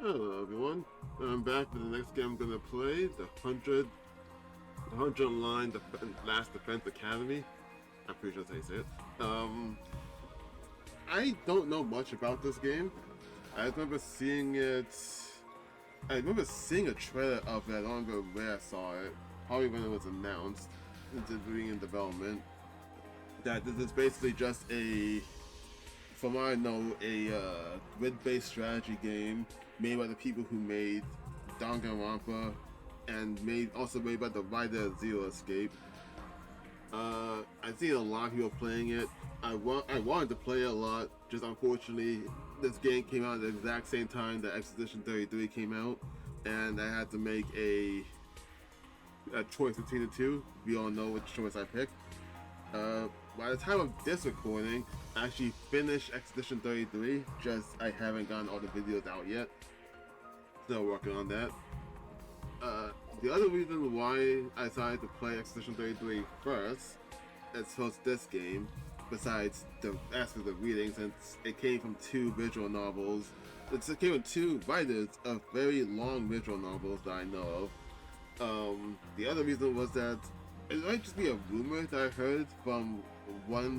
Hello everyone, I'm back with the next game I'm gonna play, the 100 line Last Defense Academy. I'm pretty sure that's how you say it. I don't know much about this game. I remember seeing it. I remember seeing a trailer of it. I don't remember where I saw it. Probably when it was announced, into being in development. That this is basically just from what I know, a grid-based strategy game made by the people who made Danganronpa and also made by the writer of Zero Escape. I've seen a lot of people playing it. I wanted to play it a lot, just unfortunately this game came out at the exact same time that Expedition 33 came out, and I had to make a choice between the two. We all know which choice I picked. By the time of this recording, I actually finished Expedition 33, just I haven't gotten all the videos out yet. Still working on that. The other reason why I decided to play Expedition 33 first, as opposed to this game, besides the aspect of reading, since it came from two visual novels. It came from two writers of very long visual novels that I know of. The other reason was that it might just be a rumor that I heard from one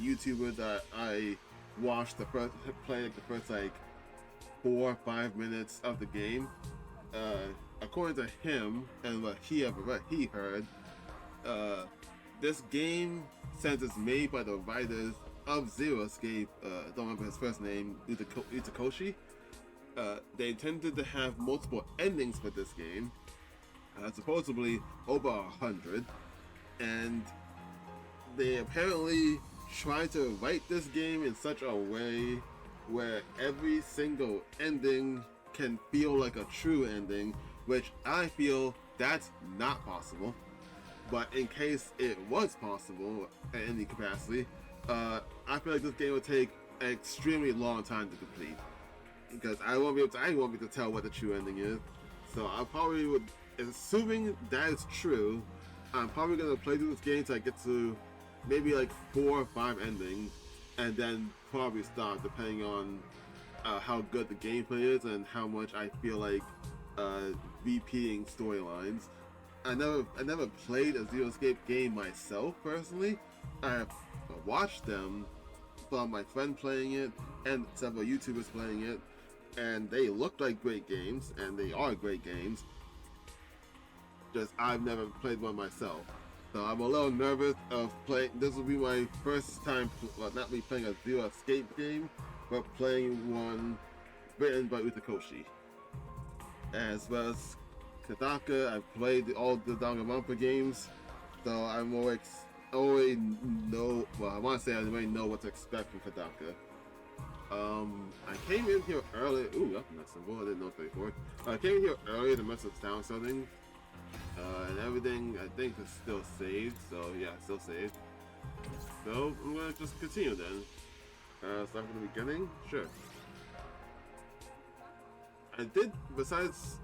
YouTuber that I watched the first like 4 or 5 minutes of the game. According to him and what he heard, this game, since it's made by the writers of Zero Escape, don't remember his first name, Uchikoshi. They intended to have multiple endings for this game, supposedly over 100, and they apparently tried to write this game in such a way where every single ending can feel like a true ending, which I feel that's not possible. But in case it was possible in any capacity, I feel like this game would take an extremely long time to complete, because I won't be able to tell what the true ending is. So I probably would, assuming that is true, I'm probably gonna play through this game till I get to maybe like 4 or 5 endings, and then probably stop, depending on how good the gameplay is and how much I feel like repeating storylines. I never played a Zero Escape game myself personally. I have watched them from my friend playing it and several YouTubers playing it, and they look like great games, and they are great games. Just I've never played one myself, so I'm a little nervous of playing. This will be my first time, well, not me playing a Zero Escape game, but playing one written by Uchikoshi. As well as Kodaka, I've played all the Danganronpa games, so I'm already know. Well, I want to say I already know what to expect from Kodaka. I came in here early. Ooh, that's a nice symbol. I didn't know it before. I came in here early to mess with sound settings, and everything I think is still saved. So yeah, still saved. So I'm gonna just continue then. Start from the beginning. Sure. I did, besides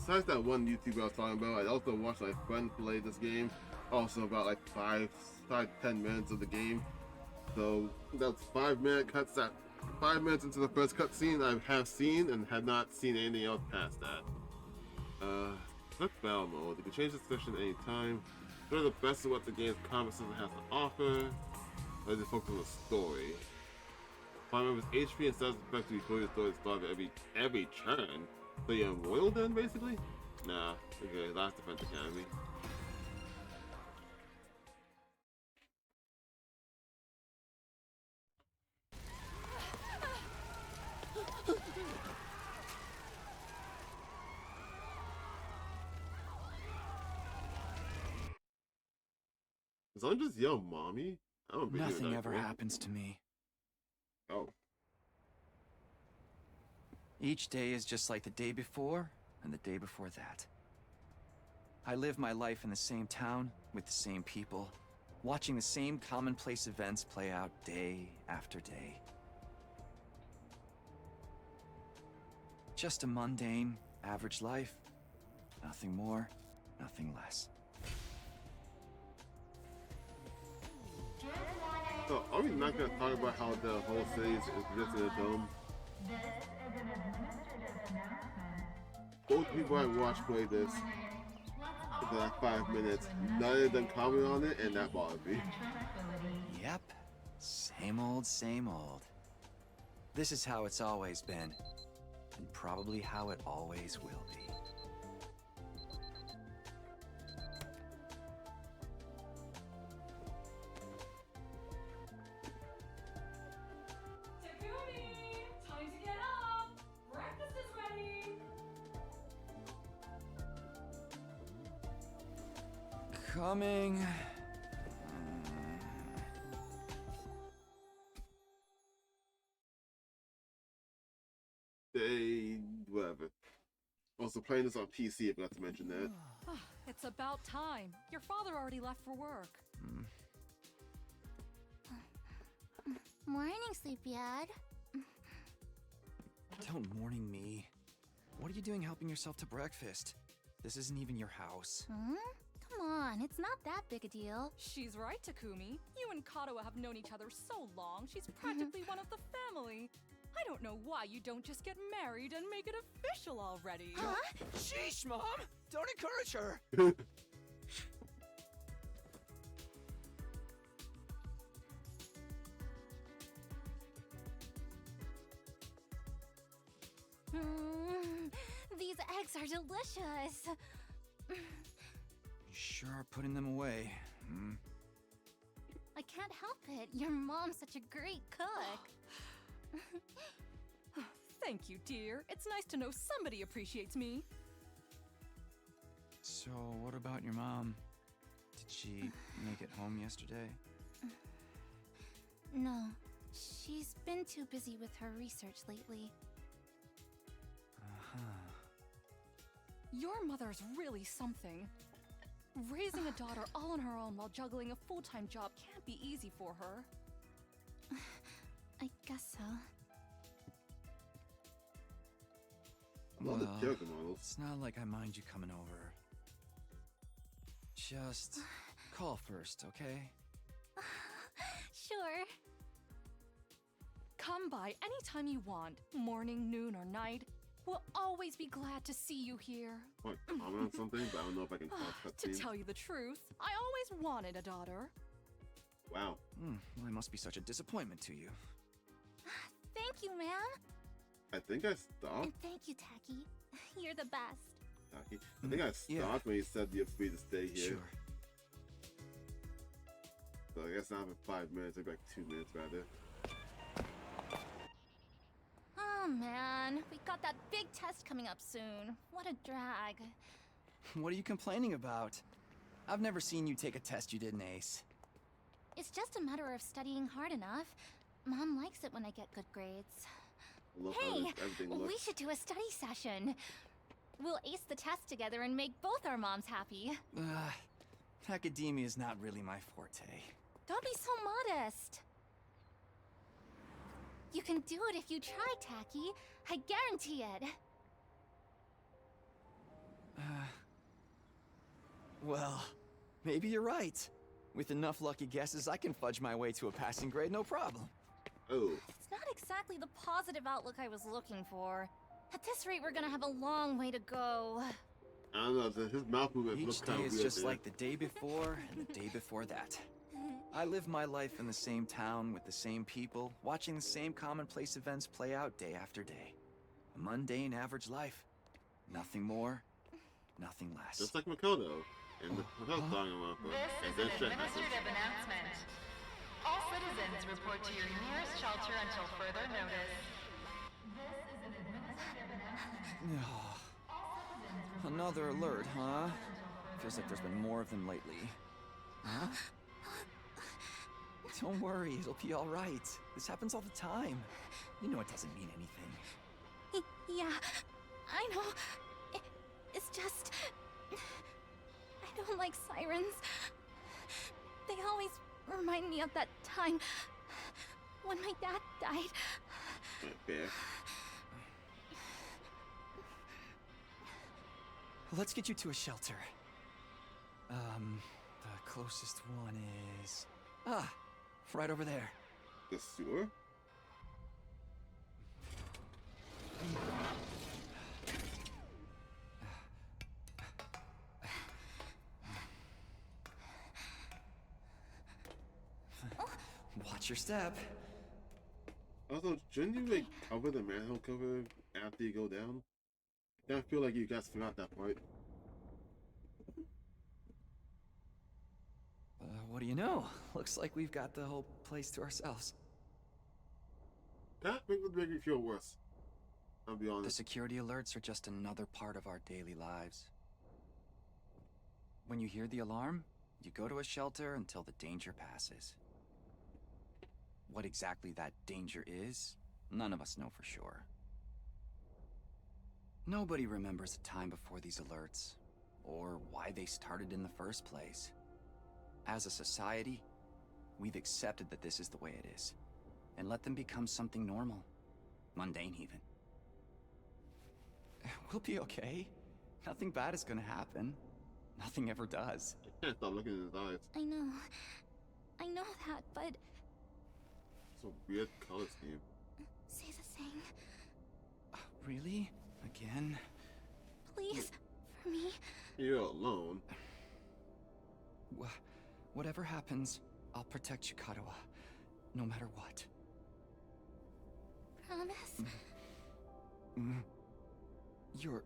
that one YouTuber I was talking about, I also watched my friend play this game, also about like 10 minutes of the game. So that's 5-minute cuts, that 5 minutes into the first cutscene I have seen and have not seen anything else past that. Select battle mode. You can change the session any time. They're the best of what the game's combat system has to offer. Let's just focus on the story. Find members HP and stats effect to before your story start every turn. So you're immortal then, basically? Nah. Okay, Last Defense Academy. Is someone just yell mommy? I don't believe Nothing that ever before. happens to me. Oh. Each day is just like the day before and the day before that. I live my life in the same town with the same people, watching the same commonplace events play out day after day. Just a mundane, average life. Nothing more, nothing less. So are we not gonna talk about how the whole city is existing in a dome? Both people I watched play this for like 5 minutes, none of them comment on it, and that bothered me. Yep. Same old, same old. This is how it's always been. And probably how it always will be. Takumi! Time to get up! Breakfast is ready! Coming. Whatever. Also playing this on PC, I forgot to mention that. It's about time. Your father already left for work. Morning, sleepyhead. Don't morning me. What are you doing helping yourself to breakfast? This isn't even your house. Come on, it's not that big a deal. She's right, Takumi. You and Kato have known each other so long, she's practically one of the family. I don't know why you don't just get married and make it official already. Huh? Sheesh, Mom! Don't encourage her! These eggs are delicious. You sure are putting them away. I can't help it. Your mom's such a great cook. Thank you, dear. It's nice to know somebody appreciates me. So, what about your mom? Did she make it home yesterday? No, she's been too busy with her research lately. Your mother's really something. Raising a daughter all on her own while juggling a full-time job can't be easy for her. I guess so. Love the character models. It's not like I mind you coming over. Just call first, okay? Sure. Come by anytime you want, morning, noon, or night. We'll always be glad to see you here. Want to comment on something, but I don't know if I can talk To cutscene. tell you the truth, I always wanted a daughter. Wow. Well, I must be such a disappointment to you. Thank you, ma'am. I think I stopped. And thank you, Tacky. You're the best. Taki. I think I stopped Yeah. when you said you're free to stay here. Sure. So I guess not for 5 minutes, maybe like 2 minutes rather. Oh man, we got that big test coming up soon. What a drag. What are you complaining about? I've never seen you take a test you didn't ace. It's just a matter of studying hard enough. Mom likes it when I get good grades. I love how Hey, everything we looks. should do a study session. We'll ace the test together and make both our moms happy. Academia is not really my forte. Don't be so modest. You can do it if you try, Tacky. I guarantee it. Well, maybe you're right. With enough lucky guesses, I can fudge my way to a passing grade, no problem. Oh, It's not exactly the positive outlook I was looking for. At this rate, we're gonna have a long way to go. I don't know. His mouth movement looks Each kind day of is weird. just there. like the day before and the day before that. I live my life in the same town with the same people, watching the same commonplace events play out day after day. A mundane, average life. Nothing more, nothing less. Just like Makoto. And without talking about This is an administrative announcement. All citizens report to your nearest shelter until further notice. This is an administrative announcement. Another alert, huh? Feels like there's been more of them lately. Huh? Don't worry, it'll be all right. This happens all the time. You know it doesn't mean anything. Yeah, I know. It's just... I don't like sirens. They always remind me of that time when my dad died. Fair. Let's get you to a shelter. The closest one is... right over there. The sewer? your step. Also, shouldn't you like cover the manhole cover after you go down? I feel like you guys forgot that part. What do you know? Looks like we've got the whole place to ourselves. That would make me feel worse. I'll be The honest. security alerts are just another part of our daily lives. When you hear the alarm, you go to a shelter until the danger passes. What exactly that danger is, none of us know for sure. Nobody remembers a time before these alerts, or why they started in the first place. As a society, we've accepted that this is the way it is, and let them become something normal, mundane even. We'll be okay. Nothing bad is gonna happen. Nothing ever does. I can't stop looking in his eyes. I know that, but It's a weird color scheme. say the thing, Really? Again? please, for me. You're alone. Whatever happens, I'll protect you, Katawa. No matter what. Promise? You're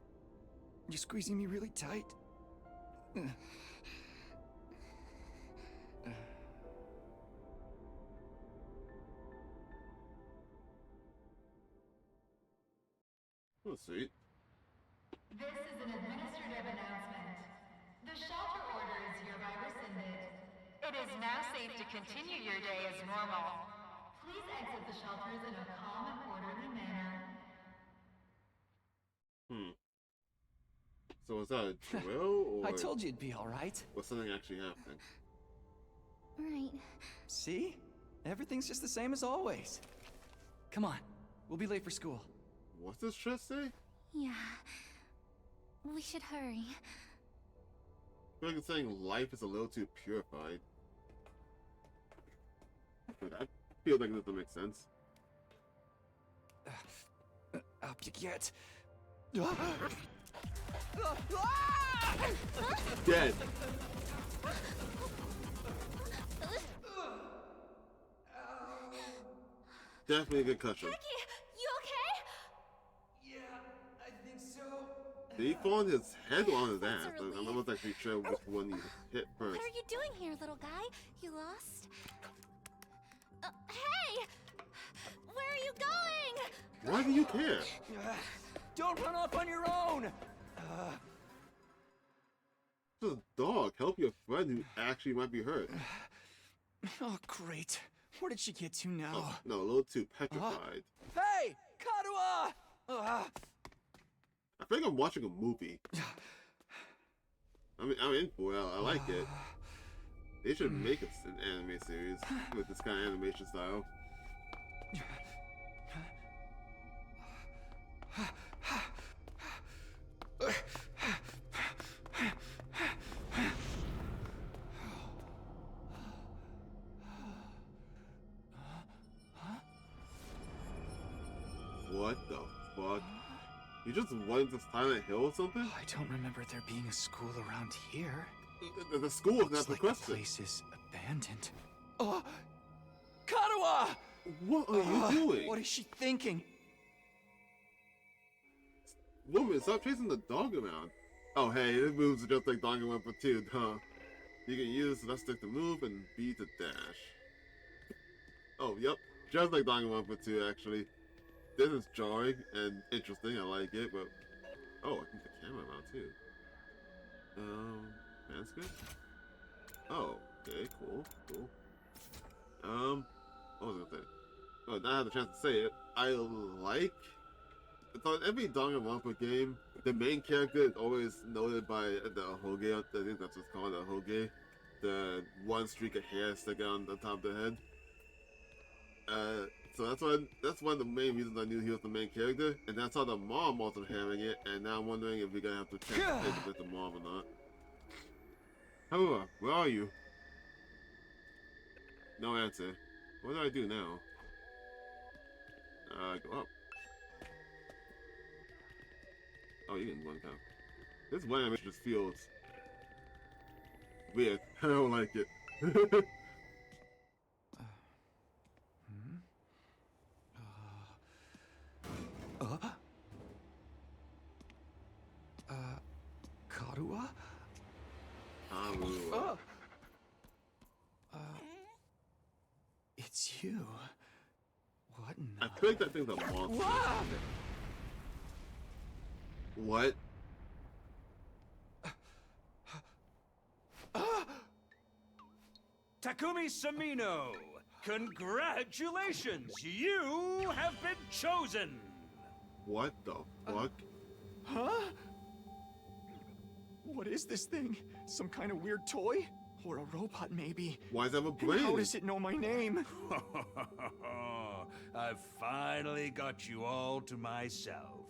squeezing me really tight. Oh, sweet. This is an administrative announcement. The shelter order is hereby rescinded. It is now safe to continue your day as normal. Please exit the shelters in a calm and orderly manner. So was that a drill, or I told you it'd be all right. was something actually happening? Right. See? Everything's just the same as always. Come on. We'll be late for school. What's this shit say? Yeah. We should hurry. I feel like it's saying life is a little too purified. But I feel like it doesn't make sense. Up you get. Dead. Definitely a good cushion. You okay? Yeah, I think so. Did he fall on his head or on his That's ass? a relief. I'm not actually sure which one you hit first. What are you doing here, little guy? You lost? Hey! Where are you going? Why do you care? Don't run off on your own! It's a dog. Help your friend who actually might be hurt. Oh, great. Where did she get to now? Oh, no, a little too petrified. Hey! Katawa! I think I'm watching a movie. I mean, I'm in for it. I like it. They should make an anime series with this kind of animation style. What the fuck? You just went to Silent Hill or something? I don't remember there being a school around here. The school is not Looks the like the question. place is abandoned. Oh! Katawa! What are you doing? What is she thinking? Woman, stop chasing the dog around. Oh hey, this moves are just like Danganronpa 2, huh? You can use left stick to move and B to dash. Oh, yep. Just like Danganronpa 2, actually. This is jarring and interesting, I like it, but... Oh, I can the camera around too. That's good. Oh, okay, cool. What was I gonna say? Oh, now I have the chance to say it. I like... So in every Danganronpa game, the main character is always noted by the Hoge, I think that's what's called, the Hoge. The one streak of hair sticking on the top of the head. So that's one of the main reasons I knew he was the main character, and that's how the mom also having it, and now I'm wondering if we're gonna have to translate it with the mom or not. Hello, where are you? No answer. What do I do now? Go up. Oh, you can one count. This one animation just feels weird. I don't like it. It's you. What in the... I feel like that thing's a monster. What? Takumi Samino, congratulations! You have been chosen! What the fuck? Huh? What is this thing? Some kind of weird toy? Or a robot, maybe? Why does it have a And brain? how does it know my name? I've finally got you all to myself.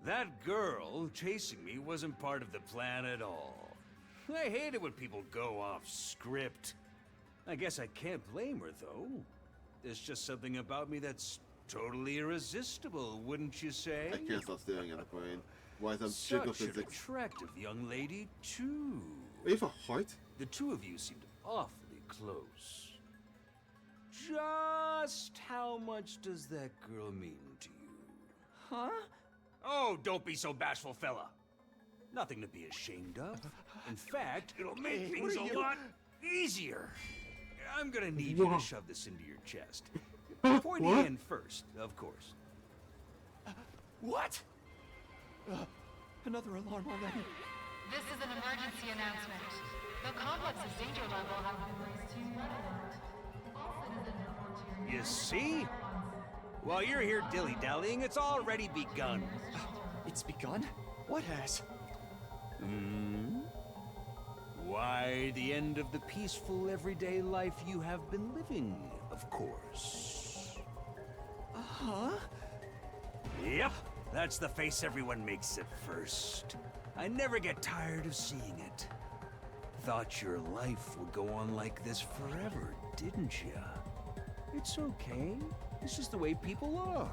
That girl chasing me wasn't part of the plan at all. I hate it when people go off script. I guess I can't blame her, though. There's just something about me that's totally irresistible, wouldn't you say? I can't stop staring at the brain. Why is that Such jiggle an physics? attractive young lady, too. Wait, you have a heart? The two of you seemed awfully close. Just how much does that girl mean to you? Huh? Oh, don't be so bashful, fella. Nothing to be ashamed of. In fact, it'll make Hey, things what are a you- lot easier. I'm gonna need you Whoa. to shove this into your chest. What? For the end first, of course. What? Another alarm already. This is an emergency announcement. The complex's danger level has been raised to red alert. All citizens report to your You see? While you're here dilly-dallying, it's already begun. It's begun? What has? Why, the end of the peaceful, everyday life you have been living, of course. Huh? Yep, that's the face everyone makes at first. I never get tired of seeing it. Thought your life would go on like this forever, didn't ya? It's okay. It's just the way people are.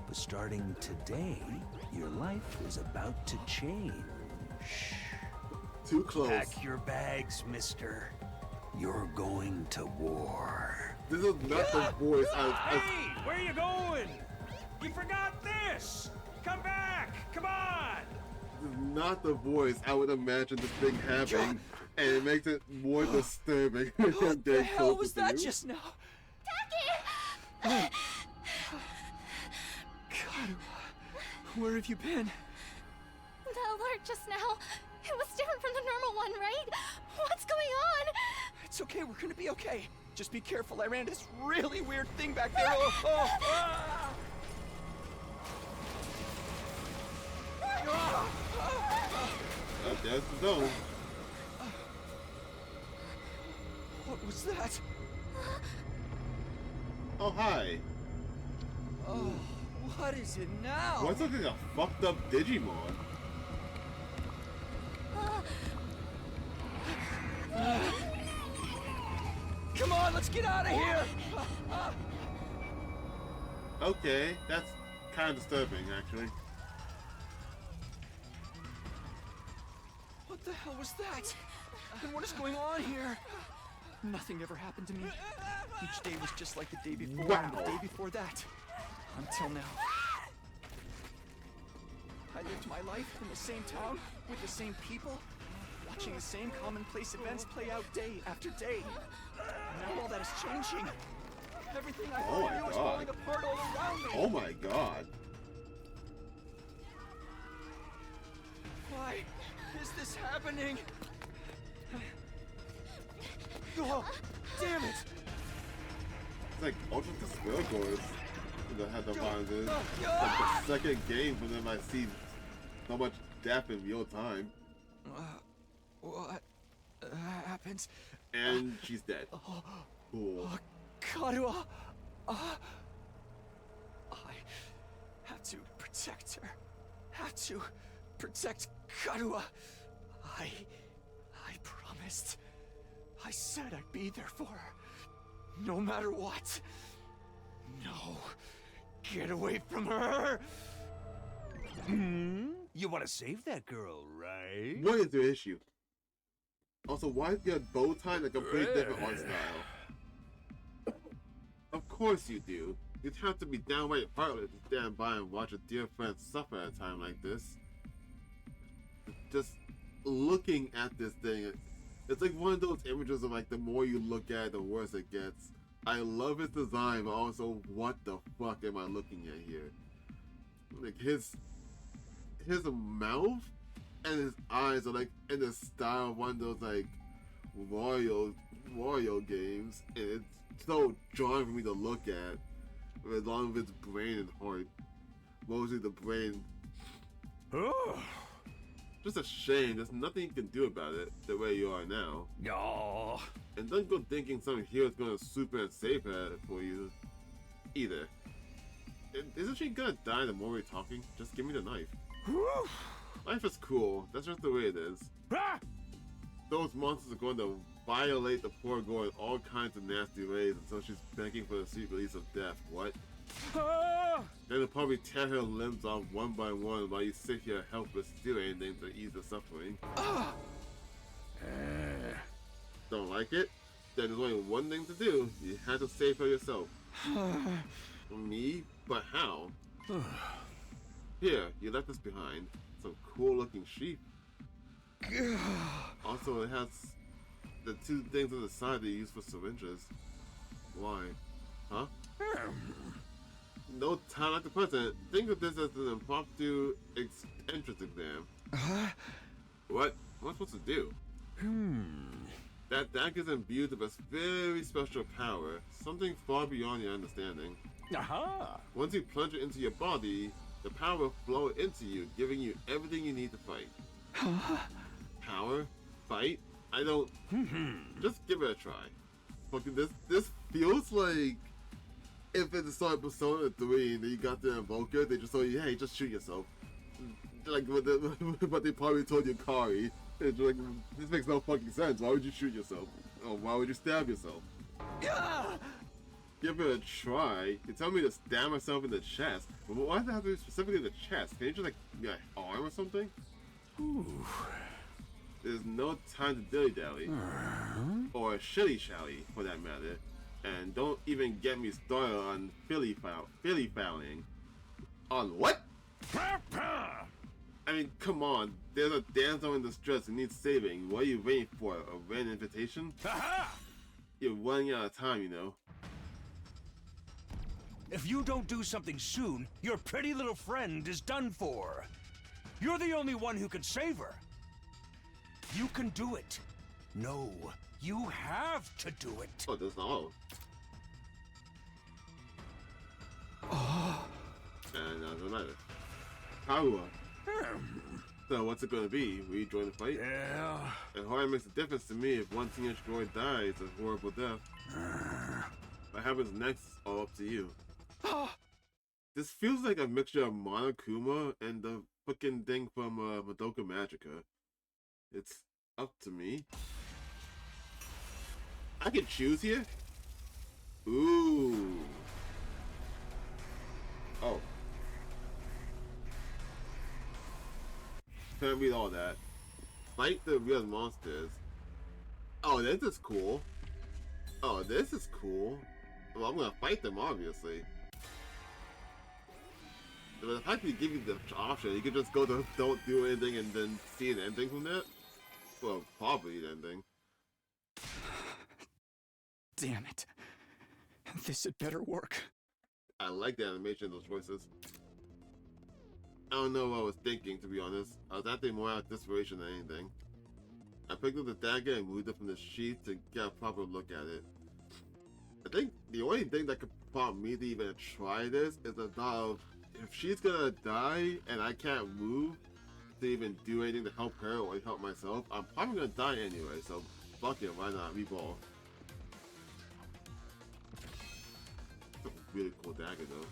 But starting today, your life is about to change. Too close. Pack your bags, mister. You're going to war. This is not the voice Hey, where you going? You forgot this! Come back! Come on! This is not the voice I would imagine this thing having, and it makes it more disturbing. What the hell was that just now? God, where have you been? The alert just now, it was different from the normal one, right? What's going on? It's okay, we're gonna be okay. Just be careful, I ran into this really weird thing back there. Ah! There's the zone. What was that? Oh, hi. Oh, what is it now? What's looking like a fucked up Digimon? Come on, let's get out of here! Okay, that's kind of disturbing, actually. What the hell was that? And what is going on here? Nothing ever happened to me. Each day was just like the day before and the Wow. day before that. Until now. I lived my life in the same town, with the same people, watching the same commonplace events play out day after day. Now all that is changing. Everything I Oh thought my knew was God. falling apart all around me. Oh my god. Why is this happening? Oh, damn it! It's like Ultra Despair Course that had the violence in. Like the second game from them I see so much death in real time. What happened? And she's dead. Cool. Karuha! I have to protect her. Have to protect Karuha. I promised. I said I'd be there for her. No matter what. No. Get away from her! You want to save that girl, right? What is the issue? Also, why is your bow tie in a completely different art style? Of course you do. You'd have to be downright heartless to stand by and watch a dear friend suffer at a time like this. just looking at this thing, it's like one of those images of like the more you look at it, the worse it gets. I love his design, but also what the fuck am I looking at here? Like his mouth and his eyes are like in the style of one of those like Wario games, and it's so jarring for me to look at, along with its brain and heart. Mostly the brain. Just a shame. There's nothing you can do about it the way you are now. No. And don't go thinking some hero's gonna swoop in and save her for you either. Isn't she gonna die the more we're talking? Just give me the knife. Life is cool. That's just the way it is. Those monsters are going to violate the poor girl in all kinds of nasty ways until she's begging for the sweet release of death. What? Then they'll probably tear her limbs off one by one while you sit here helpless to do anything to ease the suffering. Don't like it? Then there's only one thing to do. You have to save her yourself. Me? But how? Here, you left us behind. Some cool looking sheep. Also, it has the two things on the side they use for syringes. Why? Huh? No time like the present. Think of this as an impromptu entrance exam. What? What am I supposed to do? That is imbued with a very special power, something far beyond your understanding. Once you plunge it into your body, the power will flow into you, giving you everything you need to fight. Power? Fight? I don't... Just give it a try. Fucking this feels like if it's a Persona 3 and then you got the Invoker, they just told you, hey, just shoot yourself. Like what they probably told you, Kari. It's like, this makes no fucking sense. Why would you shoot yourself? Or why would you stab yourself? Give it a try. You tell me to stab myself in the chest. But why does it have to be specifically the chest? Can you just like your arm or something? There's no time to dilly-dally. Or shilly-shally, for that matter. And don't even get me started on Philly fouling. On what? I mean, come on. There's a damsel in distress who needs saving. What are you waiting for? A random invitation? You're running out of time, you know. If you don't do something soon, your pretty little friend is done for. You're the only one who can save her. You can do it. No, you have to do it. Oh, that's not all. And doesn't matter. Kawa. So what's it gonna be? Will you join the fight? Yeah. It hardly makes a difference to me if one teenage boy dies a horrible death. What happens next is all up to you. This feels like a mixture of Monokuma and the fucking thing from Madoka Magica. It's up to me. I can choose here? Ooh. Oh. Can't read all that. Fight the real monsters. Oh, this is cool. Oh, this is cool. Well, I'm gonna fight them, obviously. But the fact that you give you the option, you could just go to don't do anything and then see an ending from that. Well, probably an ending. Damn it. This had better work. I like the animation of those voices. I don't know what I was thinking, to be honest. I was acting more out of desperation than anything. I picked up the dagger and moved it from the sheath to get a proper look at it. I think the only thing that could prompt me to even try this is the thought of, if she's gonna die and I can't move to even do anything to help her or help myself, I'm probably gonna die anyway, so fuck it, why not? Reball. Really cool dagger though.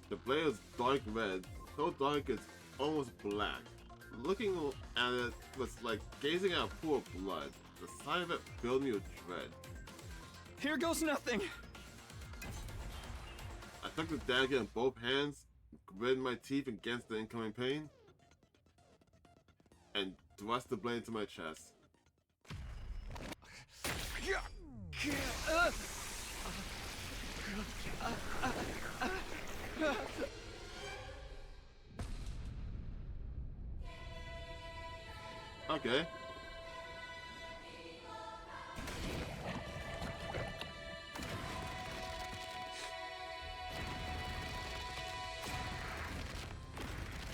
The blade is dark red, so dark it's almost black. Looking at it was like gazing at a pool of blood. The sight of it filled me with dread. Here goes nothing. I took the dagger in both hands, gritted my teeth against the incoming pain, and thrust the blade into my chest. Okay.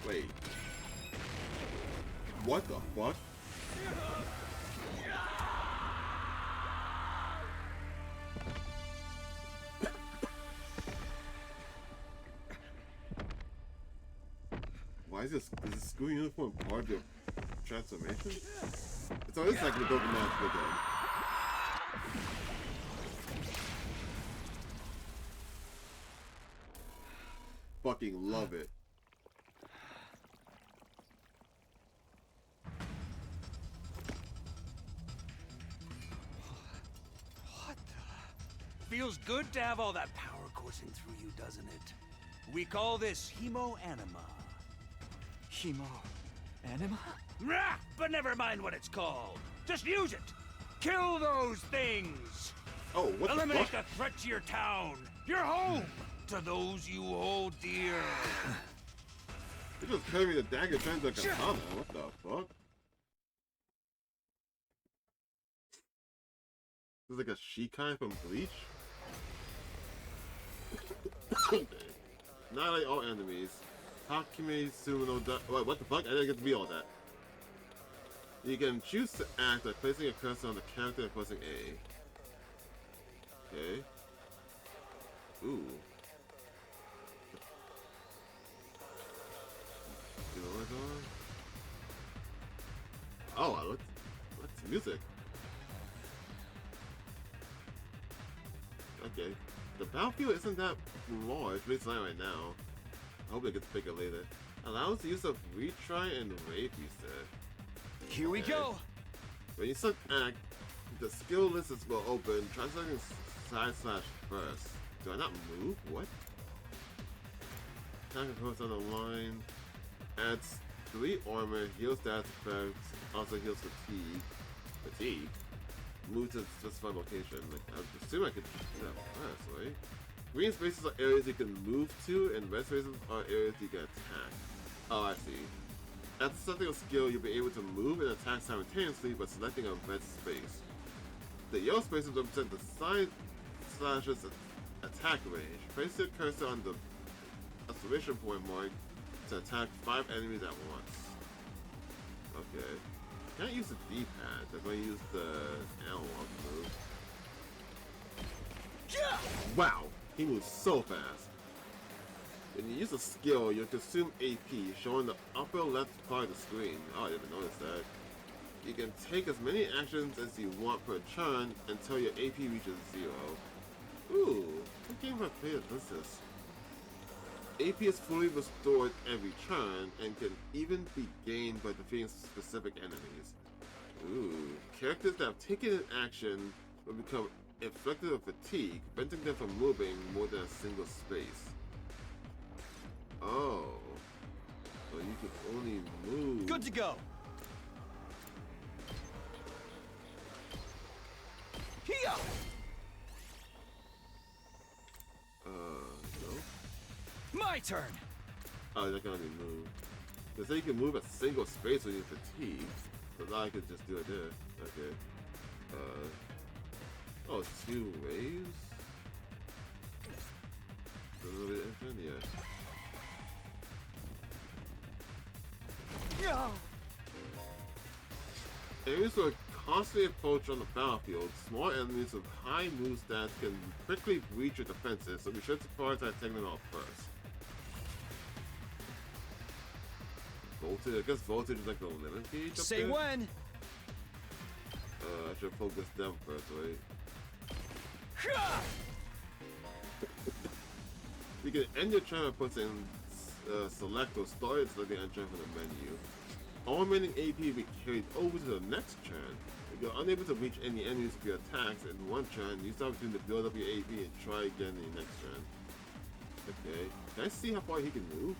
Wait. What the fuck? Why is this school uniform part of your transformation? It's always like the Dokkan match again. Fucking love it. What the? Feels good to have all that power coursing through you, doesn't it? We call this hemo anima. Hemo. Anima? Rah! But never mind what it's called. Just use it. Kill those things. Oh, what the Eliminate fuck? the threat to your town, your home, to those you hold dear. You just carry me the dagger turns like a katana. What the fuck? This is like a Shikai from Bleach? Not like all enemies. Hakime Sumo no Wait, what the fuck? I didn't get to be all that. You can choose to act by placing a cursor on the character and pressing A. Okay. Ooh. You know what's on? Oh, what's music? Okay. The battlefield isn't that large, but it's not right now. I hope it gets bigger later. Allows the use of retry and rape, you said. Here we go. When you select act, the skill list will open. Try selecting // first. Do I not move? What? Attack and post on the line. Adds 3 armor, heals stats effects, also heals fatigue. Fatigue? Move to a specified location. Like, I assume I could do that first, right? Green spaces are areas you can move to, and red spaces are areas you can attack. Oh, I see. After selecting a skill, you'll be able to move and attack simultaneously by selecting a red space. The yellow spaces represent the side slash's attack range. Place your cursor on the exclamation point mark to attack 5 enemies at once. Okay. Can't use the D-pad. I'm going to use the analog move. Wow! He moves so fast. When you use a skill, you'll consume AP, showing the upper left part of the screen. Oh, I didn't notice that. You can take as many actions as you want per turn until your AP reaches 0. Ooh, what game have I played that does this? AP is fully restored every turn and can even be gained by defeating specific enemies. Ooh, characters that have taken an action will become inflicted with fatigue, preventing them from moving more than a single space. Oh, so you can only move. Good to go. Here. No. My turn. Oh, that can only move. They say you can move a single space when you're fatigued, so now I could just do it there. Okay. Oh, 2 waves? A little bit different, yeah. Enemies will constantly approach on the battlefield. Small enemies with high move stats can quickly breach your defenses, so be sure to prioritize taking them out first. Voltage, I guess voltage is like the limit gauge up Say there? when. I should focus them first, right? You can end your turn by pressing select or start and selecting enter from the menu. All remaining AP will be carried over to the next turn. If you're unable to reach any enemies with your attacks in one turn, use the opportunity to build up your AP and try again in the next turn. Okay, can I see how far he can move?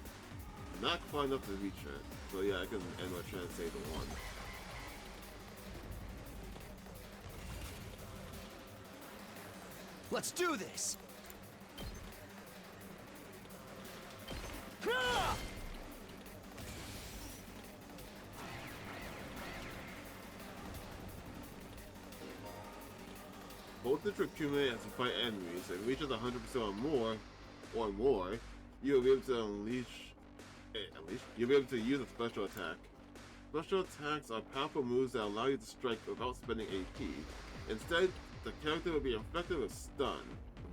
Not far enough to reach it. So yeah, I can end my turn and save the 1. Let's do this. this will accumulate as you fight enemies and reaches 100% or more, you'll be able to you'll be able to use a special attack. Special attacks are powerful moves that allow you to strike without spending AP. Instead, the character will be infected with stun,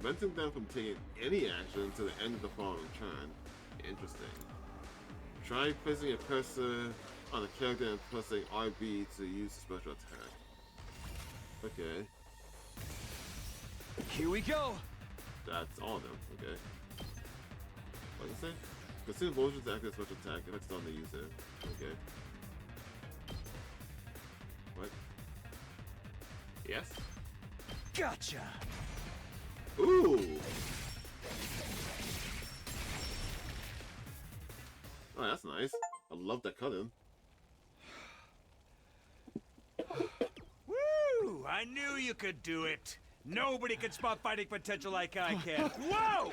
preventing them from taking any action until the end of the following turn. Interesting. Try placing your cursor on the character and pressing RB to use the special attack. Okay. Here we go! That's all of them, okay. What did it say? Consume motion to activate special attack if it's done to use it. Okay. What? Yes? Gotcha! Ooh! Oh, that's nice. I love that cut-in. Woo! I knew you could do it. Nobody can spot fighting potential like I can. Whoa!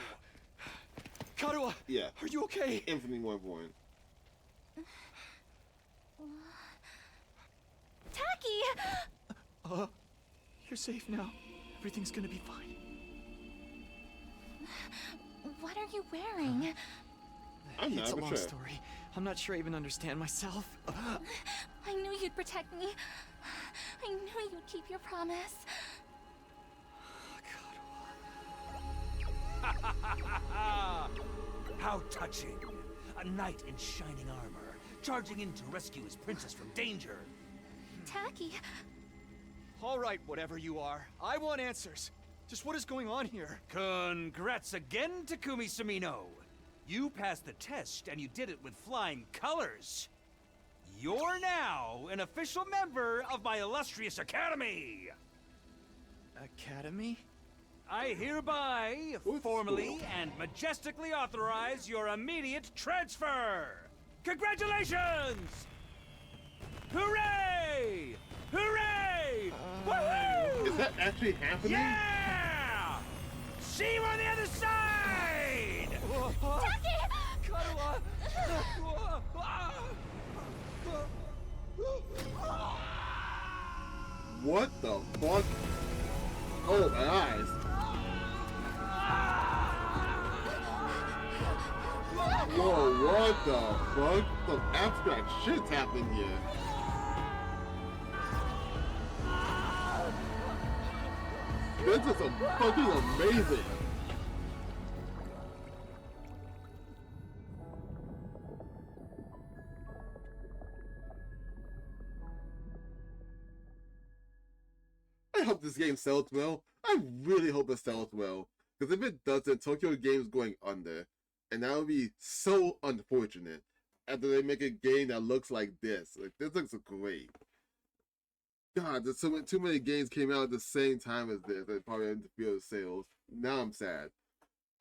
Kotaro! Yeah. Are you okay? Infinitely more important. Taki! You're safe now. Everything's gonna be fine. What are you wearing? I'm It's a not long sure. story. I'm not sure I even understand myself. I knew you'd protect me. I knew you'd keep your promise. How touching. A knight in shining armor, charging in to rescue his princess from danger. Taki, All right, whatever you are. I want answers. Just what is going on here? Congrats again, Takumi Sumino. You passed the test, and you did it with flying colors. You're now an official member of my illustrious academy. Academy? I hereby formally and majestically authorize your immediate transfer. Congratulations! Hooray! Hooray! Woohoo! Is that actually happening? Yeah! See you on the other side! Taki! Kotaro! What the fuck? Oh, my eyes. Whoa, what the fuck? Some abstract shit's happening here. This is fucking amazing. I hope this game sells well. I really hope it sells well. Because if it doesn't, Tokyo Game's going under. And that would be so unfortunate. After they make a game that looks like this. Like, this looks great. God, there's too many games came out at the same time as this. They probably interfere with sales. Now I'm sad.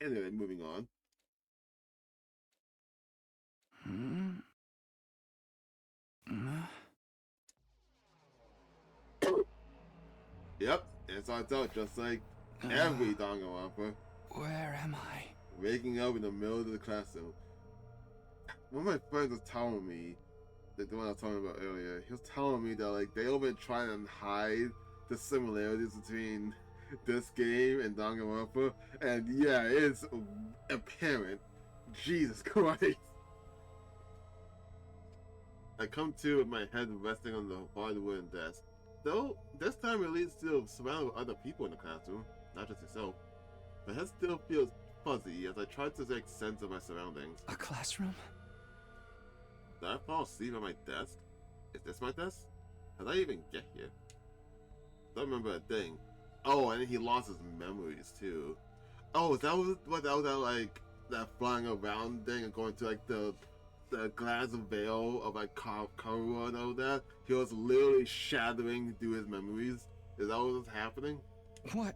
Anyway, moving on. Yep, it starts out just like every Danganronpa. Where am I? Waking up in the middle of the classroom. One of my friends was telling me, the one I was talking about earlier, he was telling me that like they've been trying to hide the similarities between this game and Danganronpa, and yeah, it's apparent. Jesus Christ. I come to with my head resting on the hard wooden desk. Though, this time at least still surrounded with other people in the classroom, not just yourself. My head still feels fuzzy as I try to make sense of my surroundings. A classroom? Did I fall asleep at my desk? Is this my desk? How did I even get here? Don't remember a thing. Oh, and he lost his memories too. Oh, is that what that was that like that flying around thing and going to like the glass veil of like Karua and all that? He was literally shattering through his memories. Is that what was happening? What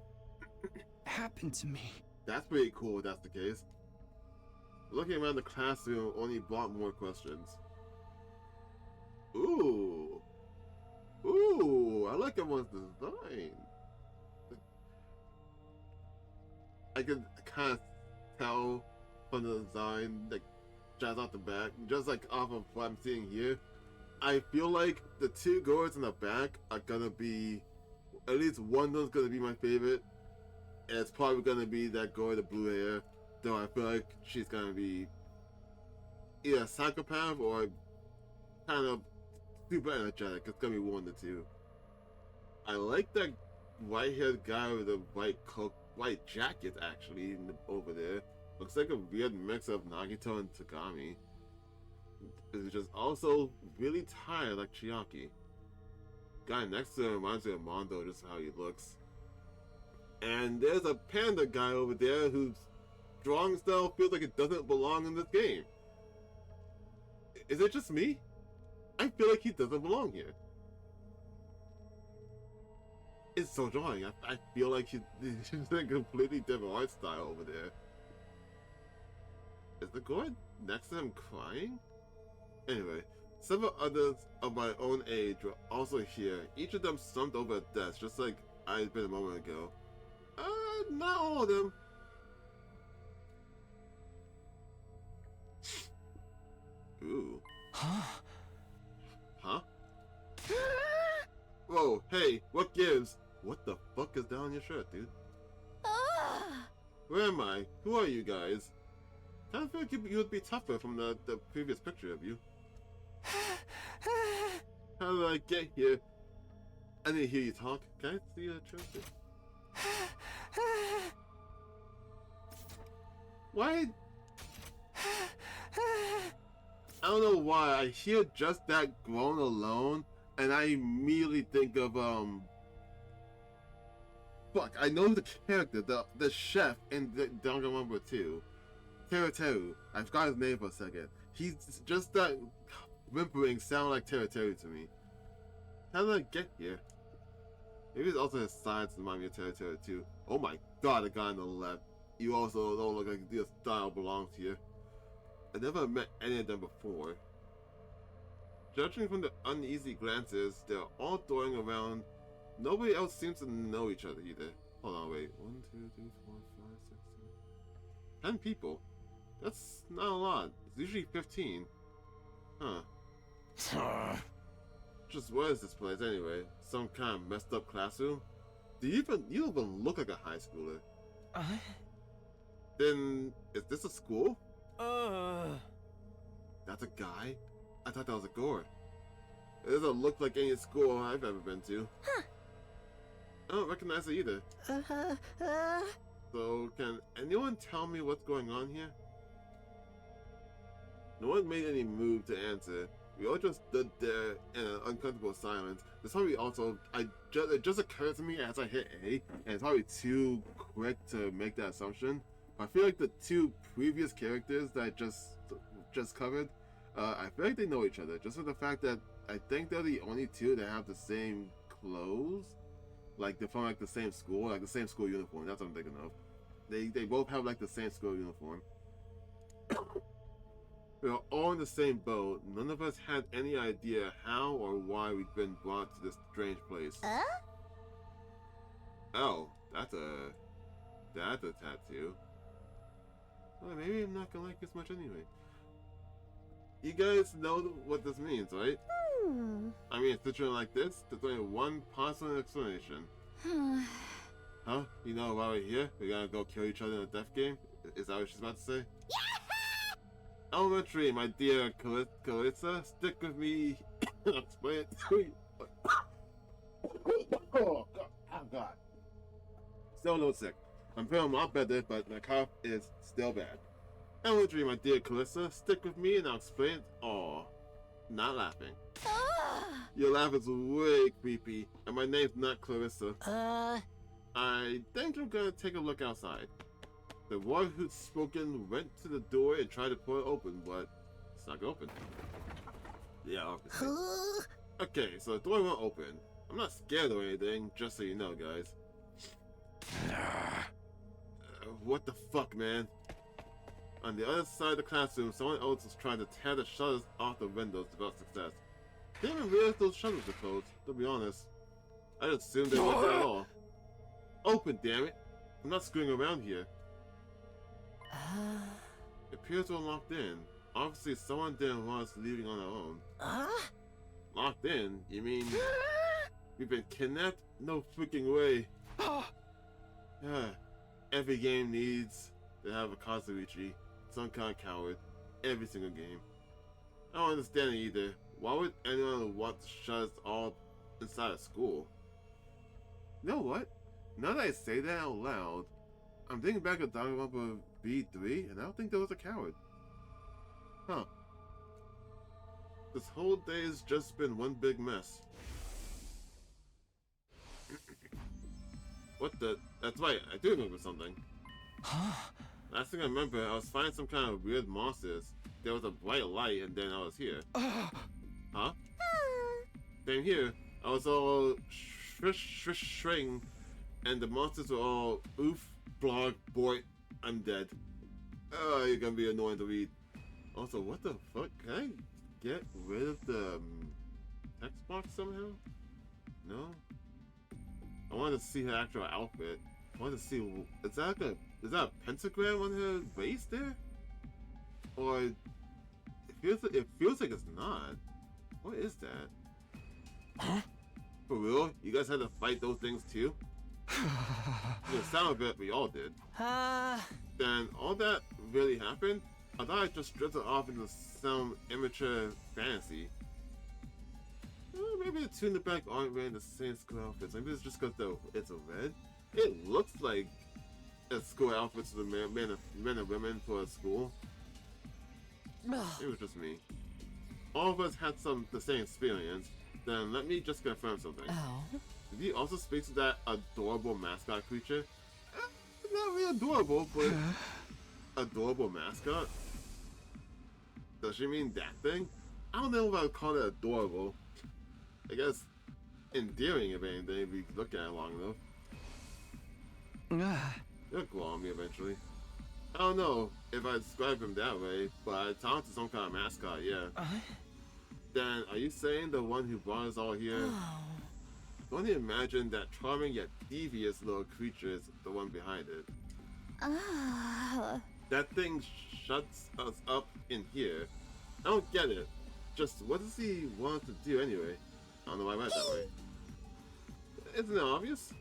happened to me? That's pretty cool if that's the case. Looking around the classroom only brought more questions. Ooh. Ooh, I like everyone's design. I can kind of tell from the design, like, just off the back, just like off of what I'm seeing here. I feel like the two girls in the back are gonna be, at least one of them's gonna be my favorite. And it's probably gonna be that girl with the blue hair, though I feel like she's gonna be either a psychopath or kind of super energetic. It's gonna be one of the two. I like that white-haired guy with the white jacket actually over there. Looks like a weird mix of Nagito and Tagami. It's just also really tired like Chiaki. Guy next to him reminds me of Mondo, just how he looks. And there's a panda guy over there whose drawing style feels like it doesn't belong in this game. Is it just me? I feel like he doesn't belong here. It's so drawing. I feel like he's a completely different art style over there. Is the guard next to him crying? Anyway, several others of my own age were also here. Each of them slumped over a desk, just like I had been a moment ago. Not all of them. Ooh. Huh? Whoa, hey, what gives? What the fuck is down your shirt, dude? Where am I? Who are you guys? I feel like you would be tougher from the previous picture of you. How did I get here? I didn't hear you talk. Can I see a transcript? Why? I don't know why. I hear just that groan alone, and I immediately think of fuck, I know the character, the chef in Danganronpa 2. Teru. I forgot his name for a second. He's just that whimpering sound like Teru to me. How did I get here? Maybe it's also his sides remind me of Teru too. Oh my god, the guy on the left. You also don't look like your style belongs here. I never met any of them before. Judging from the uneasy glances, they're all throwing around. Nobody else seems to know each other either. Hold on, wait. 1, 2, 3, 4, 5, 6, 7. 10 people. That's not a lot. It's usually 15. Huh. Just what is this place anyway? Some kind of messed up classroom? You don't even look like a high schooler. Then, is this a school? That's a guy? I thought that was a gourd. It doesn't look like any school I've ever been to. Huh. I don't recognize it either. So, can anyone tell me what's going on here? No one made any move to answer. We all just stood there in an uncomfortable silence. This probably also, it just occurred to me as I hit A, and it's probably too quick to make that assumption. But I feel like the two previous characters that I just covered, I feel like they know each other. Just for the fact that I think they're the only two that have the same clothes. Like they're from like the same school, like the same school uniform. That's what I'm thinking of. They both have like the same school uniform. We're all in the same boat. None of us had any idea how or why we'd been brought to this strange place. Oh, that's a tattoo. Well, maybe I'm not gonna like this much anyway. You guys know what this means, right? I mean, a situation like this, there's only one possible explanation. Huh? You know why we're here? We're gonna go kill each other in a death game? Is that what she's about to say? Elementary, my dear Kalissa, stick with me. Explain it to you. Oh God. Still a little sick. I'm feeling a lot better, but my cough is still bad. Elementary, my dear Kalissa, stick with me and I'll explain it all. Not laughing. Your laugh is way creepy, and my name's not Clarissa. I think I'm gonna take a look outside. The one who'd spoken went to the door and tried to pull it open, but it's not gonna open. Yeah, obviously. Okay, so the door won't open. I'm not scared or anything, just so you know, guys. What the fuck, man? On the other side of the classroom, someone else was trying to tear the shutters off the windows without success. Didn't even realize those shutters were closed, to be honest. I just assumed they weren't there at all. Open, damn it! I'm not screwing around here. It appears we're locked in. Obviously, someone didn't want us leaving on our own. Locked in? You mean we've been kidnapped? No freaking way. Yeah. Every game needs to have a Kazutaka, some kind of coward. Every single game. I don't understand it either. Why would anyone want to shut us all inside of school? You know what? Now that I say that out loud, I'm thinking back at Danganronpa B3, and I don't think there was a coward. Huh. This whole day has just been one big mess. What the? That's right, I do remember something. Last thing I remember, I was fighting some kind of weird monsters. There was a bright light, and then I was here. Huh? Same here. I was all shring, and the monsters were all oof, blog, boy, I'm dead. Oh, you're gonna be annoying to read. Also, what the fuck? Can I get rid of the text box somehow? No? I wanted to see her actual outfit. I wanted to see, is that a pentagram on her waist there? Or it feels like it's not. What is that? Huh? For real? You guys had to fight those things too? The sound of it, we all did. Then all that really happened? I thought I just drifted off into some immature fantasy. Maybe the two in the back aren't wearing the same school outfits. Maybe it's just because it's a red. It looks like a school outfits for the men and women for a school. It was just me. All of us had the same experience. Then let me just confirm something. Oh. Did he also speak to that adorable mascot creature? Not really adorable, but adorable mascot? Does she mean that thing? I don't know if I would call it adorable. I guess endearing, if anything, if you look at it long enough. He'll grow on me eventually. I don't know if I describe him that way, but I talked to some kind of mascot, yeah. Then, are you saying the one who brought us all here? I can only imagine that charming yet devious little creature is the one behind it. That thing shuts us up in here. I don't get it. Just what does he want to do anyway? I don't know why I read that way. Isn't it obvious?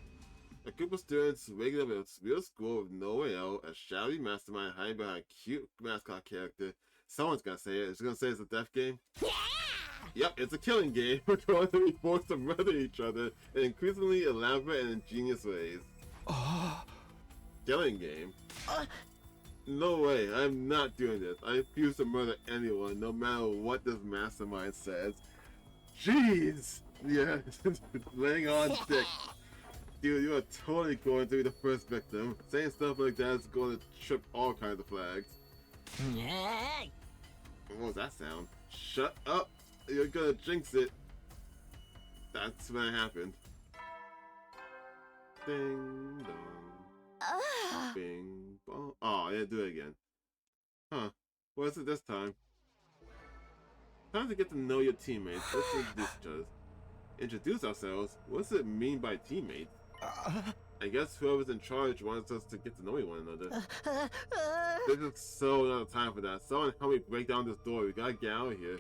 A group of students waking up in a real school with no way out, a shabby mastermind hiding behind a cute mascot character. Someone's gonna say it. Is she gonna say it's a death game? Yeah! Yep, it's a killing game. We're going to be forced to murder each other in increasingly elaborate and ingenious ways. Killing game? No way, I'm not doing this. I refuse to murder anyone, no matter what this mastermind says. Jeez! Yeah, laying on thick. Dude, you are totally going to be the first victim. Saying stuff like that is going to trip all kinds of flags. What was that sound? Shut up! You're gonna jinx it. That's when it happened. Ding dong. Bing bong. Oh, I didn't do it again. Huh. What is it this time? Time to get to know your teammates. Let's introduce each other. Introduce ourselves? What does it mean by teammates? I guess whoever's in charge wants us to get to know one another. There's just so not time for that. Someone help me break down this door. We gotta get out of here.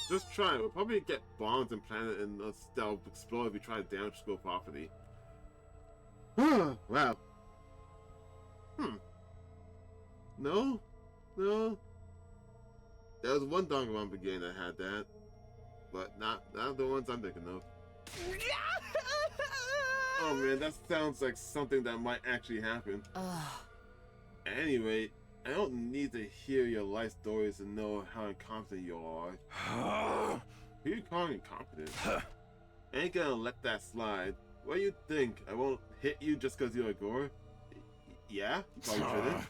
Just try it. We'll probably get bombs and planted and they'll explode if we try to damage school property. Wow. No? No? There was one Danganronpa game that had that. But not the ones I'm thinking of. Oh man, that sounds like something that might actually happen. Anyway, I don't need to hear your life stories to know how incompetent you are. Who you calling incompetent? I ain't gonna let that slide. What do you think? I won't hit you just because you're a gore? Yeah? You probably shouldn't.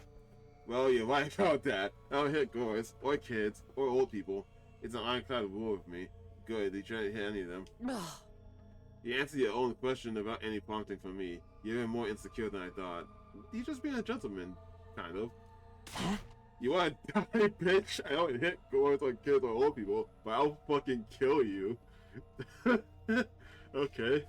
Well, you're right about that. I don't hit gores, or kids, or old people. It's an ironclad rule with me. Good, you trying to hit any of them. You answered your own question about any prompting from me. You're even more insecure than I thought. You're just being a gentleman, kind of. You wanna die, bitch? I don't hit gores or kids or old people, but I'll fucking kill you. Okay.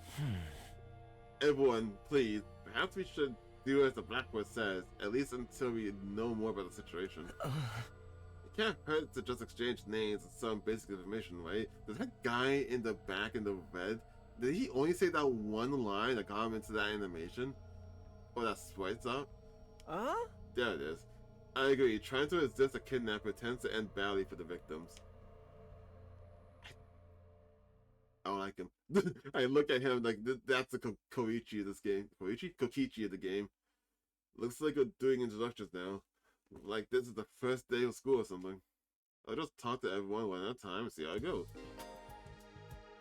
Everyone, please, perhaps we should do as the Blackboard says, at least until we know more about the situation. It can't hurt to just exchange names and some basic information, right? Does that guy in the back in the red, did he only say that one line that got him into that animation? Oh, that's right, it's up. Huh? There it is. I agree. Trying to resist a kidnapper tends to end badly for the victims. I don't like him. I look at him like that's the Koichi of this game. Kokichi of the game. Looks like we're doing introductions now. Like this is the first day of school or something. I'll just talk to everyone one at a time and see how it goes.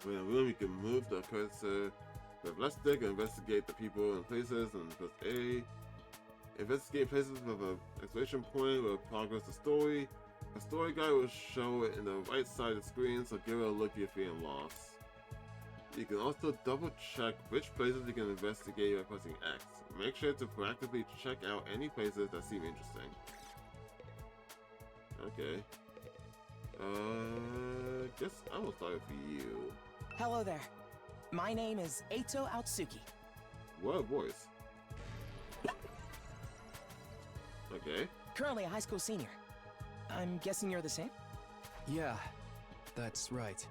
In a room, you can move the cursor with left stick and investigate the people and places, and press A. Investigate places with an exclamation point will progress the story. A story guide will show it in the right side of the screen, so give it a look if you're feeling lost. You can also double check which places you can investigate by pressing X. Make sure to proactively check out any places that seem interesting. Okay. Guess I will start with you. Hello there. My name is Eito Aotsuki. What a voice. Okay. Currently a high school senior. I'm guessing you're the same? Yeah, that's right.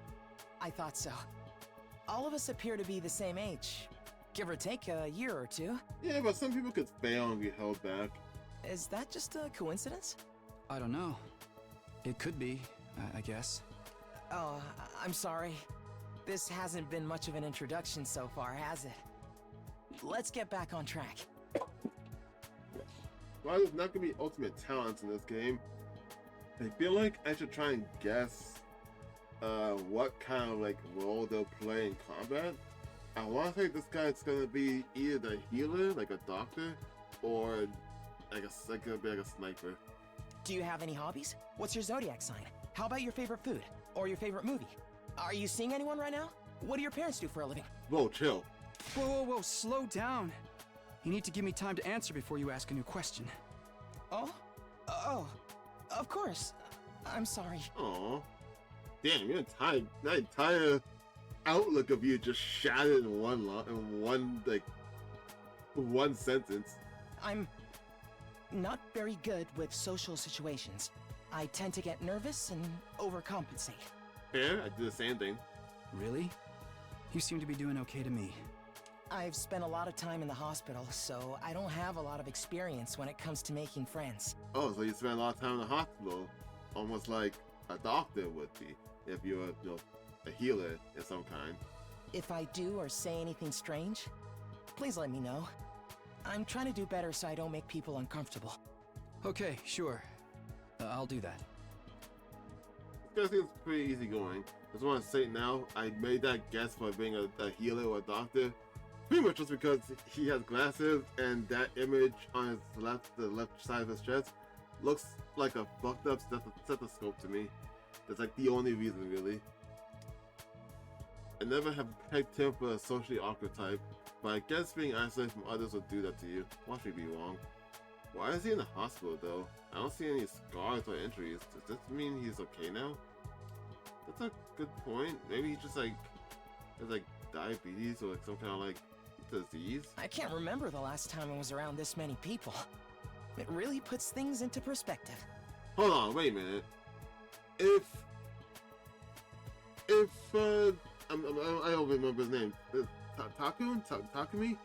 I thought so. All of us appear to be the same age. Give or take a year or two. Yeah, but some people could fail and be held back. Is that just a coincidence? I don't know. It could be, I guess. Oh, I'm sorry. This hasn't been much of an introduction so far, has it? Let's get back on track. While there's not gonna be ultimate talents in this game, I feel like I should try and guess what kind of like role they'll play in combat. I want to say this guy's gonna be either the healer, like a doctor, or like gonna be like a sniper. Do you have any hobbies? What's your zodiac sign? How about your favorite food? Or your favorite movie? Are you seeing anyone right now? What do your parents do for a living? Whoa, chill. Whoa, slow down. You need to give me time to answer before you ask a new question. Oh? Oh, of course. I'm sorry. Aw. Damn, that entire outlook of you just shattered in one sentence. I'm not very good with social situations. I tend to get nervous and overcompensate. Fair, I do the same thing. Really? You seem to be doing okay to me. I've spent a lot of time in the hospital, so I don't have a lot of experience when it comes to making friends. Oh, so you spend a lot of time in the hospital, almost like a doctor would be, if you're a healer of some kind. If I do or say anything strange, please let me know. I'm trying to do better so I don't make people uncomfortable. Okay, sure. I'll do that. I think it's pretty easy going. Just want to say now, I made that guess for being a healer or a doctor, pretty much just because he has glasses and that image on his the left side of his chest, looks like a fucked up stethoscope to me. That's like the only reason, really. I never have pegged him for a socially awkward type, but I guess being isolated from others will do that to you. Watch me be wrong. Why is he in the hospital though? I don't see any scars or injuries. Does this mean he's okay now? That's a good point. Maybe he's just like has like diabetes or like some kind of like disease. I can't remember the last time I was around this many people. It really puts things into perspective. Hold on, wait a minute. I don't remember his name. Takumi?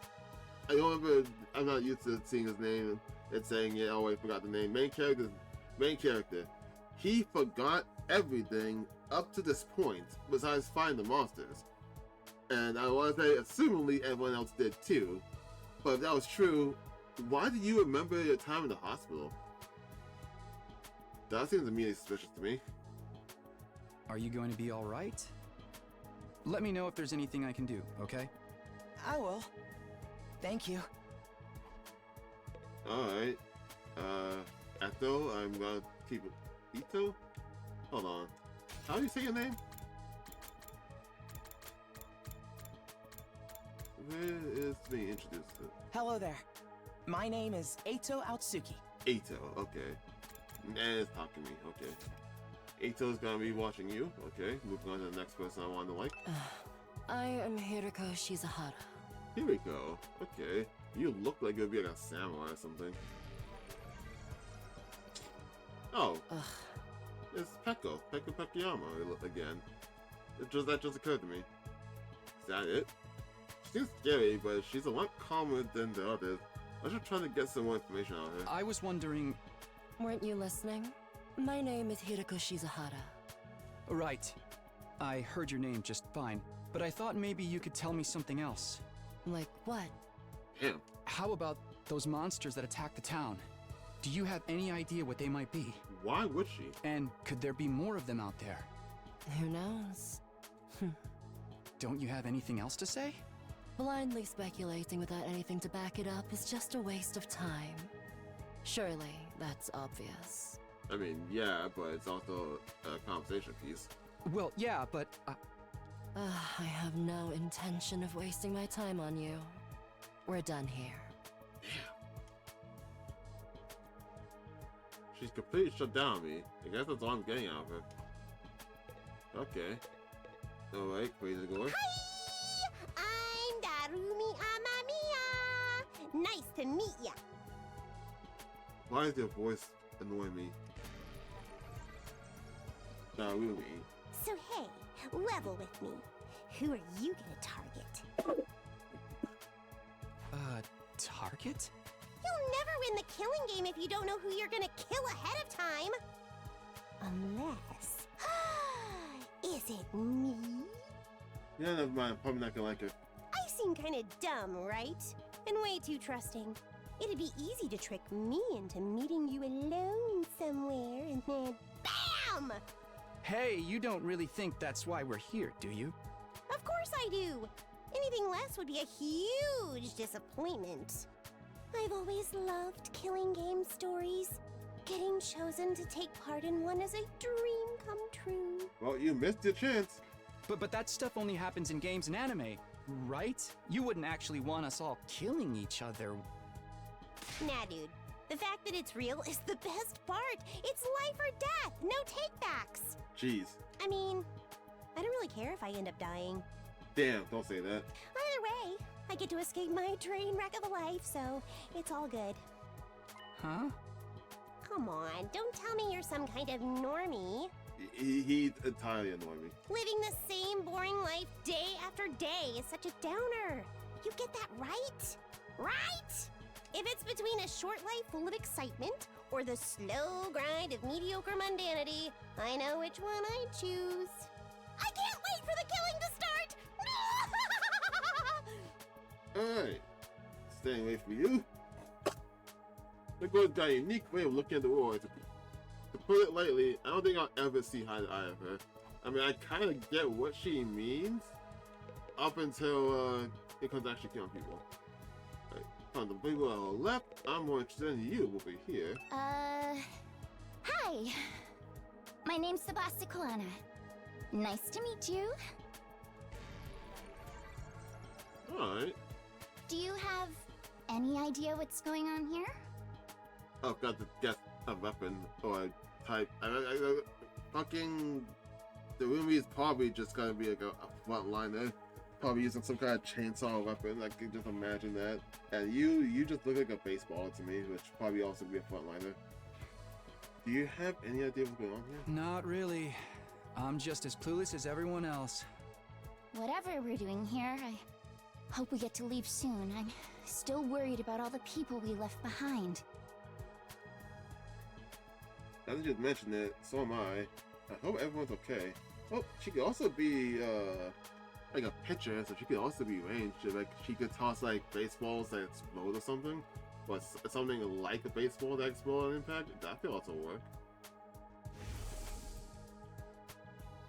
I don't remember. I'm not used to seeing his name and saying it. Oh, I forgot the name. Main character. He forgot everything up to this point, besides find the monsters. And I want to say, assumingly, everyone else did too. But if that was true, why do you remember your time in the hospital? That seems immediately suspicious to me. Are you going to be all right? Let me know if there's anything I can do, okay? I will. Thank you. Alright. Eto, I'm gonna keep it. Ito? Hold on. How do you say your name? Where is being introduced to? Hello there. My name is Eito Aotsuki. Eito, okay. And it's Takumi, okay. Eito's gonna be watching you, okay. Moving on to the next person I want to like. I am Hiroko Shizuhara. Here we go. Okay. You look like you'll be like a samurai or something. Oh. It's Peko Pekiyama again. That just occurred to me. Is that it? She seems scary, but she's a lot calmer than the others. I was just trying to get some more information out of her. I was wondering... Weren't you listening? My name is Hiroko Shizahara. Right. I heard your name just fine, but I thought maybe you could tell me something else. Like what? Damn. How about those monsters that attacked the town? Do you have any idea what they might be? Why would she? And could there be more of them out there? Who knows? Don't you have anything else to say? Blindly speculating without anything to back it up is just a waste of time. Surely, that's obvious. I mean, yeah, but it's also a conversation piece. Well, yeah, but... I have no intention of wasting my time on you. We're done here. She's completely shut down on me. I guess that's all I'm getting out of her. Okay. Alright, crazy girl. Hi! I'm Darumi Amamiya! Nice to meet ya! Why is your voice annoying me? Narumi. So hey, level with me. Who are you gonna target? Target? You'll never win the killing game if you don't know who you're gonna kill ahead of time! Unless... Is it me? Yeah, never mind. Probably not gonna like it. I seem kinda dumb, right? And way too trusting. It'd be easy to trick me into meeting you alone somewhere and then BAM! Hey, you don't really think that's why we're here, do you? Of course I do! Anything less would be a huge disappointment. I've always loved killing game stories. Getting chosen to take part in one is a dream come true. Well, you missed your chance. But that stuff only happens in games and anime, right? You wouldn't actually want us all killing each other. Nah, dude. The fact that it's real is the best part. It's life or death, no takebacks. Jeez. I mean, I don't really care if I end up dying. Damn, don't say that. Either way, I get to escape my train wreck of a life, so it's all good. Huh? Come on, don't tell me you're some kind of normie. He entirely annoyed me. Living the same boring life day after day is such a downer. You get that right? Right? If it's between a short life full of excitement or the slow grind of mediocre mundanity, I know which one I'd choose. I can't wait for the killing to start! Alright. Staying away from you. The girl's got a unique way of looking at the world. To put it lightly, I don't think I'll ever see eye to eye of her. I mean, I kind of get what she means up until it comes to actually killing people. Right. On the people on the left, I'm more interested in you over here. Hi. My name's Sebastian. Nice to meet you. Alright. Do you have any idea what's going on here? I've got to get a weapon or a type. Fucking. The movie is probably just gonna be like a frontliner. Probably using some kind of chainsaw weapon. I can just imagine that. And you just look like a baseballer to me, which probably also be a frontliner. Do you have any idea what's going on here? Not really. I'm just as clueless as everyone else. Whatever we're doing here, I hope we get to leave soon. I'm still worried about all the people we left behind. Now that you just mentioned it, so am I. I hope everyone's okay. Oh, she could also be like a pitcher, so she could also be ranged. Like she could toss like baseballs that explode or something, or something like a baseball that explodes on impact. That could also work.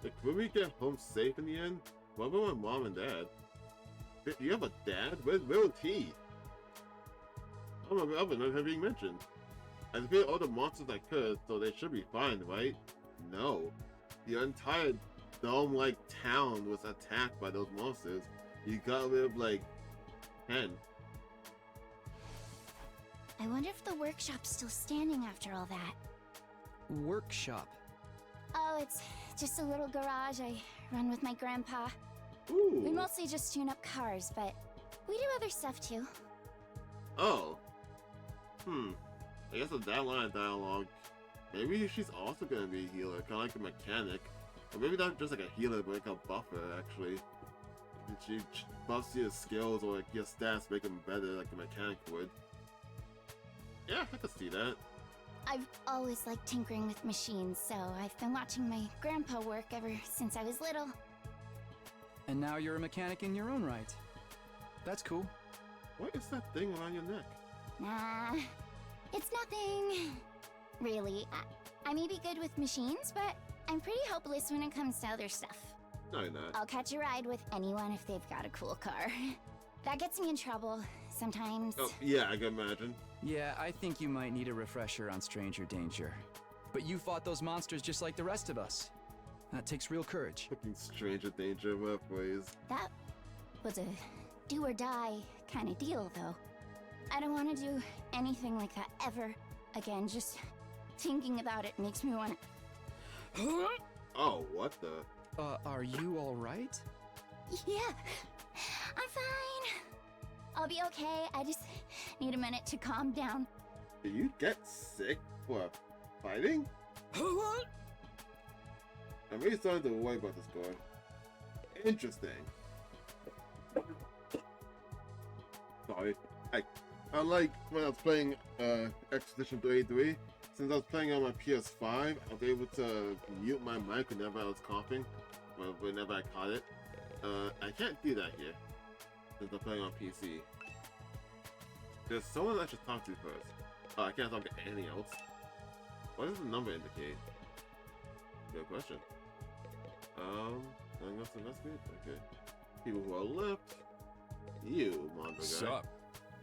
Like, will we get home safe in the end? What about my mom and dad? Do you have a dad? Where was he? I don't know, other than being mentioned. I defeated all the monsters I could, so they should be fine, right? No. The entire dome-like town was attacked by those monsters. You got rid of, like, 10. I wonder if the workshop's still standing after all that. Workshop. Oh, it's just a little garage I run with my grandpa. Ooh. We mostly just tune up cars, but we do other stuff too. Oh. I guess with that line of dialogue, maybe she's also gonna be a healer, kind of like a mechanic. Or maybe not just like a healer, but like a buffer, actually. She buffs your skills or like your stats, make them better like a mechanic would. Yeah, I could see that. I've always liked tinkering with machines, so I've been watching my grandpa work ever since I was little. And now you're a mechanic in your own right. That's cool. What is that thing around your neck? Nah, it's nothing. Really, I may be good with machines, but I'm pretty hopeless when it comes to other stuff. No, you're not. I'll catch a ride with anyone if they've got a cool car. That gets me in trouble sometimes. Oh, yeah, I can imagine. Yeah, I think you might need a refresher on stranger danger. But you fought those monsters just like the rest of us. That takes real courage. Fucking stranger danger, what ways? That was a do or die kind of deal, though. I don't want to do anything like that ever again. Just thinking about it makes me want to... Oh, what the? Are you alright? Yeah, I'm fine. I'll be okay. I just need a minute to calm down. Did you get sick for fighting? I'm really starting to worry about this guy. Interesting. Sorry. I like when I was playing Expedition 33, since I was playing on my PS5, I was able to mute my mic whenever I was coughing, or whenever I caught it. I can't do that here, since I'm playing on PC. There's someone I should talk to first. Oh, I can't talk to anything else. What does the number indicate? Good question. Nothing else to investigate? Okay. People who are left. You, Mondo guy. Sup?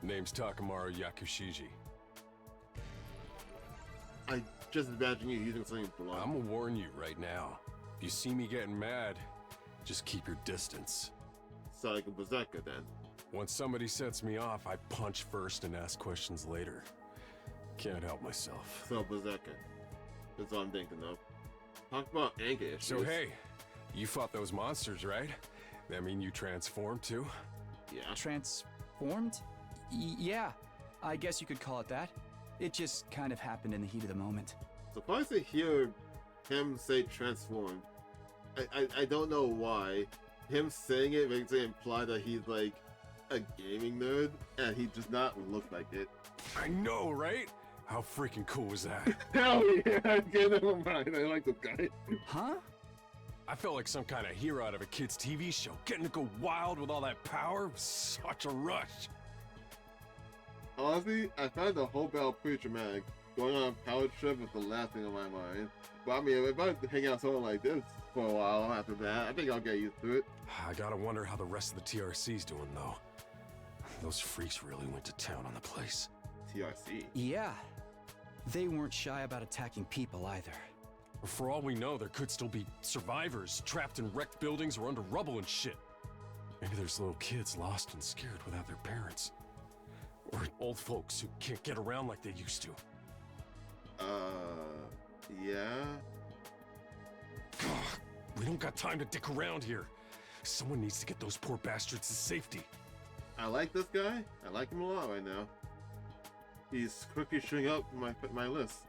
Name's Takamaru Yakushiji. I just imagine you using something blunt. I'm gonna warn you right now. If you see me getting mad, just keep your distance. So like a berserker then. Once somebody sets me off, I punch first and ask questions later. Can't help myself. So berserker. That's what I'm thinking of. Talk about anger issues. So hey, you fought those monsters, right? That mean you transformed too? Yeah. Transformed? Yeah, I guess you could call it that. It just kind of happened in the heat of the moment. Surprised to hear him say transformed. I don't know why. Him saying it makes it imply that he's like a gaming nerd, and he does not look like it. I know, right? How freaking cool was that? Hell yeah, okay, never mind. I like this guy. Huh? I felt like some kind of hero out of a kid's TV show. Getting to go wild with all that power was such a rush. Honestly, I found the whole battle pretty traumatic. Going on a power trip was the last thing on my mind. But I mean, if I hang out with someone like this for a while after that, I think I'll get used to it. I gotta wonder how the rest of the TRC's doing, though. Those freaks really went to town on the place. TRC? Yeah. They weren't shy about attacking people either. For all we know, there could still be survivors trapped in wrecked buildings or under rubble and shit. Maybe there's little kids lost and scared without their parents. Or old folks who can't get around like they used to. Yeah? We don't got time to dick around here. Someone needs to get those poor bastards to safety. I like this guy. I like him a lot right now. He's quickly showing up my list.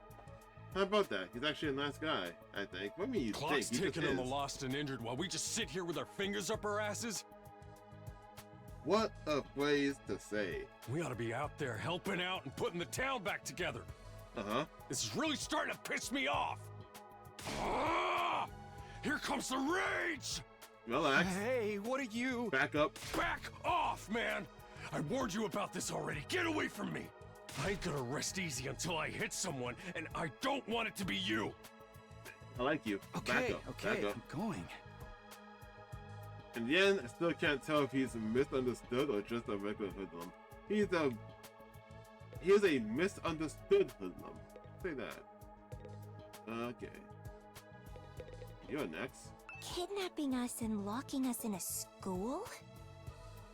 How about that? He's actually a nice guy, I think. What do you mean Clock's think? He ticking just on the is. lost and injured while we just sit here with our fingers up our asses? What a phrase to say. We ought to be out there helping out and putting the town back together. Uh-huh. This is really starting to piss me off. Ah! Here comes the rage! Relax. Hey, what are you? Back up. Back off, man! I warned you about this already. Get away from me! I ain't gonna rest easy until I hit someone, and I don't want it to be you! I like you. Okay, Back up. okay, Back up. I'm going. In the end, I still can't tell if he's misunderstood or just a regular hoodlum. He's a misunderstood hoodlum. Say that. Okay. You're next. Kidnapping us and locking us in a school?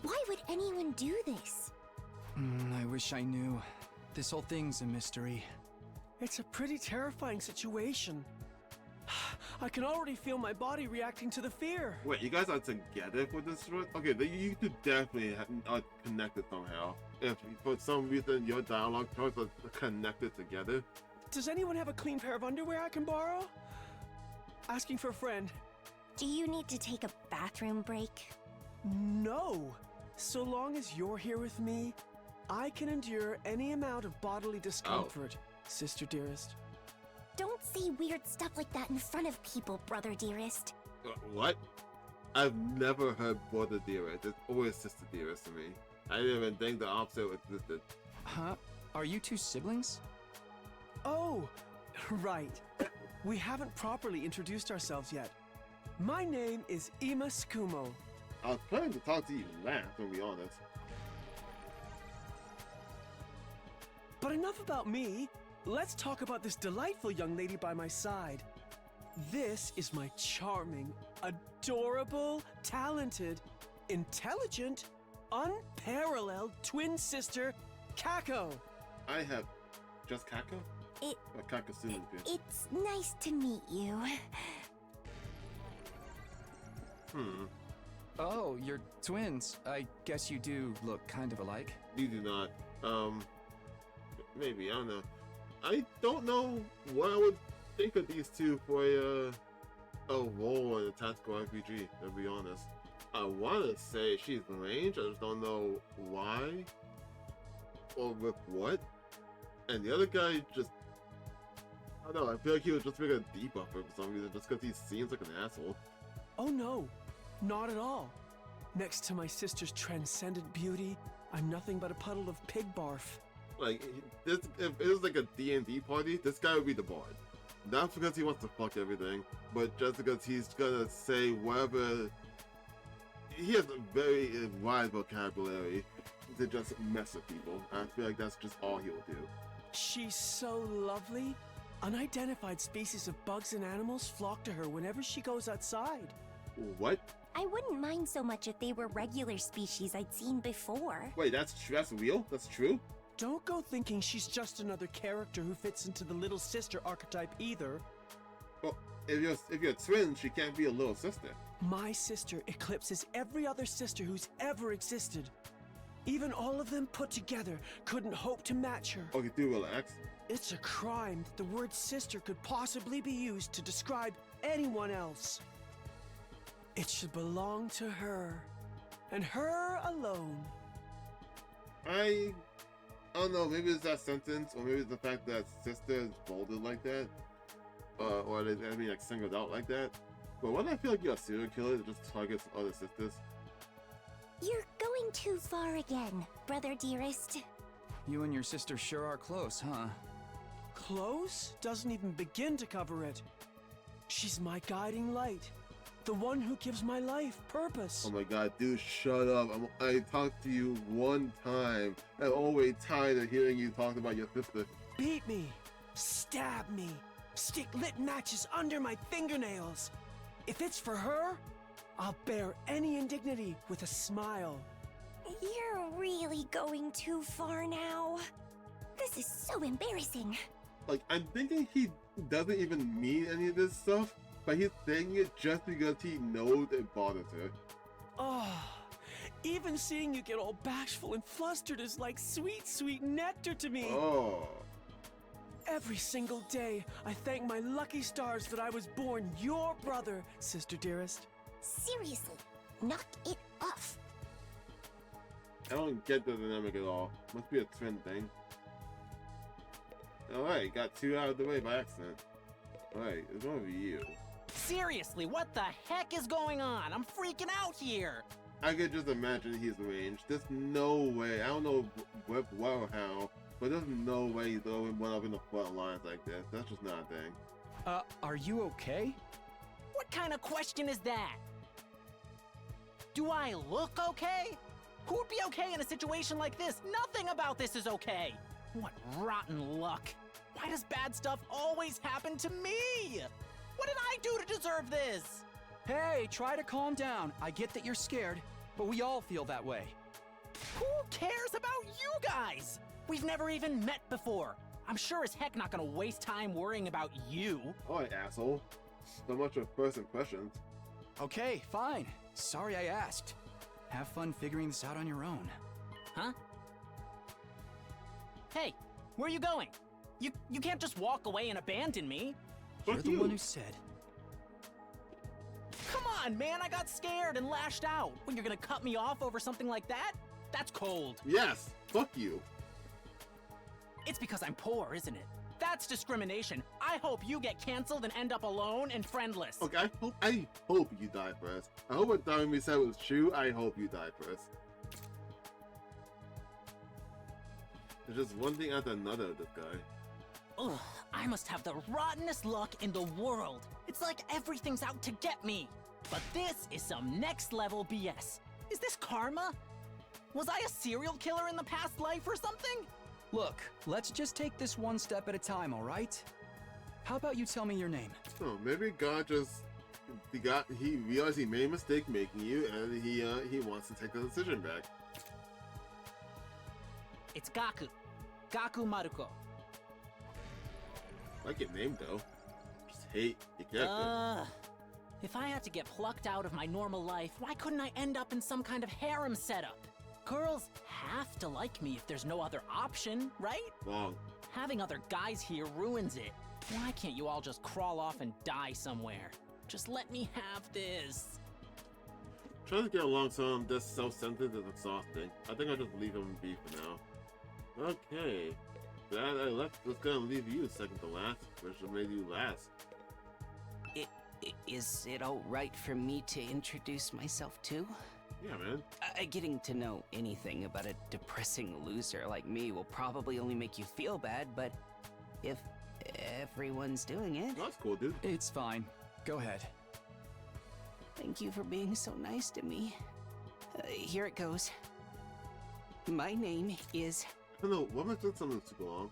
Why would anyone do this? I wish I knew. This whole thing's a mystery. It's a pretty terrifying situation. I can already feel my body reacting to the fear. Wait, you guys are together for this one? Okay, you two definitely are connected somehow. If for some reason your dialogue choices are connected together. Does anyone have a clean pair of underwear I can borrow? Asking for a friend. Do you need to take a bathroom break? No. So long as you're here with me, I can endure any amount of bodily discomfort, sister dearest. Don't say weird stuff like that in front of people, brother dearest. What? I've never heard brother dearest. It's always sister dearest to me. I didn't even think the opposite existed. Huh? Are you two siblings? Oh, right. We haven't properly introduced ourselves yet. My name is Ima Skumo. I was planning to talk to you last, to be honest. But enough about me. Let's talk about this delightful young lady by my side. This is my charming, adorable, talented, intelligent, unparalleled twin sister, Kako. I have just Kako? Or Kakasumi? It's nice to meet you. Oh, you're twins. I guess you do look kind of alike. You do not. Maybe, I don't know. I don't know what I would think of these two for a role in a tactical RPG, to be honest. I want to say she's ranged, I just don't know why or with what. And the other guy just, I don't know, I feel like he was just making a debuffer for some reason, just because he seems like an asshole. Oh no, not at all. Next to my sister's transcendent beauty, I'm nothing but a puddle of pig barf. Like, this, if it was like a D&D party, this guy would be the bard. Not because he wants to fuck everything, but just because he's gonna say whatever. He has a very wide vocabulary to just mess with people. I feel like that's just all he'll do. She's so lovely. Unidentified species of bugs and animals flock to her whenever she goes outside. What? I wouldn't mind so much if they were regular species I'd seen before. Wait, that's real? That's true? Don't go thinking she's just another character who fits into the little sister archetype either. Well, if you're twins, she can't be a little sister. My sister eclipses every other sister who's ever existed. Even all of them put together couldn't hope to match her. Okay, do relax. It's a crime that the word sister could possibly be used to describe anyone else. It should belong to her, and her alone. I don't know, maybe it's that sentence, or maybe it's the fact that sister is bolded like that. Or they, I mean, like, singled out like that. But when I feel like you're a serial killer that just targets other sisters. You're going too far again, brother dearest. You and your sister sure are close, huh? Close doesn't even begin to cover it. She's my guiding light. The one who gives my life purpose. Oh my god, dude, shut up. I talked to you one time. I'm always tired of hearing you talk about your sister. Beat me. Stab me. Stick lit matches under my fingernails. If it's for her, I'll bear any indignity with a smile. You're really going too far now. This is so embarrassing. Like, I'm thinking he doesn't even mean any of this stuff, but he's saying it just because he knows it bothers her. Oh, even seeing you get all bashful and flustered is like sweet, sweet nectar to me. Oh. Every single day, I thank my lucky stars that I was born your brother, sister dearest. Seriously, knock it off. I don't get the dynamic at all. Must be a twin thing. Alright, got two out of the way by accident. Alright, it's gonna be you. Seriously, what the heck is going on? I'm freaking out here! I could just imagine he's ranged. There's no way. I don't know what or how, but there's no way he's went up in the front lines like this. That's just not a thing. Are you okay? What kind of question is that? Do I look okay? Who would be okay in a situation like this? Nothing about this is okay! What rotten luck! Why does bad stuff always happen to me? What did I do to deserve this? Hey, try to calm down. I get that you're scared, but we all feel that way. Who cares about you guys? We've never even met before. I'm sure as heck not gonna waste time worrying about you. Alright, asshole. So much for first impressions. Okay, fine. Sorry I asked. Have fun figuring this out on your own. Huh? Hey, where are you going? You can't just walk away and abandon me. You're the one who said. Come on, man, I got scared and lashed out. When you're gonna cut me off over something like that? That's cold. Yes, fuck you. It's because I'm poor, isn't it? That's discrimination. I hope you get canceled and end up alone and friendless. Okay, I hope you die first. I hope what Dami said was true. I hope you die first. There's just one thing after another of this guy. Ugh, I must have the rottenest luck in the world. It's like everything's out to get me. But this is some next level BS. Is this karma? Was I a serial killer in the past life or something? Look, let's just take this one step at a time, all right? How about you tell me your name? Oh, maybe God just he realized he made a mistake making you, and he wants to take the decision back. It's Gaku. Gaku Maruko. I like your name though. Just hate your character. If I had to get plucked out of my normal life, why couldn't I end up in some kind of harem setup? Girls have to like me if there's no other option, right? Wrong. Having other guys here ruins it. Why can't you all just crawl off and die somewhere? Just let me have this. Trying to get along someone this self-centered is exhausting. I think I'll just leave him be for now. Okay. That I left was gonna leave you second to last, which made you last. Is it alright for me to introduce myself too? Yeah, man. Getting to know anything about a depressing loser like me will probably only make you feel bad, but if everyone's doing it... That's cool, dude. It's fine. Go ahead. Thank you for being so nice to me. Here it goes. My name is... I don't know, why am I doing something super long?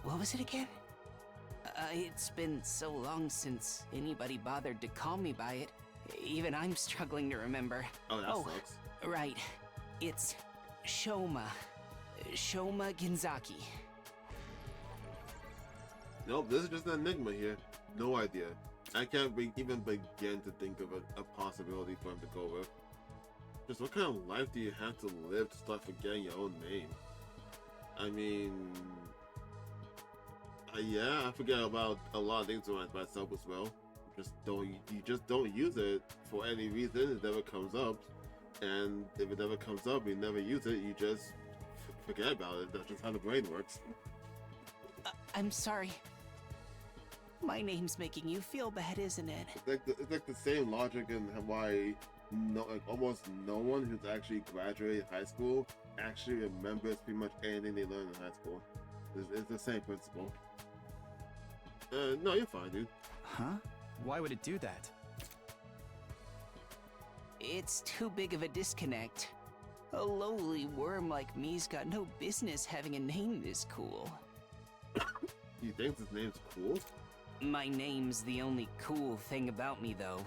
What was it again? It's been so long since anybody bothered to call me by it. Even I'm struggling to remember. Oh, that sucks. Right. It's Shoma. Shoma Genzaki. Nope, this is just an enigma here. No idea. I can't even begin to think of a possibility for him to go with. Just what kind of life do you have to live to start forgetting your own name? I mean... yeah, I forget about a lot of things about myself as well. You just don't use it for any reason. It never comes up, and if it never comes up, you never use it. You just forget about it. That's just how the brain works. I'm sorry. My name's making you feel bad, isn't it? It's like the same logic in why almost no one who's actually graduated high school actually remembers pretty much anything they learned in high school. It's the same principle. No, you're fine, dude. Huh? Why would it do that? It's too big of a disconnect. A lowly worm like me's got no business having a name this cool. You think this name's cool? My name's the only cool thing about me, though.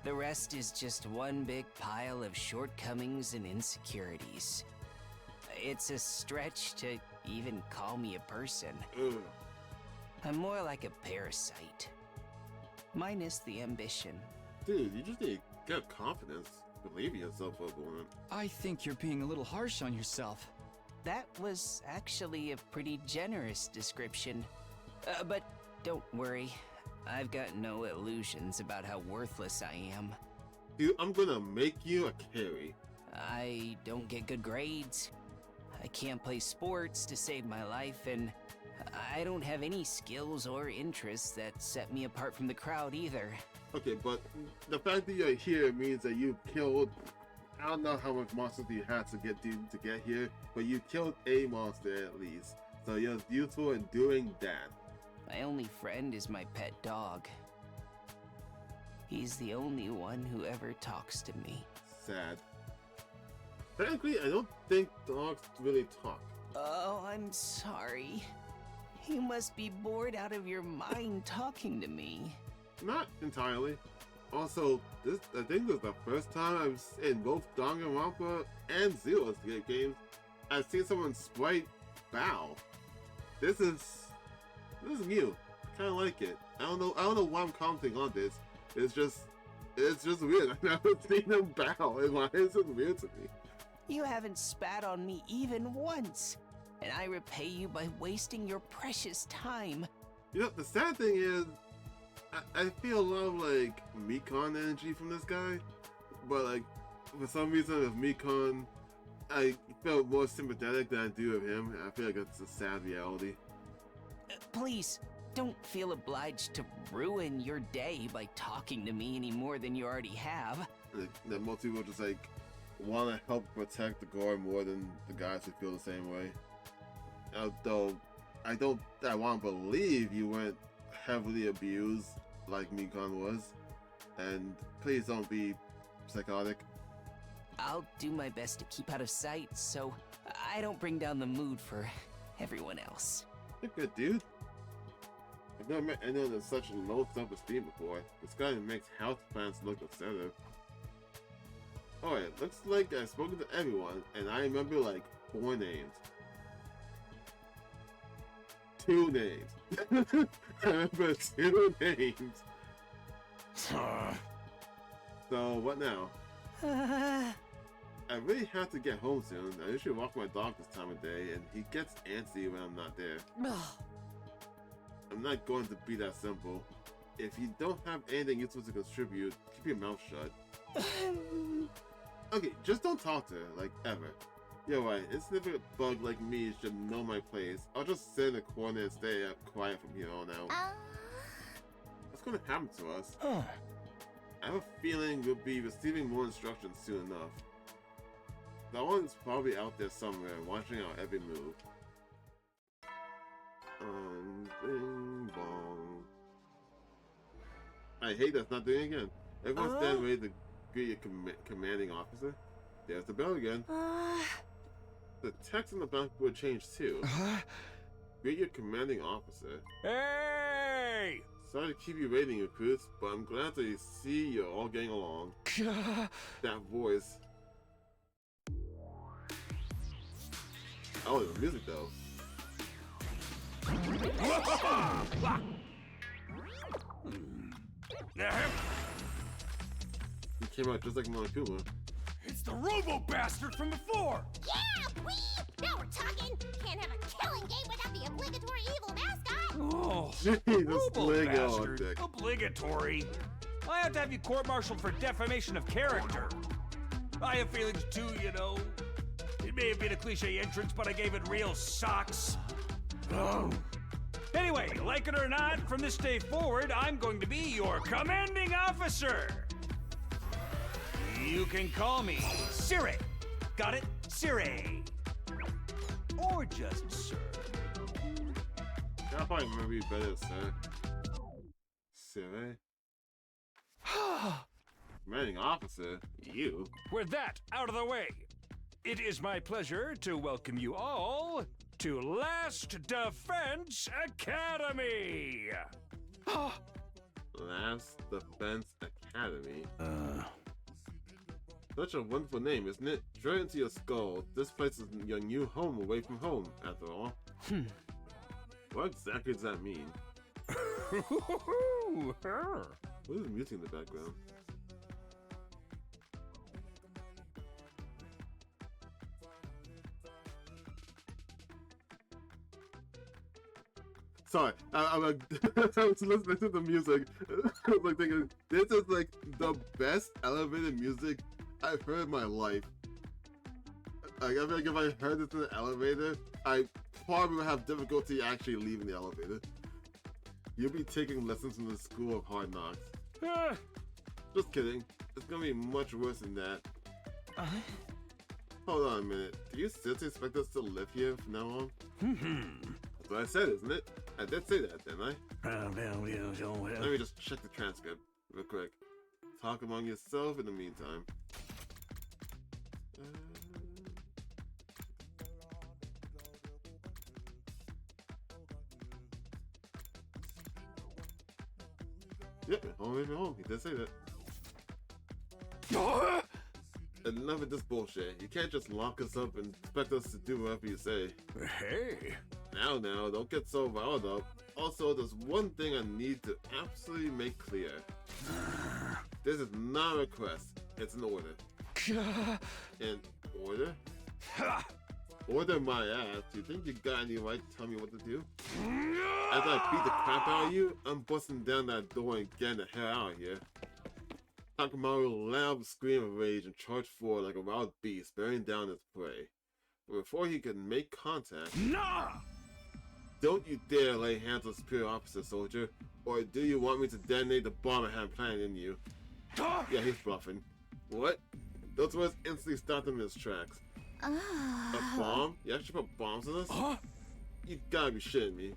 The rest is just one big pile of shortcomings and insecurities. It's a stretch to even call me a person. Ugh. I'm more like a parasite. Minus the ambition. Dude, you just need to get confidence. Believe in yourself for a moment. I think you're being a little harsh on yourself. That was actually a pretty generous description. But don't worry. I've got no illusions about how worthless I am. Dude, I'm gonna make you a carry. I don't get good grades. I can't play sports to save my life, and I don't have any skills or interests that set me apart from the crowd either. Okay, but the fact that you're here means that you killed... I don't know how much monsters you had to get here, but you killed a monster at least. So you're useful in doing that. My only friend is my pet dog. He's the only one who ever talks to me. Sad. Frankly, I don't think dogs really talk. Oh, I'm sorry. You must be bored out of your mind talking to me. Not entirely. Also, I think this is the first time I've in both Danganronpa and Zero's games I've seen someone sprite bow. This is new. I kinda like it. I don't know why I'm commenting on this. It's just weird. I've never seen them bow, and why is it weird to me? You haven't spat on me even once, and I repay you by wasting your precious time. You know, the sad thing is, I feel a lot of like Mekon energy from this guy. but like for some reason with Mikon, I felt more sympathetic than I do of him. I feel like it's a sad reality. Please, don't feel obliged to ruin your day by talking to me any more than you already have. Like, that most people just like want to help protect the gore more than the guys who feel the same way. Although I want to believe you weren't heavily abused like Mikon was, and please don't be psychotic. I'll do my best to keep out of sight so I don't bring down the mood for everyone else. You're good, dude. I've never met anyone with such low self-esteem before. This guy makes houseplants look assertive. Alright, looks like I've spoken to everyone, and I remember like 4 names. 2 names. I remember 2 names. So, what now? I really have to get home soon. I usually walk my dog this time of day, and he gets antsy when I'm not there. I'm not going to be that simple. If you don't have anything useful to contribute, keep your mouth shut. Okay, just don't talk to her, like, ever. You're right, insignificant bug like me should know my place. I'll just sit in the corner and stay quiet from here on out. What's gonna happen to us? I have a feeling we'll be receiving more instructions soon enough. That one's probably out there somewhere, watching our every move. Bing bong. I hate that's not doing it again. Everyone stand ready to greet your commanding officer. There's the bell again. The text on the back would change too. Greet your commanding officer. Hey! Sorry to keep you waiting, recruits, but I'm glad to see you're all getting along. That voice. Oh, the music though. He came out just like Monokuma. It's the robo-bastard from before! Yeah, wee! Now we're talking! Can't have a killing game without the obligatory evil mascot! Oh, Jesus, robo-bastard. Obligatory? I have to have you court-martialed for defamation of character. I have feelings too, you know. It may have been a cliche entrance, but I gave it real socks. Oh. Anyway, like it or not, from this day forward, I'm going to be your commanding officer. You can call me Sire. Got it? Sire. Or just Sir. I probably remember you better, sir. Sire? Commanding officer? You? With that out of the way, it is my pleasure to welcome you all to Last Defense Academy! Last Defense Academy? Such a wonderful name, isn't it? Drill into your skull. This place is your new home away from home, after all. What exactly does that mean? What is music in the background? Sorry, I was listening to the music. I was like thinking, this is like the best elevator music I've heard in my life. Like, I feel like if I heard this in the elevator, I probably would have difficulty actually leaving the elevator. You'll be taking lessons from the School of Hard Knocks. Just kidding. It's gonna be much worse than that. Hold on a minute. Do you seriously expect us to live here from now on? That's what I said, isn't it? I did say that, didn't I? Let me just check the transcript real quick. Talk among yourself in the meantime. Yep, home. He did say that. Enough of this bullshit. You can't just lock us up and expect us to do whatever you say. Hey! Now, don't get so riled up. Also, there's one thing I need to absolutely make clear. This is not a request. It's an order. An order? Order my ass. Do you think you got any right to tell me what to do? After I beat the crap out of you, I'm busting down that door and getting the hell out of here. Takamaru let out a scream of rage and charged forward like a wild beast, bearing down its prey. But before he could make contact... Nah! Don't you dare lay hands on Superior Officer, soldier, or do you want me to detonate the bomb I have planted in you? Yeah, he's bluffing. What? Those words instantly stopped him in his tracks. A bomb? You actually put bombs on us? Huh? You gotta be shitting me.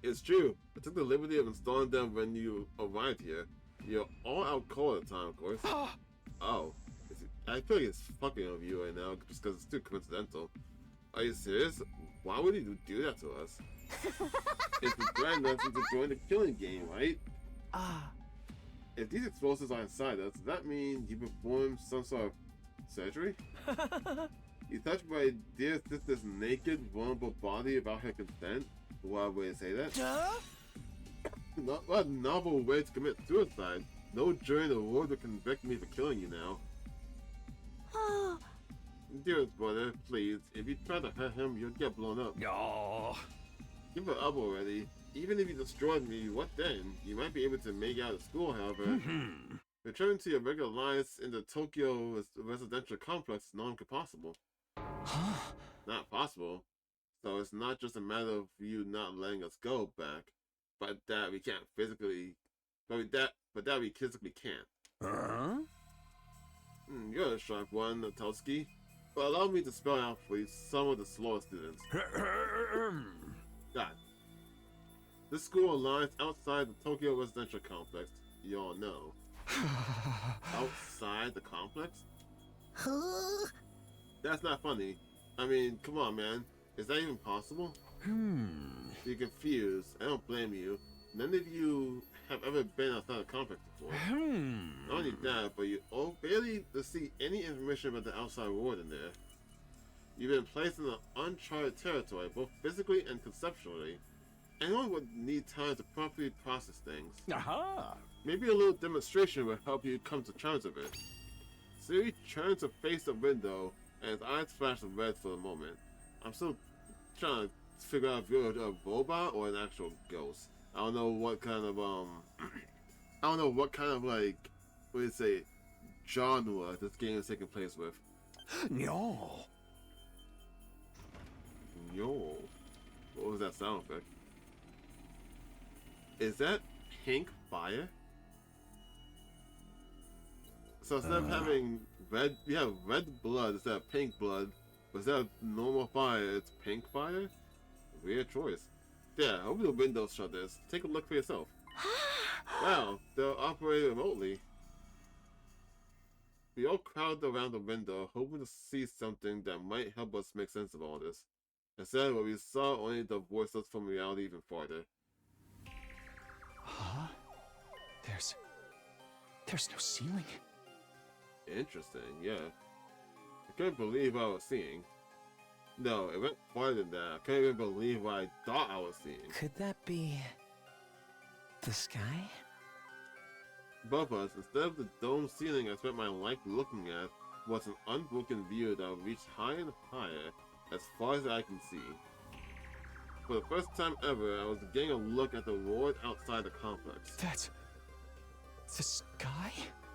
It's true. I took the liberty of installing them when you arrived here. You're all out cold at the time, of course. Oh. I feel like it's fucking of you right now just because it's too coincidental. Are you serious? Why would you do that to us? It's to threaten us into joining the killing game, right? If these explosives are inside us, does that mean you performed some sort of surgery? You touched my dear sister's naked, vulnerable body without her consent? Wild way to say that. Not a novel way to commit suicide. No jury in the world will convict me for killing you now. Dearest brother, please, if you try to hurt him, you'll get blown up. Oh. Give it up already. Even if you destroyed me, what then? You might be able to make it out of school, however. Returning to your regular lives in the Tokyo residential complex is no longer possible. Not possible. So it's not just a matter of you not letting us go back, but that we can't physically, but that we physically can't. You're a sharp one, Natowski. But allow me to spell out for you some of the slower students. God. This school lies outside the Tokyo residential complex. You all know. Outside the complex? That's not funny. I mean, come on, man. Is that even possible? You're confused. I don't blame you. None of you have ever been outside the complex before. Not only that, but you barely to see any information about the outside world in there. You've been placed in an uncharted territory, both physically and conceptually. Anyone would need time to properly process things. Maybe a little demonstration will help you come to terms with it. Siri turns to face the window, and his eyes flash red for a moment. I'm still trying to figure out if you're a robot or an actual ghost. I don't know what kind of like, what do you say, genre this game is taking place with. No. Yo. What was that sound effect? Is that pink fire? So instead of having red, you have red blood instead of pink blood. But instead of normal fire, it's pink fire? Weird choice. Yeah, open the window shutters. Take a look for yourself. Wow, they're operating remotely. We all crowded around the window, hoping to see something that might help us make sense of all this. Instead, what we saw only divorced us from reality even farther. There's no ceiling. Interesting, yeah. I couldn't believe what I was seeing. No, it went farther than that. I couldn't even believe what I thought I was seeing. Could that be the sky? Above us, instead of the dome ceiling I spent my life looking at, was an unbroken view that reached higher and higher, as far as I can see. For the first time ever, I was getting a look at the world outside the complex. That's the sky?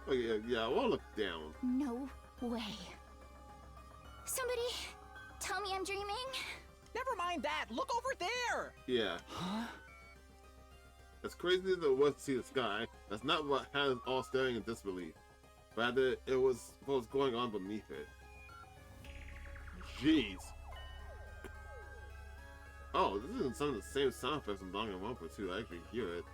Oh yeah, I want to look down. No way. Somebody tell me I'm dreaming? Never mind that. Look over there. Yeah. As crazy as it was to see the sky, that's not what had us all staring in disbelief. Rather, it was what was going on beneath it. Jeez. Oh, this isn't some of the same sound effects from Danganronpa too. I actually hear it.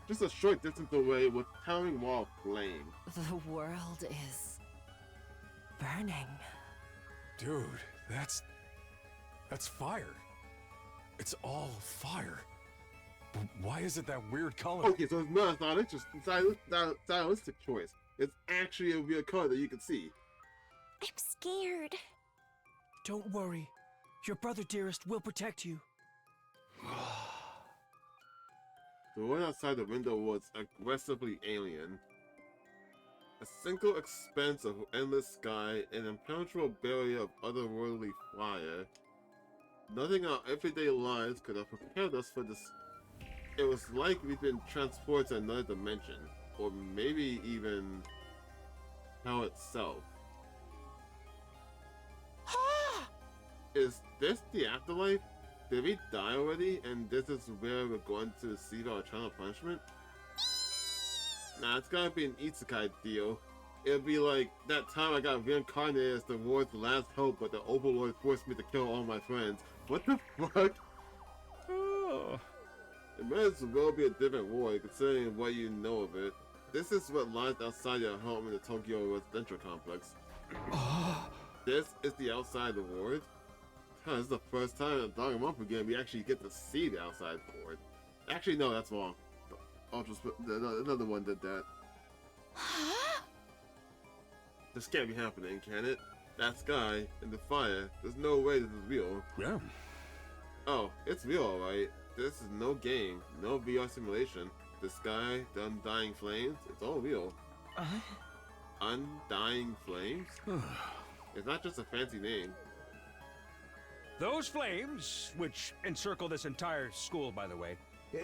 Just a short distance away with towering wall of flame. The world is burning. Dude, that's fire. It's all fire. But why is it that weird color? Okay, so it's not a stylistic choice. It's actually a real color that you can see. I'm scared. Don't worry. Your brother, dearest, will protect you. The world outside the window was aggressively alien. A single expanse of endless sky, an impenetrable barrier of otherworldly fire. Nothing in our everyday lives could have prepared us for this. It was like we've been transported to another dimension, or maybe even hell itself. Is this the afterlife? Did we die already, and this is where we're going to receive our eternal punishment? Nah, it's gotta be an isekai deal. It'll be like that time I got reincarnated as the Lord's last hope, but the Overlord forced me to kill all my friends. What the fuck? Oh. It might as well be a different war, considering what you know of it. This is what lies outside your home in the Tokyo residential complex. This is the outside ward? Huh, this is the first time in a Danganronpa game we actually get to see the outside ward. Actually, no, that's wrong. Another one did that. This can't be happening, can it? That sky and the fire, there's no way this is real. Yeah. Oh, it's real, alright. This is no game, no VR simulation. The sky, the undying flames, it's all real. Undying flames? It's not just a fancy name. Those flames, which encircle this entire school, by the way,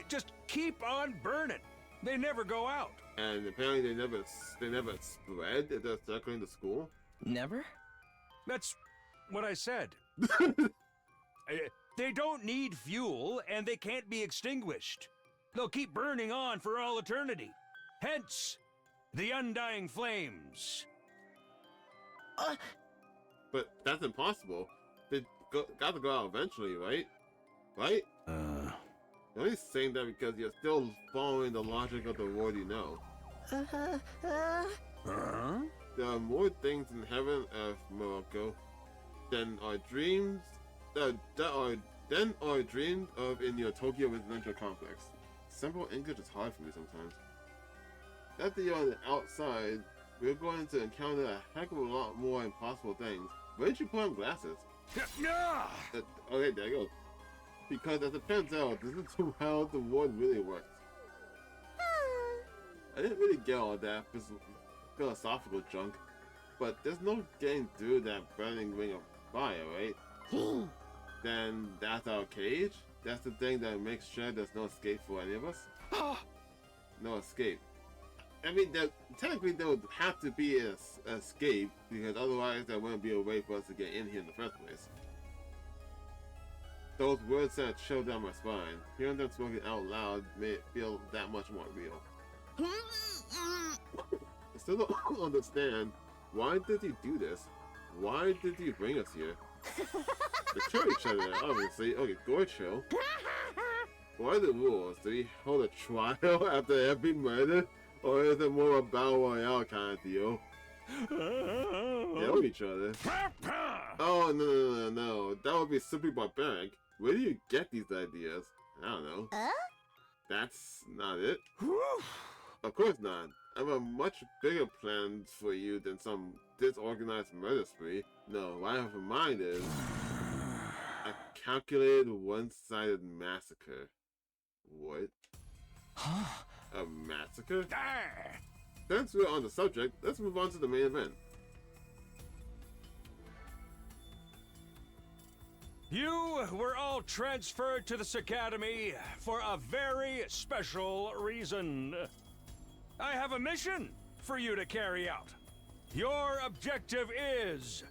just keep on burning. They never go out. And apparently they never spread if they're circling the school? Never? That's what I said. They don't need fuel, and they can't be extinguished. They'll keep burning on for all eternity. Hence, the undying flames. But that's impossible. They got to go out eventually, right? Right? You're only saying that because you're still following the logic of the world you know. There are more things in heaven, Earth, Morocco, than are dreams dreamed of in your Tokyo residential complex. Simple English is hard for me sometimes. After you're on the outside, we're going to encounter a heck of a lot more impossible things. Why didn't you put on glasses? Okay, there you go. Because as it turns out, this is how the world really works. I didn't really get all that philosophical junk, but there's no getting through that burning ring of fire, right? Then that's our cage? That's the thing that makes sure there's no escape for any of us? No escape. I mean, technically there would have to be an escape, because otherwise there wouldn't be a way for us to get in here in the first place. Those words sent a chill down my spine. Hearing them spoken out loud made it feel that much more real. I still don't understand. Why did you do this? Why did you bring us here? They kill each other, obviously. Okay, go chill. What are the rules? Do we hold a trial after every murder? Or is it more a battle royale kind of deal? Kill each other. Oh, no. That would be simply barbaric. Where do you get these ideas? I don't know. That's not it. Of course not. I have a much bigger plan for you than some disorganized murder spree. No, what I have in mind is a calculated one-sided massacre. What? A massacre? Since we're on the subject, let's move on to the main event. You were all transferred to this academy for a very special reason. I have a mission for you to carry out. Your objective is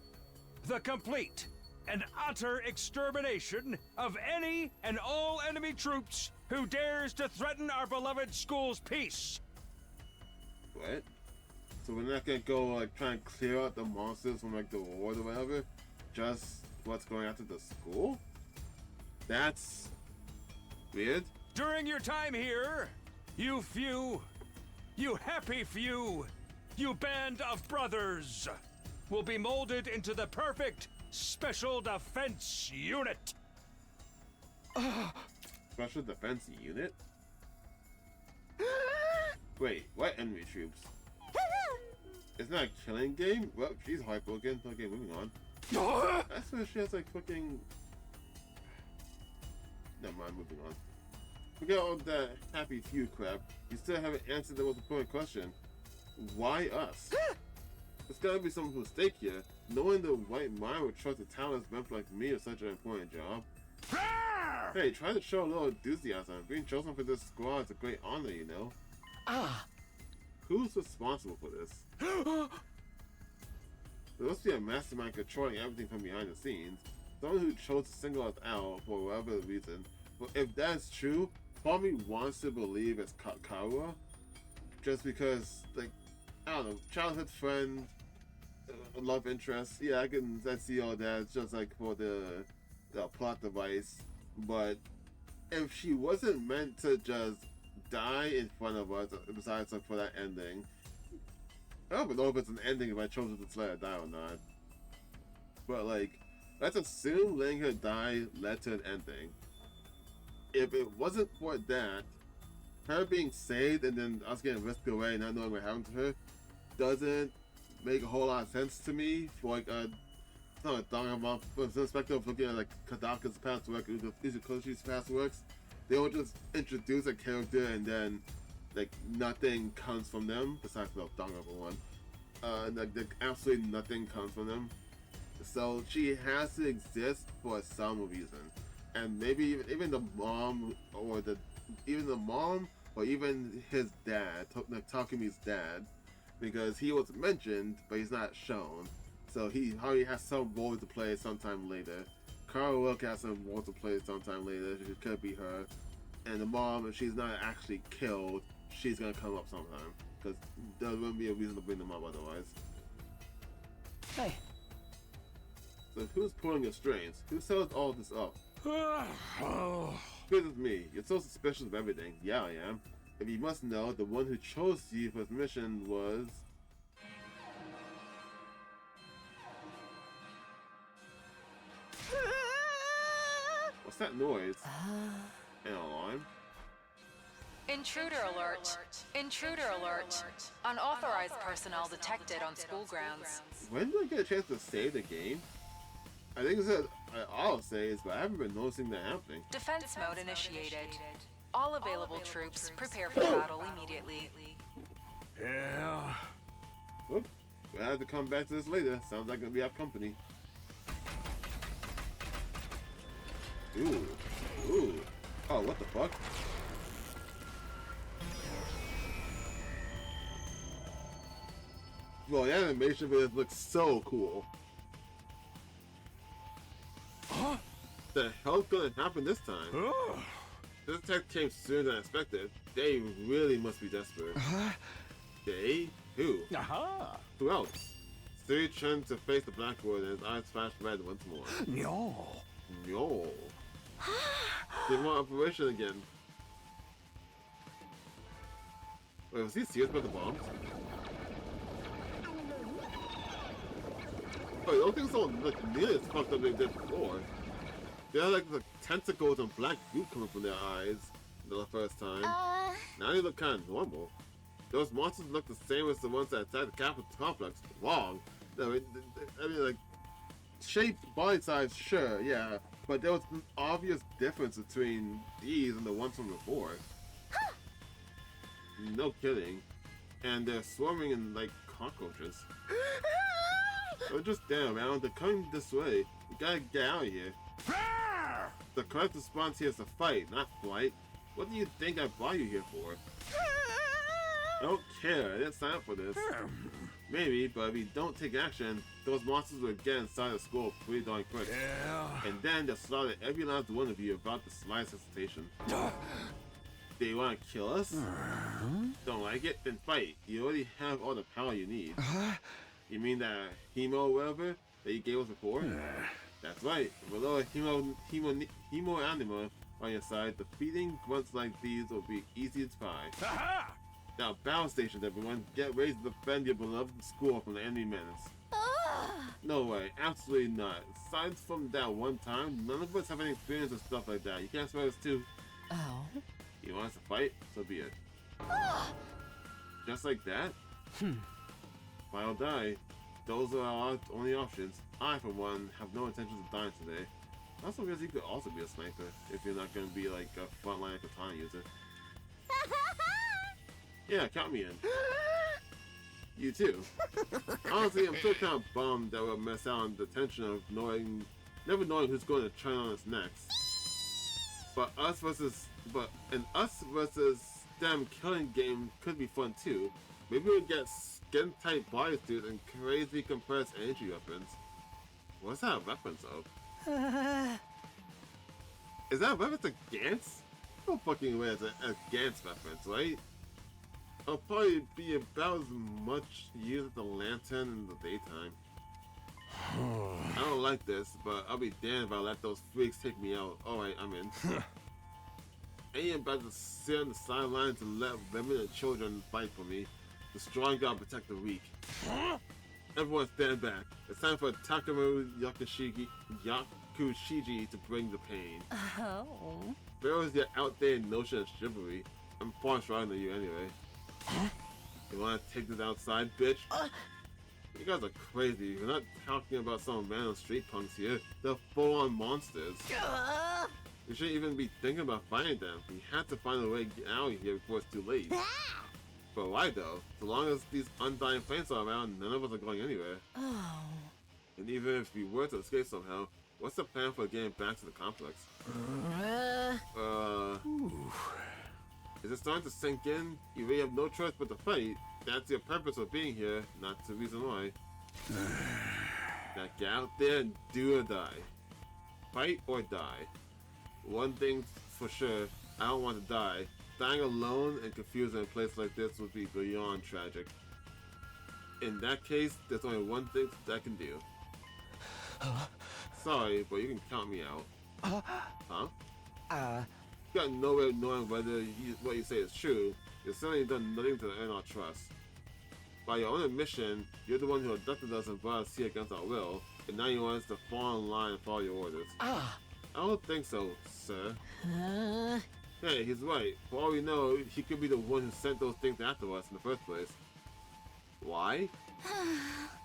the complete and utter extermination of any and all enemy troops who dares to threaten our beloved school's peace. What? So we're not gonna go like try and clear out the monsters from like the ward or whatever? Just what's going after the school? That's weird. During your time here, you happy few, you band of brothers, will be molded into the perfect special defense unit. Special defense unit? Wait, what enemy troops? Isn't that a killing game? Well, she's heartbroken. Okay, moving on. I swear she has like fucking... Never mind, moving on. Forget all that happy few crap. You still haven't answered the most important question. Why us? There's gotta be something at stake here. Knowing the white mind would trust a talentless member like me is such an important job. Hey, try to show a little enthusiasm. Being chosen for this squad is a great honor, you know. Ah. Who's responsible for this? There must be a mastermind controlling everything from behind the scenes. Someone who chose to single us out for whatever reason. But if that's true, part of me wants to believe it's Kawa. Just because, like, I don't know, childhood friend, love interest. Yeah, I see all that. It's just like for the plot device. But if she wasn't meant to just die in front of us, besides like for that ending, I don't even know if it's an ending if I chose to let her die or not. But like, let's assume letting her die led to an ending. If it wasn't for that, her being saved and then us getting whisked away and not knowing what happened to her doesn't make a whole lot of sense to me. For like it's not a Danganronpa, but the perspective of looking at like Kodaka's past work, Uchikoshi's past works, they will just introduce a character and then like nothing comes from them besides the Danganronpa one. Like absolutely nothing comes from them. So she has to exist for some reason, and maybe even the mom or even his dad, Takumi's dad, because he was mentioned but he's not shown. So he already has some role to play sometime later. Kara Wilk has some role to play sometime later. It could be her. And the mom, if she's not actually killed, she's gonna come up sometime. Because there wouldn't be a reason to bring them up otherwise. Hey. So who's pulling the strings? Who sets all this up? This is me. You're so suspicious of everything. Yeah, I am. If you must know, the one who chose you for this mission was... What's that noise? An alarm? Intruder alert. Intruder alert. Unauthorized personnel detected on school grounds. When do I get a chance to save the game? I think it said auto saves, but I haven't been noticing that happening. Defense mode initiated. All available troops prepare for battle immediately. Yeah. Whoop. We'll have to come back to this later. Sounds like we have company. Ooh. Ooh. Oh, what the fuck? Well, the animation for this looks so cool. Huh? The hell's gonna happen this time? This attack came sooner than expected. They really must be desperate. They? Who? Who else? Siri turned to face the blackboard and his eyes flashed red once more. No. No. They want operation again. Wait, was he serious about the bombs? Oh, you don't think so like nearly as fucked up as they did before? They had like the tentacles and black goo coming from their eyes the first time. Now they look kind of normal. Those monsters look the same as the ones that attacked the Capitol complex. Wrong. No, I mean, like, shape, body size, sure, yeah. But there was an obvious difference between these and the ones from before. No kidding. And they're swarming in, like, cockroaches. They're just down, man. They're coming this way. We gotta get out of here. The correct response here is to fight, not flight. What do you think I brought you here for? I don't care. I didn't sign up for this. Maybe, but if you don't take action, those monsters will get inside the school pretty darn quick. And then they'll slaughter every last one of you without the slightest hesitation. They want to kill us? Don't like it? Then fight. You already have all the power you need. You mean that hemo or whatever that you gave us before? That's right. With a little hemo anima on your side, defeating grunts like these will be easy as pie. Now, battle stations, everyone. Get ready to defend your beloved school from the enemy menace. No way. Absolutely not. Aside from that one time, none of us have any experience with stuff like that. You can't expect us to. Oh. You want us to fight? So be it. Just like that? Fight or die. Those are our only options. I, for one, have no intentions of dying today. Also, because you could also be a sniper if you're not going to be like a frontline katana user. Yeah, count me in. You too. Honestly, I'm still kind of bummed that we'll miss out on the tension of never knowing who's going to turn on us next. But us versus them killing game could be fun too. Maybe we'll get skin tight body suits and crazy compressed energy weapons. What's that weapons of? Is that weapons a Gantz? No fucking way it's a Gantz weapons, right? I'll probably be about as much use as the lantern in the daytime. I don't like this, but I'll be damned if I let those freaks take me out. Alright, I'm in. Ain't about to sit on the sidelines and let women and children fight for me. The strong gotta protect the weak. Everyone stand back. It's time for Takamaru Yakushiji to bring the pain. Oh. Pharaoh's your outdated notion of chivalry. I'm far stronger than you anyway. You wanna take this outside, bitch? You guys are crazy. We're not talking about some random street punks here. They're full-on monsters. You shouldn't even be thinking about fighting them. We have to find a way to get out of here before it's too late. But why though? So long as these undying flames are around, none of us are going anywhere. Oh. And even if we were to escape somehow, what's the plan for getting back to the complex? Is it starting to sink in? You really have no choice but to fight. That's your purpose of being here, not the reason why. Now get out there and do or die. Fight or die. One thing for sure, I don't want to die. Dying alone and confused in a place like this would be beyond tragic. In that case, there's only one thing that I can do. Sorry, but you can count me out. Huh? You got no way of knowing whether what you say is true. You've certainly done nothing to earn our trust. By your own admission, you're the one who abducted us and brought us here against our will, and now you want us to fall in line and follow your orders. I don't think so, sir. Hey, he's right. For all we know, he could be the one who sent those things after us in the first place. Why?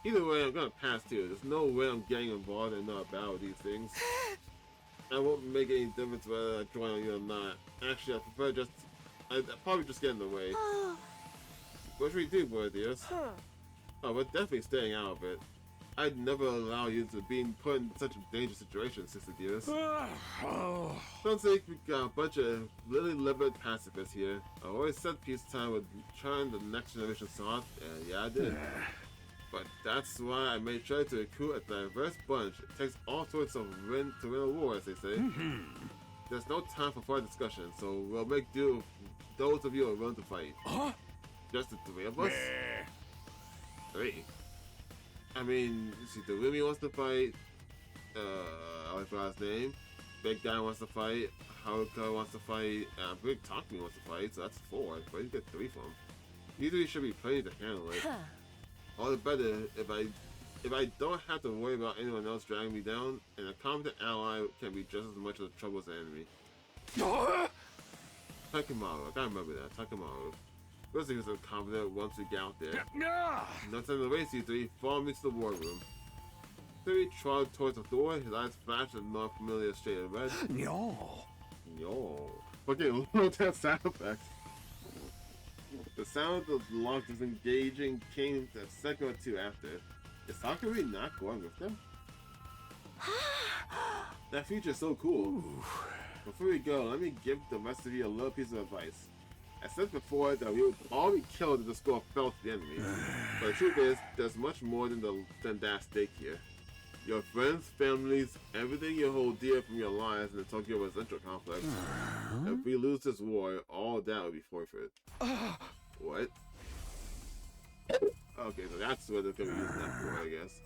Either way, I'm gonna pass too. There's no way I'm getting involved in a battle with these things. I won't make any difference whether I join on you or not. Actually, I'd probably just get in the way. What should we do, boy dears? Oh, we're definitely staying out of it. I'd never allow you to be put in such a dangerous situation, Sister Dearest. Don't think we got a bunch of really liberal pacifists here. I always said peacetime would turn the next generation soft, and yeah, I did. But that's why I made sure to recruit a diverse bunch. It takes all sorts of win to win a war, as they say. There's no time for further discussion, so we'll make do with those of you who are willing to fight. Just the three of us? Three? I mean, see, the Rumi wants to fight, I forgot his name. Big Guy wants to fight, Haruka wants to fight, Big Takumi wants to fight, so that's 4. But you get 3 from him. You 3 should be plenty to handle it. All the better if I don't have to worry about anyone else dragging me down, and a competent ally can be just as much of a trouble as the enemy. Takemaru, I gotta remember that, Takemaru. We'll see who's confident once we get out there. No time to waste, you 3. Follow me to the war room. 3 trod towards the door, his eyes flashed a non-familiar shade of red. Yo. Okay, look at sound effects. The sound of the lock disengaging came a second or two after. Is Sakura not going with them? That feature's so cool. Before we go, let me give the rest of you a little piece of advice. I said before that we would all be killed if the score fell to the enemy. But the truth is, there's much more than that at stake here. Your friends, families, everything you hold dear from your lives in the Tokyo Residential Complex. If we lose this war, all that will be forfeit. What? Okay, so that's what they're gonna be using that for, I guess.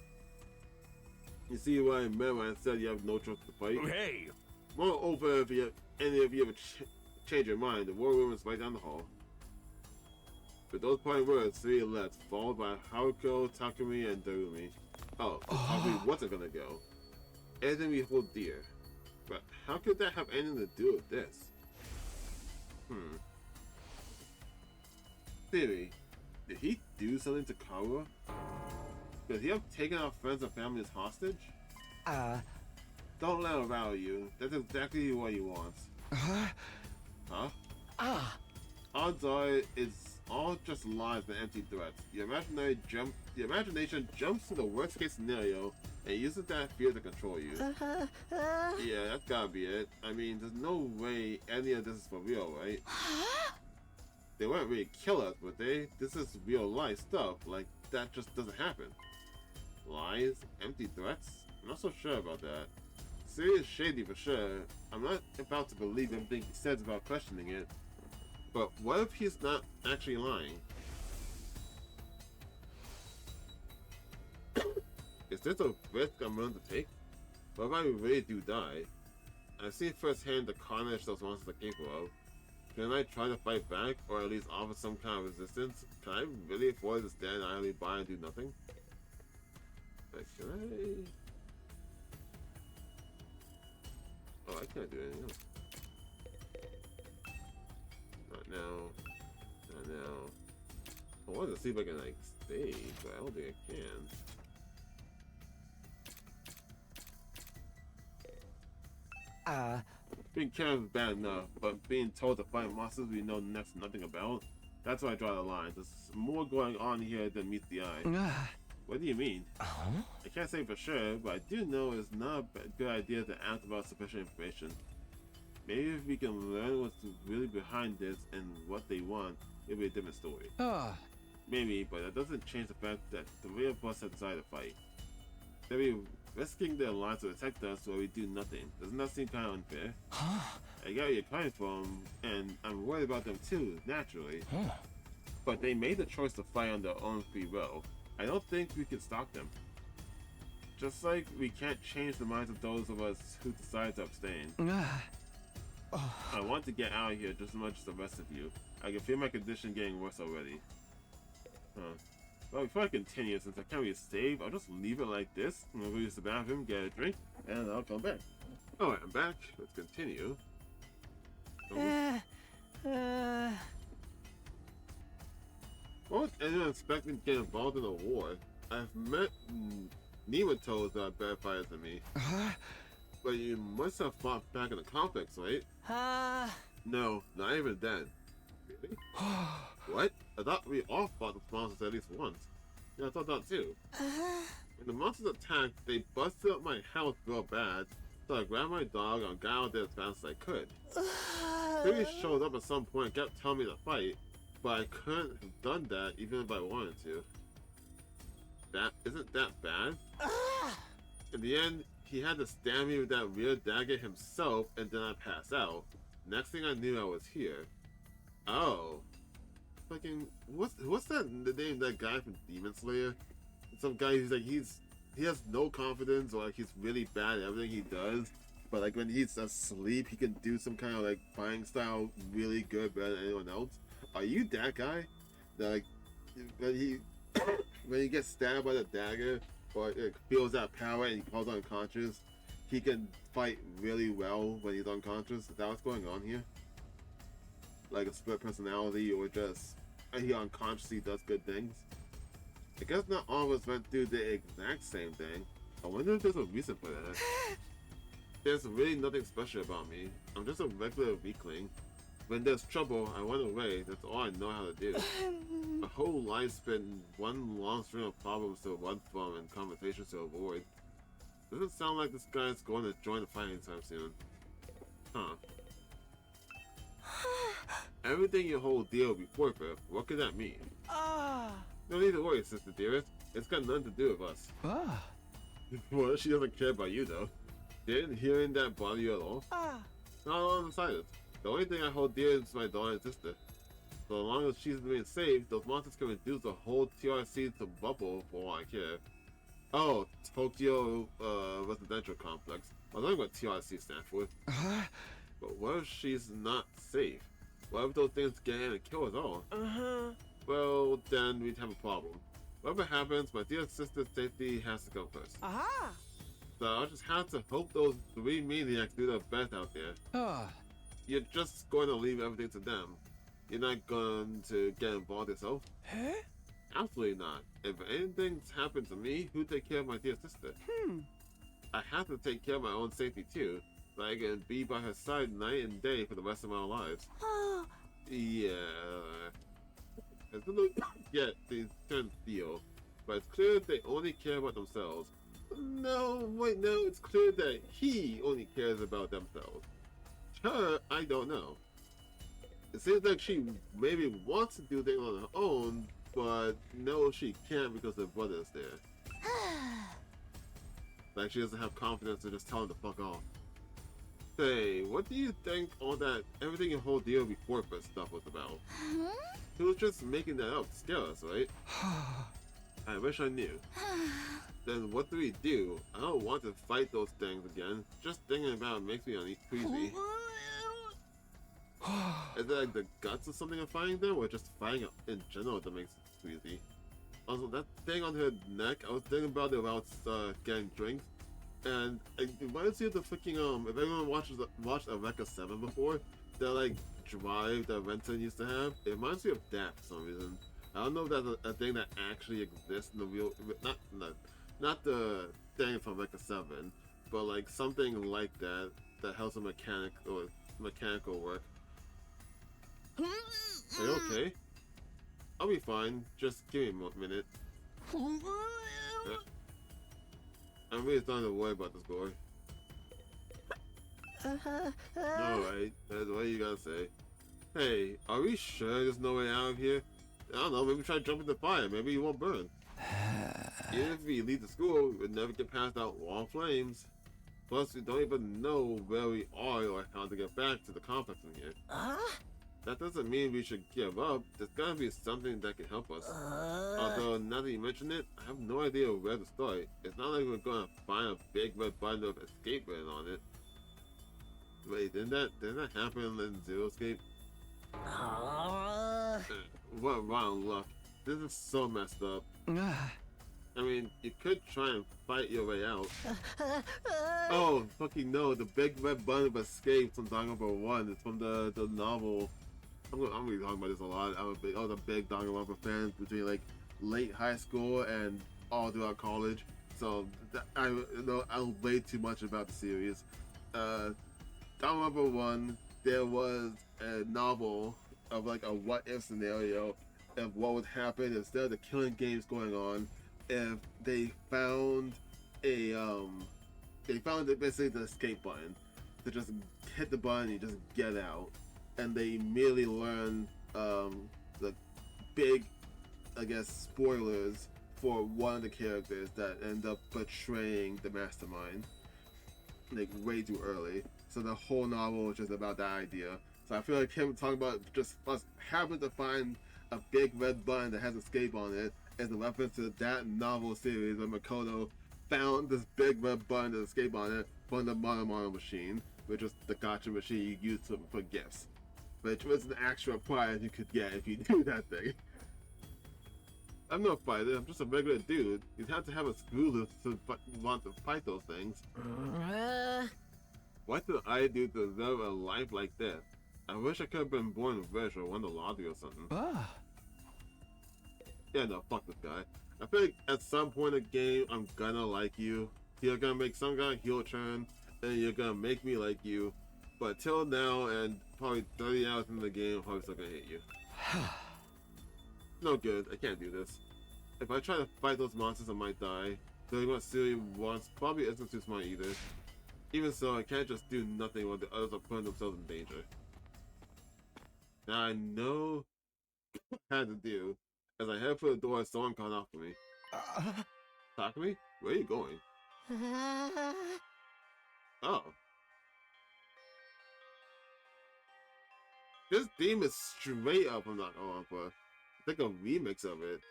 You see what I meant when I said you have no choice to fight? Hey! Moreover, if any of you ever change your mind, the war room is right down the hall. With those parting words, 3 left, followed by Haruko, Takumi, and Darumi. Oh, Takumi wasn't gonna go. Anything we hold dear. But how could that have anything to do with this? Theory, did he do something to Kawa? Could he have taken our friends and family as hostage? Don't let him rattle you. That's exactly what he wants. Huh? Odds are it's all just lies and empty threats. The imagination jumps to the worst case scenario and uses that fear to control you. Yeah, that's gotta be it. I mean, there's no way any of this is for real, right? They wouldn't really kill us, would they? This is real life stuff. Like, that just doesn't happen. Lies? Empty threats? I'm not so sure about that. Serious shady for sure. I'm not about to believe everything he says about questioning it. But what if he's not actually lying? Is this a risk I'm willing to take? What if I really do die? I've seen firsthand the carnage those monsters are capable of. Can I try to fight back, or at least offer some kind of resistance? Can I really afford to stand idly by and do nothing? But can I... Oh, I can't do anything else. Not now. Not now. I wanted to see if I can, like, stay, but I don't think I can. Being careless is bad enough, but being told to fight monsters we know next to nothing about, that's why I draw the line. There's more going on here than meets the eye. What do you mean? I can't say for sure, but I do know it's not a good idea to ask about sufficient information. Maybe if we can learn what's really behind this and what they want, it'll be a different story. Maybe, but that doesn't change the fact that the three of us have decided to fight. They'll be risking their lives to protect us while we do nothing. Doesn't that seem kind of unfair? I get where you're coming from, and I'm worried about them too, naturally. But they made the choice to fight on their own free will. I don't think we can stop them. Just like we can't change the minds of those of us who decide to abstain. I want to get out of here just as much as the rest of you. I can feel my condition getting worse already. Well, before I continue, since I can't really save, I'll just leave it like this. I'm gonna go use the bathroom, get a drink, and I'll come back. Alright, I'm back. Let's continue. What was anyone expecting to get involved in a war? I've met nematodes that are better fighters than me. But you must have fought back in the conflicts, right? No, not even then. Really? What? I thought we all fought the monsters at least once. Yeah, I thought that too. When the monsters attacked, they busted up my health real bad, so I grabbed my dog and got out there as fast as I could. Fury showed up at some point and kept telling me to fight, but I couldn't have done that even if I wanted to. That isn't that bad? In the end, he had to stab me with that weird dagger himself, and then I passed out. Next thing I knew, I was here. Oh. Fucking, what's that the name, that guy from Demon Slayer? Some guy who's like, he has no confidence, or like he's really bad at everything he does, but like when he's asleep, he can do some kind of like fighting style really good, better than anyone else. Are you that guy? That like, when he gets stabbed by the dagger, or it feels that power and he falls unconscious, he can fight really well when he's unconscious? Is that what's going on here? Like a split personality, or just he unconsciously does good things? I guess not all of us went through the exact same thing. I wonder if there's a reason for that. There's really nothing special about me. I'm just a regular weakling. When there's trouble, I run away. That's all I know how to do. A whole life spent one long string of problems to run from and conversations to avoid. Doesn't sound like this guy's going to join the fight anytime soon. Huh. Everything you hold dear will be forfeit. What could that mean? No need to worry, sister dearest. It's got nothing to do with us. Well, she doesn't care about you, though. Didn't hearing that bother you at all? Not all undecided. The only thing I hold dear is my daughter and sister. So long as she's being safe, those monsters can reduce the whole TRC to bubble for all I care. Oh, Tokyo Residential Complex. I don't know what TRC stands for. But what if she's not safe? What if those things get in and kill us all? Well, then we'd have a problem. Whatever happens, my dear sister's safety has to come first. So I'll just have to hope those three maniacs do their best out there. You're just going to leave everything to them. You're not going to get involved yourself? Absolutely not. If anything's happened to me, who'd take care of my dear sister? I have to take care of my own safety too, so I can be by her side night and day for the rest of our lives. Yeah. I still don't get the certain feel, but it's clear they only care about themselves. No, wait, no, it's clear that he only cares about themselves. Her, I don't know. It seems like she maybe wants to do things on her own, but no, she can't because her brother is there. Like she doesn't have confidence to just tell him to fuck off. Say, what do you think all that everything in whole deal before for stuff was about? He was just making that up to scare us, right? I wish I knew. Then what do we do? I don't want to fight those things again. Just thinking about it makes me uneasy. Is it like the guts of something of fighting them, or just fighting in general that makes it queasy? Also, that thing on her neck, I was thinking about it while getting drinks, and it reminds me of the freaking if anyone watched Eureka 7 before, that like drive that Renton used to have, it reminds me of that for some reason. I don't know if that's a thing that actually exists in the real, not the thing from Eureka 7, but like something like that that helps a mechanic or mechanical work. Are you okay? I'll be fine. Just give me a minute. I'm really starting to worry about this boy. Alright, that's what you gotta say. Hey, are we sure there's no way out of here? I don't know, maybe try to jump in the fire. Maybe you won't burn. Even if we leave the school, we'll never get past that wall of flames. Plus, we don't even know where we are or how to get back to the complex from here. That doesn't mean we should give up. There's gotta be something that can help us. Although, now that you mention it, I have no idea where to start. It's not like we're gonna find a big red button with escape written on it. Wait, didn't that happen in Zero Escape? What rotten luck. This is so messed up. I mean, you could try and fight your way out. Oh, fucking no, the big red button of escape from Danganronpa 1. It's from the novel. I'm really talking about this a lot. I was a big Danganronpa fan between like late high school and all throughout college. So I know way too much about the series. Danganronpa 1, there was a novel of like a what if scenario of what would happen instead of the killing games going on if they found basically the escape button to just hit the button and you just get out, and they immediately learn the big, I guess, spoilers for one of the characters that end up betraying the mastermind like way too early. So the whole novel is just about that idea. So I feel like him talking about just us having to find a big red button that has escape on it is a reference to that novel series where Makoto found this big red button to escape on it from the Mono machine, which was the gacha machine you used for gifts, which was an actual prize you could get if you do that thing. I'm no fighter, I'm just a regular dude. You'd have to have a screw loose to want to fight those things. What did I do to deserve a life like this? I wish I could have been born rich or won the lottery or something. Yeah, no, fuck this guy. I feel like at some point in the game, I'm gonna like you. You're gonna make some kind of heel turn, and you're gonna make me like you. But till now, and probably 30 hours into the game, I'm probably still gonna hate you. No good, I can't do this. If I try to fight those monsters, I might die. Doing what Siri wants probably isn't too smart either. Even so, I can't just do nothing while the others are putting themselves in danger. Now I know what I had to do. As I head for the door, someone called out for me. Takumi? Where are you going? Oh. This theme is straight up from Danganronpa. I think a remix of it.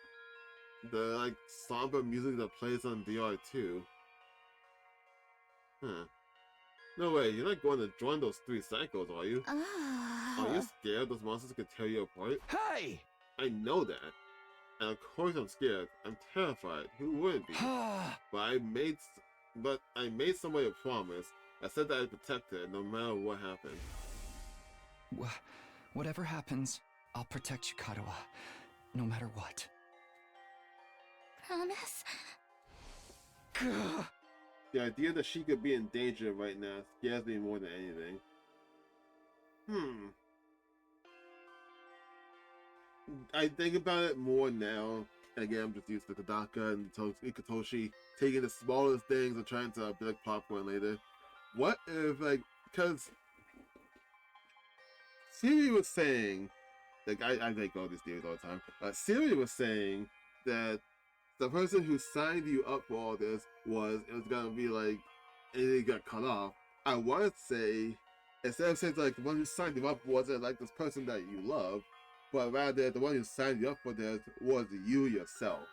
The like somber music that plays on DR2. Huh. No way, you're not going to join those three cycles, are you? Are you scared those monsters could tear you apart? Hey! I know that. And of course I'm scared. I'm terrified. Who wouldn't be? But I made somebody a promise. I said that I'd protect her no matter what happened. Whatever happens, I'll protect you, Katawa. No matter what. Promise? The idea that she could be in danger right now scares me more than anything. I think about it more now. And again, I'm just used to Kodaka and Ikotoshi taking the smallest things and trying to be like plot point later. What if, like, because Siri was saying, like, I make all these theories all the time. Siri was saying that the person who signed you up for all this it was gonna be like, and it got cut off. I want to say, instead of saying like the one who signed you up wasn't like this person that you love, but rather the one who signed you up for this was you yourself.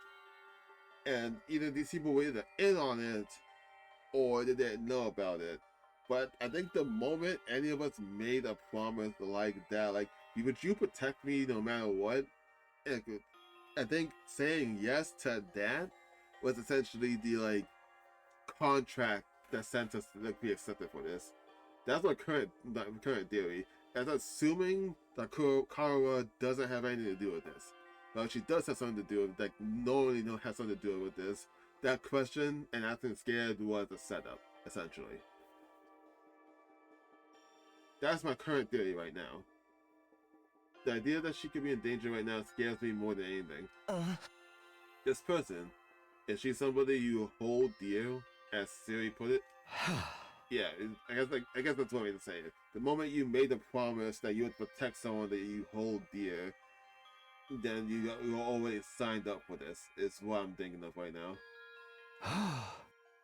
And either these people were either in on it or they didn't know about it. But I think the moment any of us made a promise like that, like, would you protect me no matter what? I think saying yes to that was essentially the like contract that sent us to be accepted for this. That's my current theory. And assuming that Karawa doesn't have anything to do with this. But she does have something to do with, like, normally has something to do with this. That question and acting scared was a setup, essentially. That's my current theory right now. The idea that she could be in danger right now scares me more than anything. This person, is she somebody you hold dear, as Siri put it? Yeah, I guess that's one way to say it. The moment you made the promise that you would protect someone that you hold dear, then you're already signed up for this. Is what I'm thinking of right now.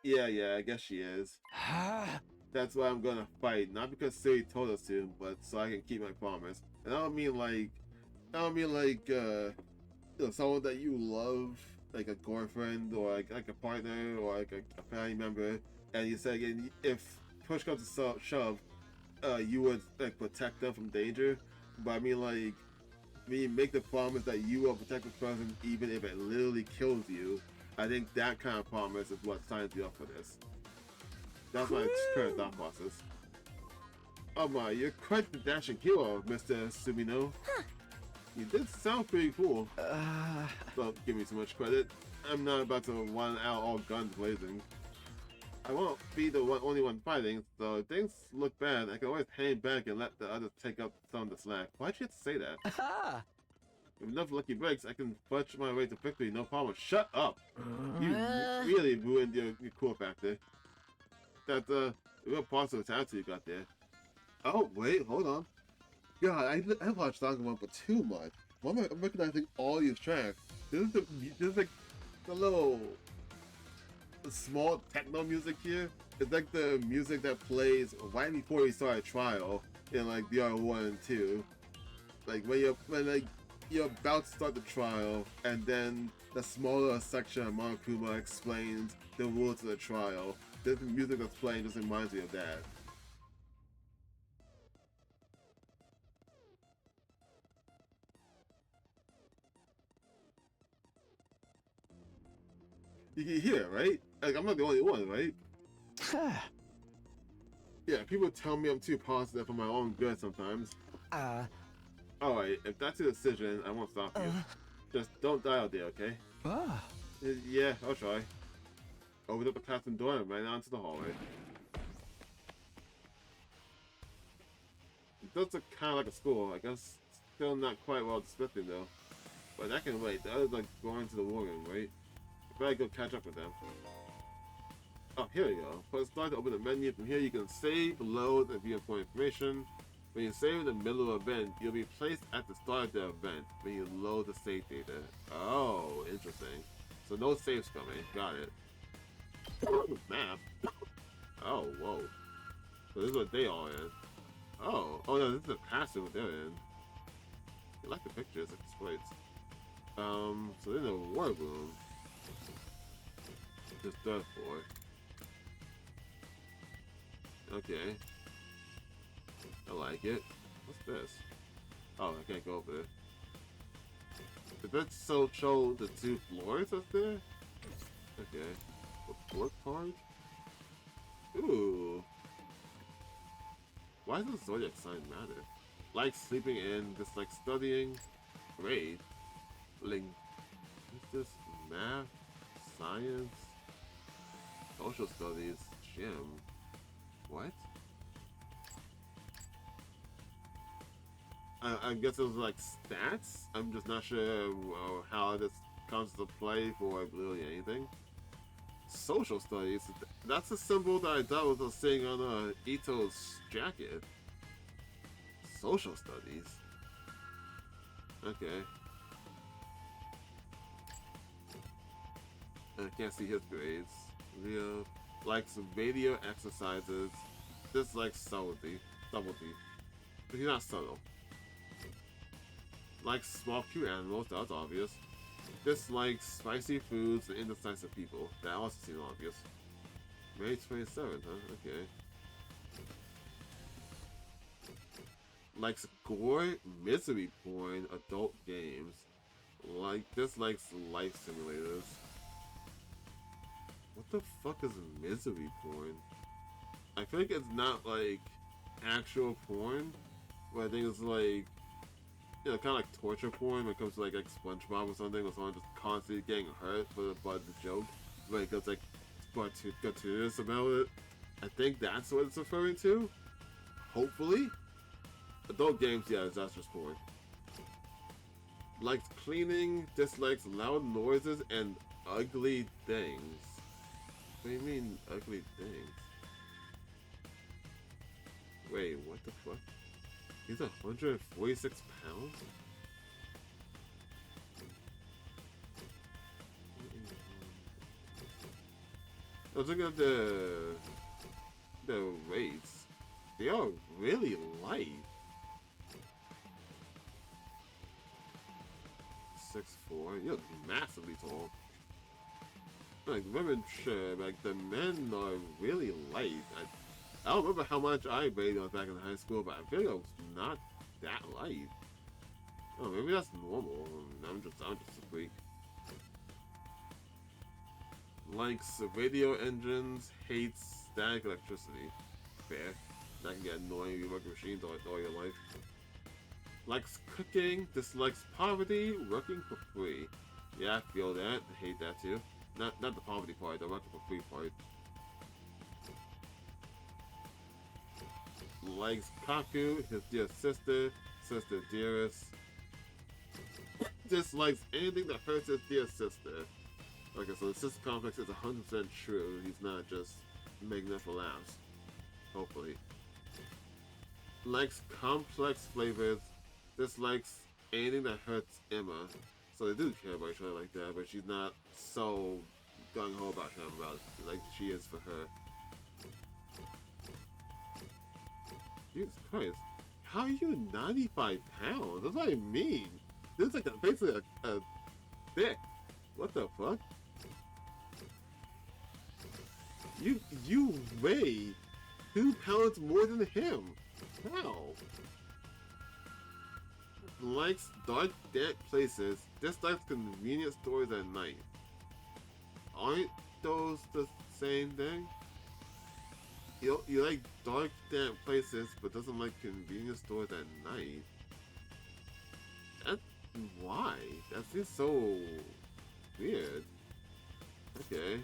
Yeah, I guess she is. That's why I'm gonna fight, not because Siri told us to, but so I can keep my promise. And I don't mean like someone that you love, like a girlfriend or like a partner or like a family member, and you say if push comes to shove, you would like protect them from danger. But I mean like, when you make the promise that you will protect the person even if it literally kills you, I think that kind of promise is what signs you up for this. That's my current thought process. Oh my, you're quite the dashing hero, Mr. Sumino. You did sound pretty cool. Don't give me too much credit. I'm not about to run out all guns blazing. I won't be the only one fighting, so if things look bad, I can always hang back and let the others take up some of the slack. Why'd you have to say that? With enough lucky breaks, I can fudge my way to victory, no problem. Shut up! You really ruined your cool factor. That's a real positive tattoo you got there. Oh, wait, hold on. God, I watched Danganronpa too much. Why am I recognizing all these tracks? This is like the little small techno music here. It's like the music that plays right before you start a trial in like DR1 and 2. Like when you're about to start the trial, and then the smaller section of Monokuma explains the rules of the trial. This music that's playing just reminds me of that. You can hear it, right? Like, I'm not the only one, right? Yeah, people tell me I'm too positive for my own good sometimes. Alright, if that's your decision, I won't stop you. Just don't die out there, okay? Yeah, I'll try. Open up the classroom door and ran out into the hallway. It does look kind of like a school. I guess still not quite well disgusting though. But that can wait. The others like going to the war room, right? I better go catch up with them. Oh, here we go. Press start to open the menu. From here you can save, load, and view important information. When you save in the middle of an event, you'll be placed at the start of the event when you load the save data. Oh, interesting. So no saves coming. Got it. Map. Oh, whoa. So this is what they all in. Oh no, this is a passive what they're in. I like the pictures, it displays. So they're in the war room. This third floor. Okay. I like it. What's this? Oh, I can't go over there. Did that show the 2 floors up there? Okay. Report card? Ooh. Why does the zodiac sign matter? Like sleeping in, dislike studying. Great. Is this math? Science? Social studies? Gym? What? I guess it was like stats. I'm just not sure how this comes to play for really anything. Social studies. That's a symbol that I thought was saying on Ito's jacket. Social studies. Okay. I can't see his grades. Leo likes video exercises. Dislikes subtlety. Subtlety. But he's not subtle. Likes small cute animals, that's obvious. Dislikes spicy foods and indecisive people. That also seems obvious. May 27th, huh? Okay. Likes gore, misery porn, adult games. Dislikes life simulators. What the fuck is misery porn? I feel like it's not like actual porn, but I think it's like, you know, kind of like torture porn when it comes to like SpongeBob or something, where someone just constantly getting hurt for the butt of the joke, but it goes like gratuitous about it. I think that's what it's referring to. Hopefully. Adult games, yeah, that's just porn. Likes cleaning, dislikes loud noises and ugly things. What do you mean, ugly things? Wait, what the fuck? He's 146 pounds? I was looking at the weights. They are really light. 6'4". You're massively tall. Like, women, sure, like, the men are really light. I don't remember how much I weighed back in high school, but I feel like I was not that light. Oh, maybe that's normal. I'm just a freak. Likes radio engines, hates static electricity. Fair. That can get annoying if you work machines all your life. Likes cooking, dislikes poverty, working for free. Yeah, I feel that. I hate that too. Not the poverty part, the working for free part. Likes Kaku, his dear sister dearest. Dislikes anything that hurts his dear sister. Okay, so the sister complex is 100% true. He's not just making that for laughs. Hopefully. Likes complex flavors. Dislikes anything that hurts Emma. So they do care about each other like that, but she's not so gung-ho about him about it, like she is for her. Jesus Christ. How are you 95 pounds? That's what I mean. This is like basically a thick. What the fuck? You weigh 2 pounds more than him. How? Likes dark, damp places. Dislikes convenience stores at night. Aren't those the same thing? You like dark, damp places, but doesn't like convenience stores at night. Why? That seems so weird. Okay.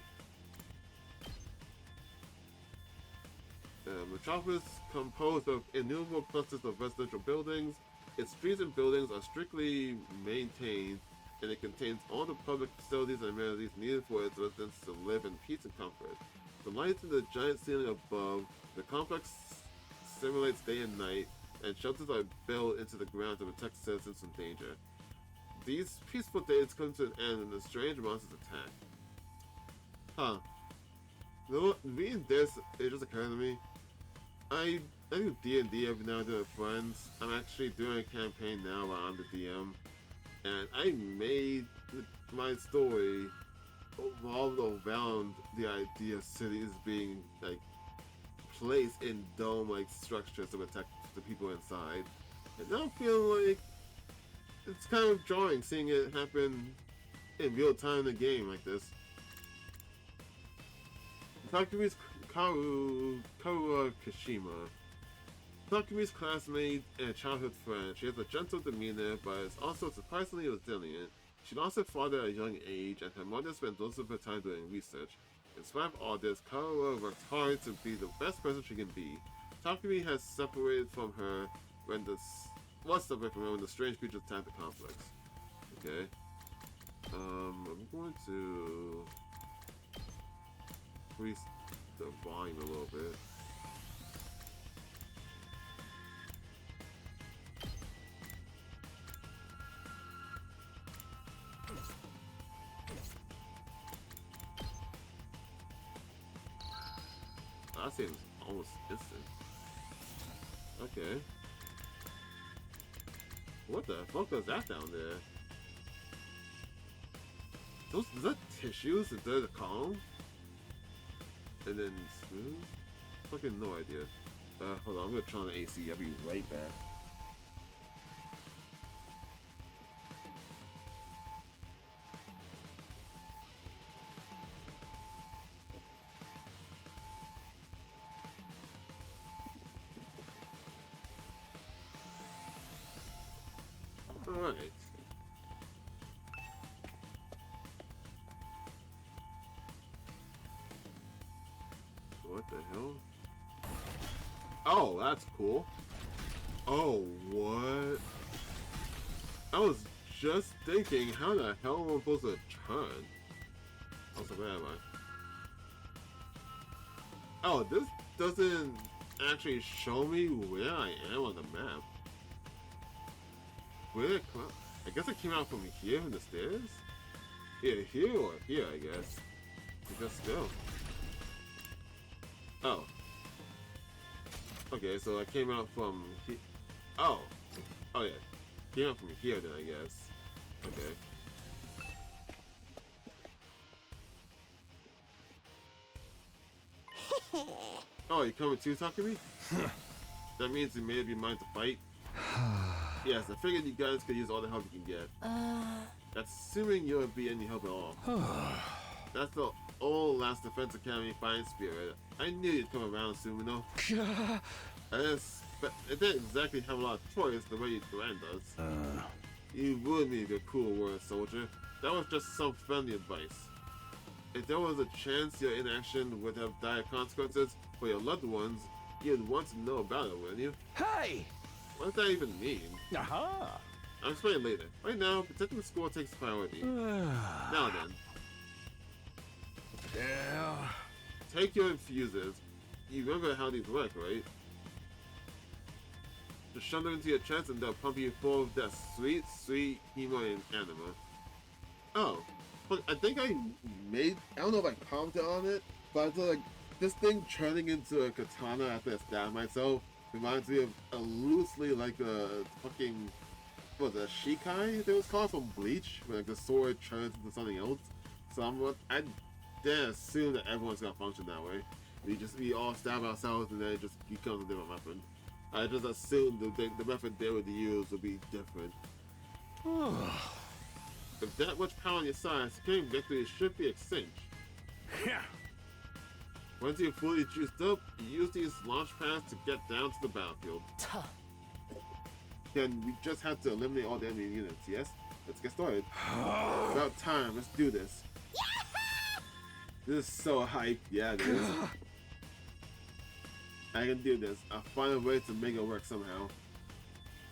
Metropolis composed of innumerable clusters of residential buildings. Its streets and buildings are strictly maintained, and it contains all the public facilities and amenities needed for its residents to live in peace and comfort. The lights in the giant ceiling above the complex simulates day and night, and shelters are built into the ground to protect citizens from danger. These peaceful days come to an end when the strange monsters attack. Huh. You know what? Reading this, it just occurred to me. I do D&D every now and then with friends. I'm actually doing a campaign now while I'm the DM. And I made my story revolved around the idea of cities being, like, placed in dome-like structures to protect the people inside. And now I feel like it's kind of jarring seeing it happen in real time in the game like this. Takumi's Karu Kashima. Takumi's classmate and childhood friend. She has a gentle demeanor, but is also surprisingly resilient. She lost her father at a young age, and her mother spent most of her time doing research. In spite of all this, Karu works hard to be the best person she can be. Takumi has separated from her when what's the recommend when the strange creatures attack the complex? Okay. I'm going to increase the volume a little bit. That seems almost instant. Okay. What the fuck is that down there? Is that tissues instead of the column? And then smooth? Fucking no idea. Hold on, I'm gonna turn on the AC. I'll be right back. Alright. What the hell? Oh, that's cool. Oh, what? I was just thinking, how the hell am I supposed to turn? Also, where am I? Oh, this doesn't actually show me where I am on the map. Where did it come out? I guess it came out from here in the stairs? Either here or here, I guess. Because still. Oh. Okay, so I came out from here. Oh. Oh yeah. Came out from here then, I guess. Okay. Oh, you coming too, Takumi? That means you made up your mind to fight? Yes, I figured you guys could use all the help you can get. That's assuming you'll be any help at all. That's the old Last Defense Academy fine spirit. I knew you'd come around soon, you know? It didn't exactly have a lot of choice the way Duran does. You ruined me with your cool words, soldier. That was just some friendly advice. If there was a chance your inaction would have dire consequences for your loved ones, you'd want to know about it, wouldn't you? Hey! What does that even mean? Aha! I'll explain later. Right now, protecting the school takes priority. Now then. Yeah. Take your infuses. You remember how these work, right? Just shove them into your chest and they'll pump you full of that sweet, sweet hemo and anima. Oh. Look, I think I don't know if I commented on it, but I feel like this thing turning into a katana after I stab myself reminds me of loosely like a fucking, what was it, a shikai they was called from Bleach, where like the sword turns into something else. So I didn't assume that everyone's gonna function that way. We all stab ourselves and then it just becomes a different weapon. I just assumed the method they would use would be different. With that much power on your side, securing victory should be a cinch. Yeah. Once you're fully juiced up, you use these launch pads to get down to the battlefield. Then we just have to eliminate all the enemy units, yes? Let's get started. About time, let's do this. This is so hype, yeah it is. I can do this. I'll find a way to make it work somehow.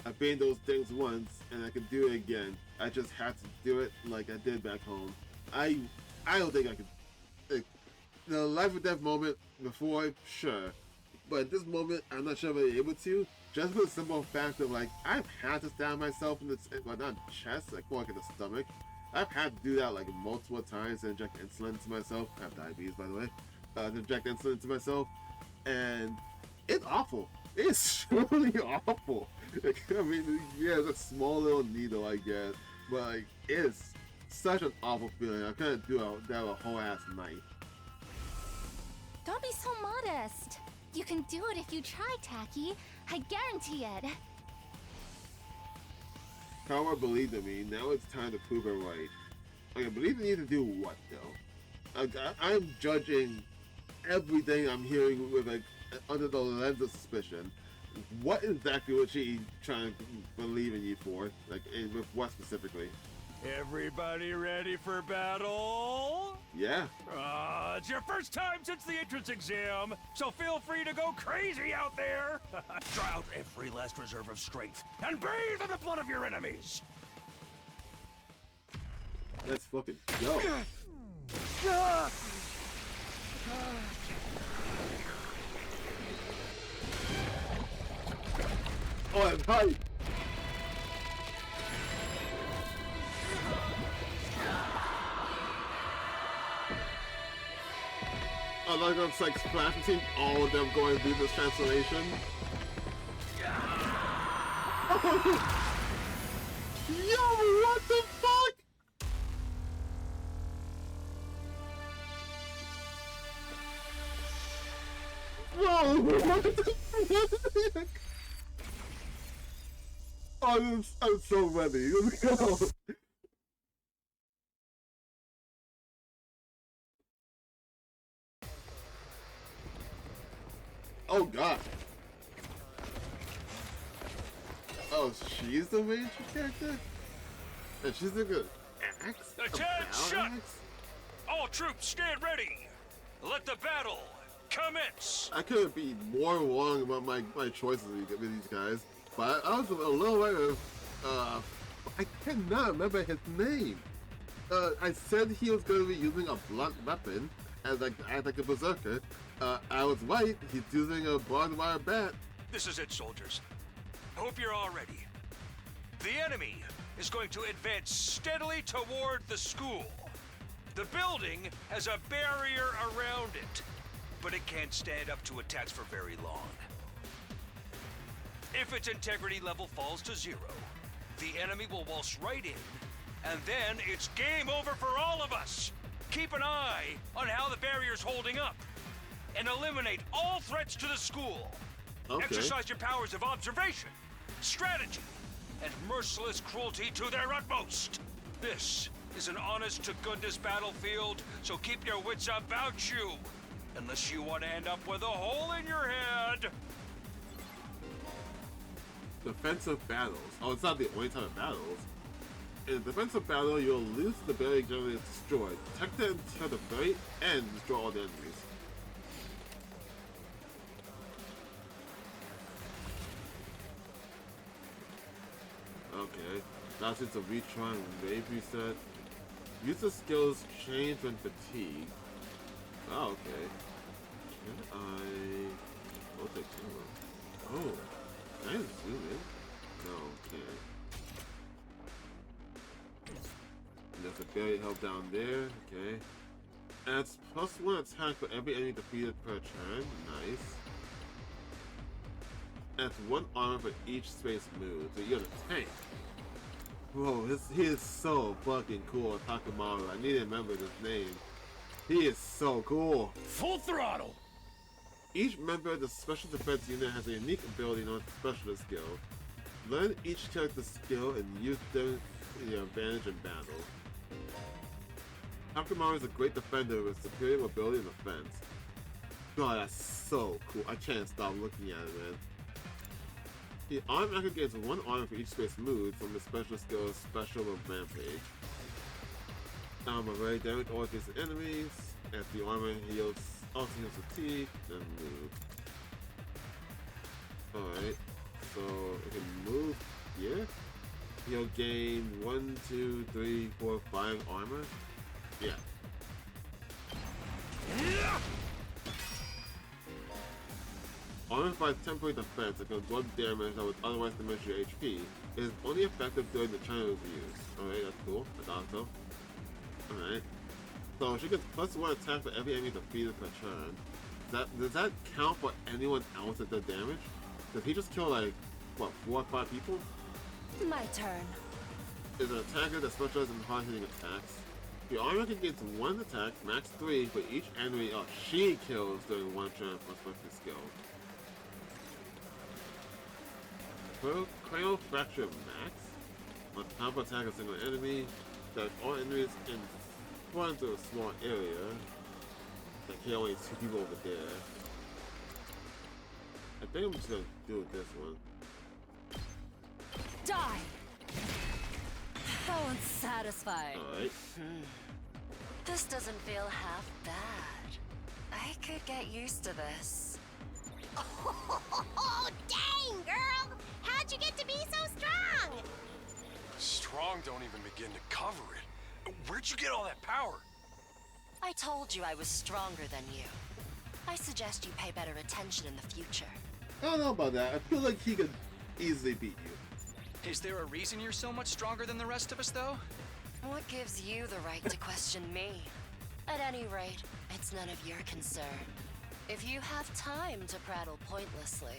I've been those things once, and I can do it again. I just had to do it like I did back home. I don't think I could. The life or death moment before, sure. But at this moment, I'm not sure if I'm able to. Just for the simple fact of like, I've had to stab myself in the, well, not in the chest, like more like in the stomach. I've had to do that like multiple times and inject insulin into myself. I have diabetes, by the way. To inject insulin into myself. And it's awful. It's truly awful. Like, I mean, yeah, it's a small little needle, I guess. But like, it's such an awful feeling. I couldn't do that a whole ass night. Don't be so modest. You can do it if you try, Taki. I guarantee it. Kawa believed in me. Now it's time to prove it right. Okay, believe in you to do what, though? I'm judging everything I'm hearing with like under the lens of suspicion. What exactly was she trying to believe in you for? Like, with what specifically? Everybody ready for battle? Yeah. It's your first time since the entrance exam, so feel free to go crazy out there. Draw out every last reserve of strength and bathe in the blood of your enemies. Let's fucking go. Oh, I'm hyped. I like it's like splash between all of them going through this transformation. Yo, what the fuck? Whoa, what the fuck? Oh, I'm so ready. Let's go. Oh god. Oh, she's the main character? And she's like an axe? Attention! All troops stand ready. Let the battle commence. I couldn't be more wrong about my choices with these guys, but I was a little right. I cannot remember his name. I said he was going to be using a blunt weapon as like a berserker. I was right. He's using a barbed wire bat. This is it, soldiers. I hope you're all ready. The enemy is going to advance steadily toward the school. The building has a barrier around it, but it can't stand up to attacks for very long. If its integrity level falls to 0, the enemy will waltz right in, and then it's game over for all of us. Keep an eye on how the barrier's holding up, and eliminate all threats to the school. Okay. Exercise your powers of observation, strategy, and merciless cruelty to their utmost. This is an honest-to-goodness battlefield, so keep your wits about you, unless you want to end up with a hole in your head. Defensive battles. Oh, it's not the only type of battles. In a defensive battle, you'll lose the barrier generally destroyed. Protect it until the very end, destroy all the enemies. Okay, that's just a retry and wave reset. Use the skills change when fatigued. Oh, okay. Can I... I'll take two. Oh, can I zoom in? No, can't. And there's a barrier held down there, okay. And it's +1 attack for every enemy defeated per turn, nice. And it's 1 armor for each space move, so you're a tank. Whoa, he is so fucking cool, Takamaru. I need to remember his name. He is so cool. Full throttle! Each member of the Special Defense Unit has a unique ability known as Specialist skill. Learn each character's skill and use them to your advantage in battle. Takamaru is a great defender with superior mobility and defense. God, that's so cool. I can't stop looking at it, man. The arm aggregates 1 arm for each space move from the special skill Special Rampage. Armor very damage all against the enemies. As the armor heals, also heals fatigue, then move. Alright, so it can move here. He'll gain 1, 2, 3, 4, 5 armor. Yeah. Armor provides temporary defense that can absorb damage that would otherwise diminish your HP. It is only effective during the turn reviews. Alright, that's cool. I thought so. Alright. So she gets +1 attack for every enemy defeated per turn. Does that count for anyone else that does damage? Does he just kill like, what, 4 or 5 people? My turn. Is an attacker that specializes in hard-hitting attacks. The armor can get 1 attack, max 3, for each enemy she kills during 1 turn for special skill. Cranial Fracture Max. On top of attack a single enemy, that all enemies in front of a small area. Like here only 2 people over there. I think I'm just gonna do this one. Die! Fallen sound satisfied. Alright. This doesn't feel half bad. I could get used to this. Oh, dang, girl! How'd you get to be so strong? Strong don't even begin to cover it. Where'd you get all that power? I told you I was stronger than you. I suggest you pay better attention in the future. I don't know about that. I feel like he could easily beat you. Is there a reason you're so much stronger than the rest of us, though? What gives you the right to question me? At any rate, it's none of your concern. If you have time to prattle pointlessly,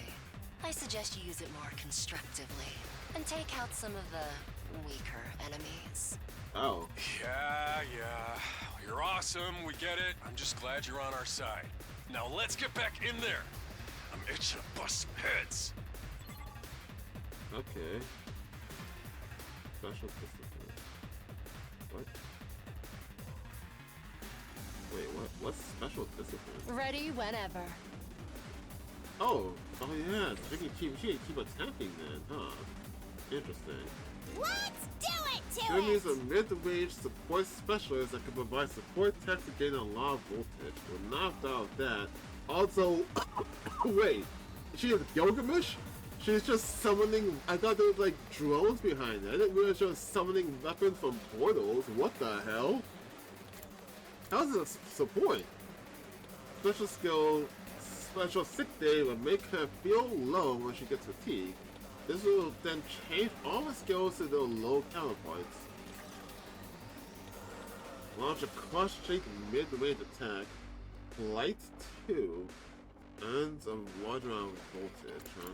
I suggest you use it more constructively and take out some of the weaker enemies. Oh. Yeah. You're awesome, we get it. I'm just glad you're on our side. Now let's get back in there. I'm itching to bust some heads. Okay. Special discipline. What? Wait, what? What's special discipline? Ready whenever. Oh yeah. She can keep attacking then, huh? Interesting. Let's do it to There it! needs a mid-range support specialist that can provide support tech to gain a lot of voltage. We're knocked out of that. Also, wait, she is Gilgamesh? She's just summoning. I thought there was like drones behind that. I didn't realize she was summoning weapons from portals. What the hell? How's this support? Special skill, special sick day will make her feel low when she gets fatigued. This will then change all the skills to their low counterparts. Launch a cross-shaped mid-range attack. Flight 2 earns a large amount of voltage, huh?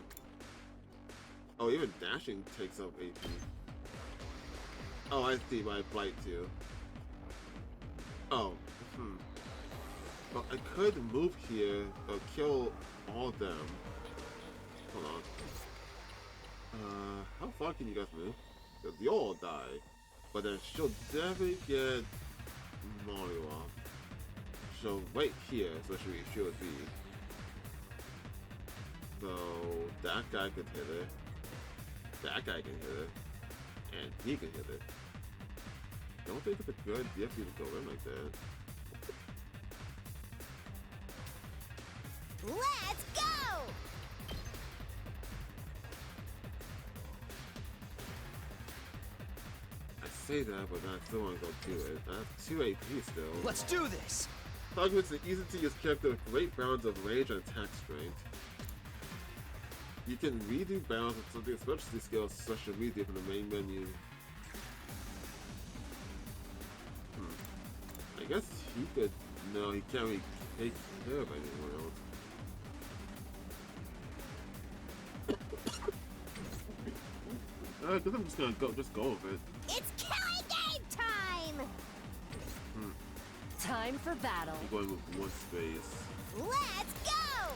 Oh, even dashing takes up AP. Oh, I see, my flight 2. Oh, Well, I could move here, or kill all of them. Hold on. How far can you guys move? Because you all die. But then she'll definitely get Mario off. She'll wait here, so she would be. So that guy could hit her. That guy can hit her. And he can hit her. Don't think it's a good idea for you to go in like that. Let's go! I say that, but I still want to go do it. I have 2 AP still. Let's do this! Target's an easy-to-use character with great bounds of range and attack strength. You can redo bounds with something specialty skills such as redo from the main menu. I guess he could. No, he can't really take care of anyone else. I guess I'm just gonna go with it. It's killing game time! Time for battle. I'm going with one space. Let's go!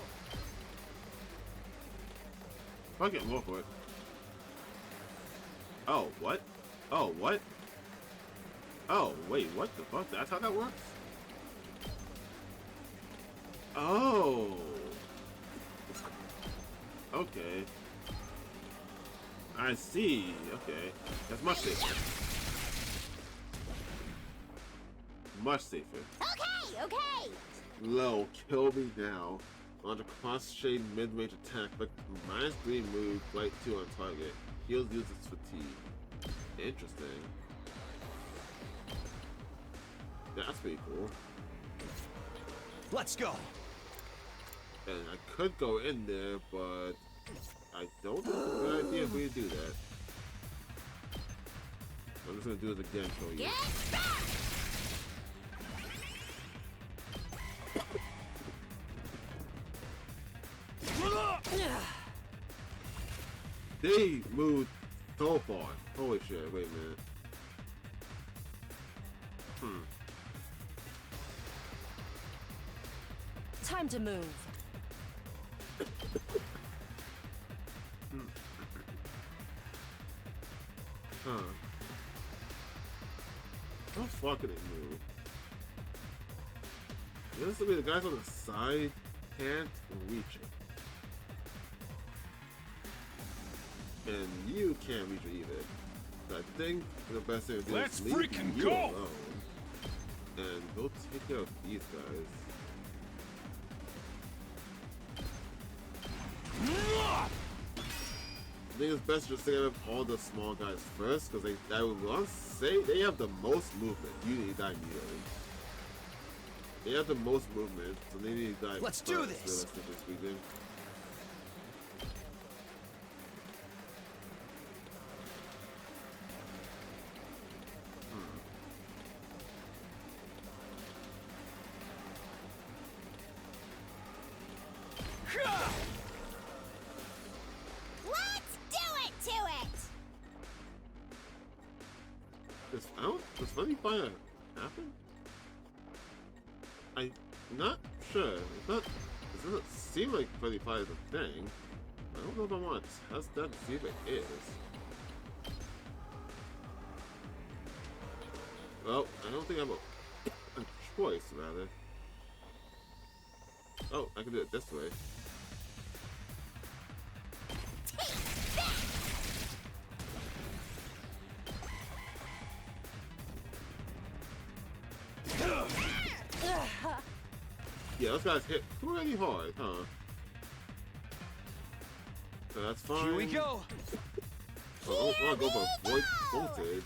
If I get more for it. Oh, what? Oh, what? Oh, wait, what the fuck? That's how that works? Oh. Okay. I see. Okay. That's much safer. Much safer. Okay! Low, kill me now. Launch a cross-shade mid-range attack, but -3 move, flight 2 on target. Heals uses fatigue. Interesting. That's pretty cool. Let's go! And I could go in there, but I don't think it's a good idea for you to do that. I'm just gonna do it again for you. Get back! They moved so far. Holy shit, wait a minute. Time to move. How far can it move? This will be the guys on the side can't reach it. And you can't reach it either. I think the best thing to do Let's is leave freaking you go! alone and go take care of these guys. I think it's best just to get rid of all the small guys first, because I would say they have the most movement. You need to die immediately. They have the most movement, so they need to die Let's first, do this! realistically speaking. Let's do it to it! Does Funny Fire happen? I'm not sure. It doesn't seem like Funny Fire is a thing. I don't know if I want to test that to see if it is. Well, I don't think I have a choice, rather. Oh, I can do it this way. Yeah, those guys hit pretty hard, huh? So that's fine. Here we go! Oh, I want to go for voltage.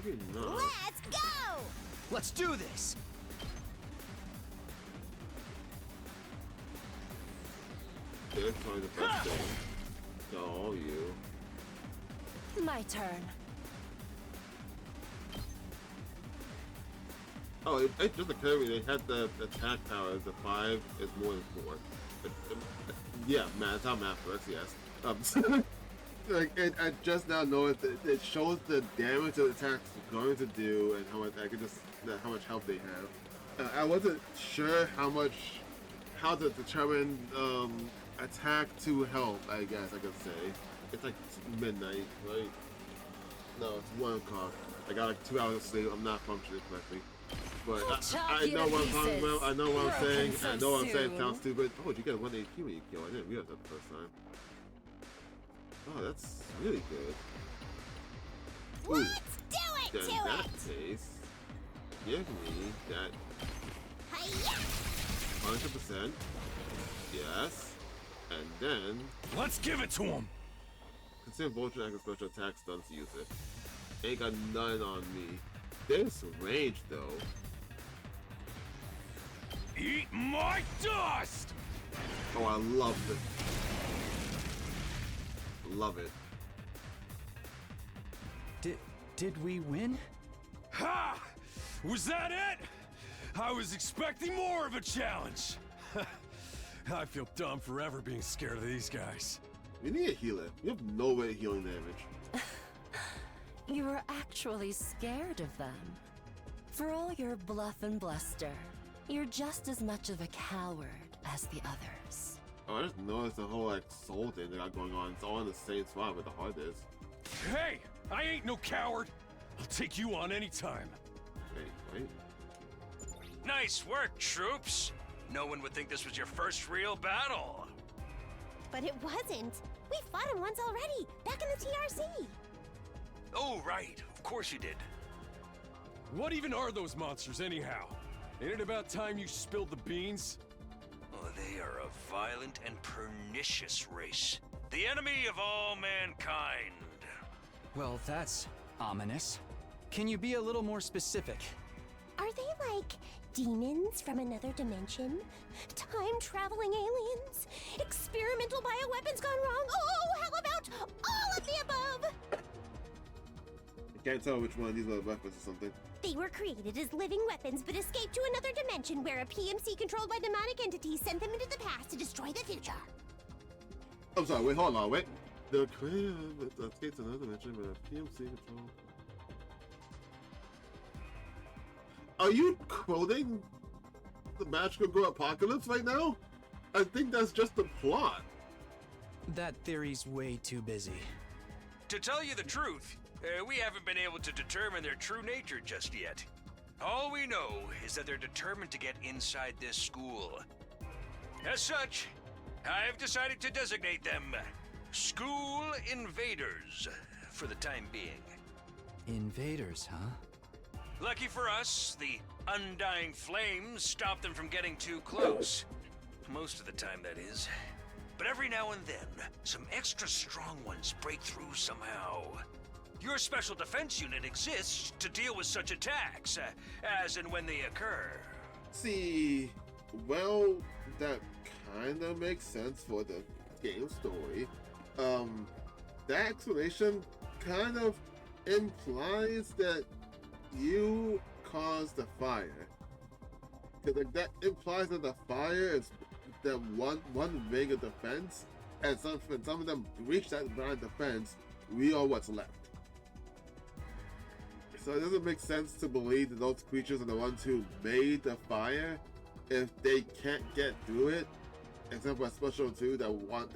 Maybe not. Let's go! Let's do this! That's probably the best thing. To all you. My turn. Oh, it just occurred to me they had the attack power as a 5 is more than 4. Yeah, man, that's how math works, yes. Like, I just now noticed that it shows the damage the attack's going to do and how much health they have. I wasn't sure how to determine attack to health, I guess I could say. It's like midnight, right? No, it's 1 o'clock. I got like 2 hours of sleep. I'm not functioning correctly. But I know what I'm talking about. I know what I'm saying. I know what I'm saying. It sounds stupid. Oh, you get 1 HP when you kill. I didn't realize that the first time. Oh, that's really good. Ooh. Let's do it Then to in that it! case, give me that Hi-ya! 100%. Yes. And then Let's give it to him! consider vulture and special attack stunts to use it. Ain't got none on me. This range though. Eat my dust! Oh, I love it. Love it. Did we win? Ha! Was that it? I was expecting more of a challenge. I feel dumb forever being scared of these guys. We need a healer. We have no way of healing damage. You were actually scared of them. For all your bluff and bluster, you're just as much of a coward as the others. Oh, I just noticed the whole like soul thing they got going on. It's all in the same spot where the heart is. Hey! I ain't no coward! I'll take you on anytime. Wait. Nice work, troops. No one would think this was your first real battle. But it wasn't. We fought him once already, back in the TRC. Oh, right. Of course you did. What even are those monsters, anyhow? Ain't it about time you spilled the beans? Oh, they are a violent and pernicious race. The enemy of all mankind. Well, that's ominous. Can you be a little more specific? Are they like demons from another dimension? Time-traveling aliens? Experimental bioweapons gone wrong? Oh, how about all of the above? I can't tell which one of these are weapons or something. They were created as living weapons, but escaped to another dimension where a PMC controlled by demonic entities sent them into the past to destroy the future. I'm sorry, wait, hold on, wait. The creator escaped to another dimension with a PMC control. Are you quoting the Magical Girl Apocalypse right now? I think that's just the plot. That theory's way too busy. To tell you the truth, we haven't been able to determine their true nature just yet. All we know is that they're determined to get inside this school. As such, I've decided to designate them School Invaders for the time being. Invaders, huh? Lucky for us, the undying flames stop them from getting too close. Most of the time, that is. But every now and then, some extra strong ones break through somehow. Your special defense unit exists to deal with such attacks, as and when they occur. See, well, that kind of makes sense for the game story. That explanation kind of implies that you caused the fire. Because like, that implies that the fire is that one ring of defense, and when some of them breach that line of defense, we are what's left. So it doesn't make sense to believe that those creatures are the ones who made the fire if they can't get through it, except for a special two that wants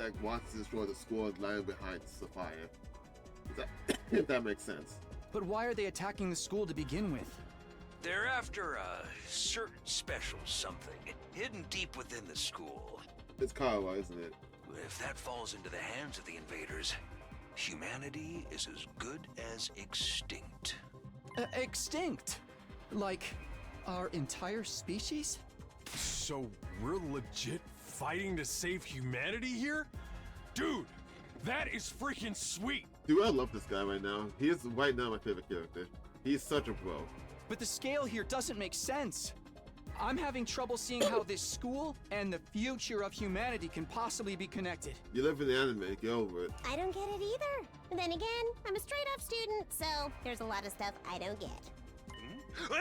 to destroy the school and lying behind the fire. If that makes sense. But why are they attacking the school to begin with? They're after a certain special something hidden deep within the school. It's Kawa, isn't it? If that falls into the hands of the invaders, humanity is as good as extinct. Extinct? Like, our entire species? So we're legit fighting to save humanity here? Dude, that is freaking sweet! Dude, I love this guy right now. He is right now my favorite character. He's such a bro. But the scale here doesn't make sense. I'm having trouble seeing how this school and the future of humanity can possibly be connected. You live in the anime, get over it. I don't get it either. And then again, I'm a straight-up student, so there's a lot of stuff I don't get.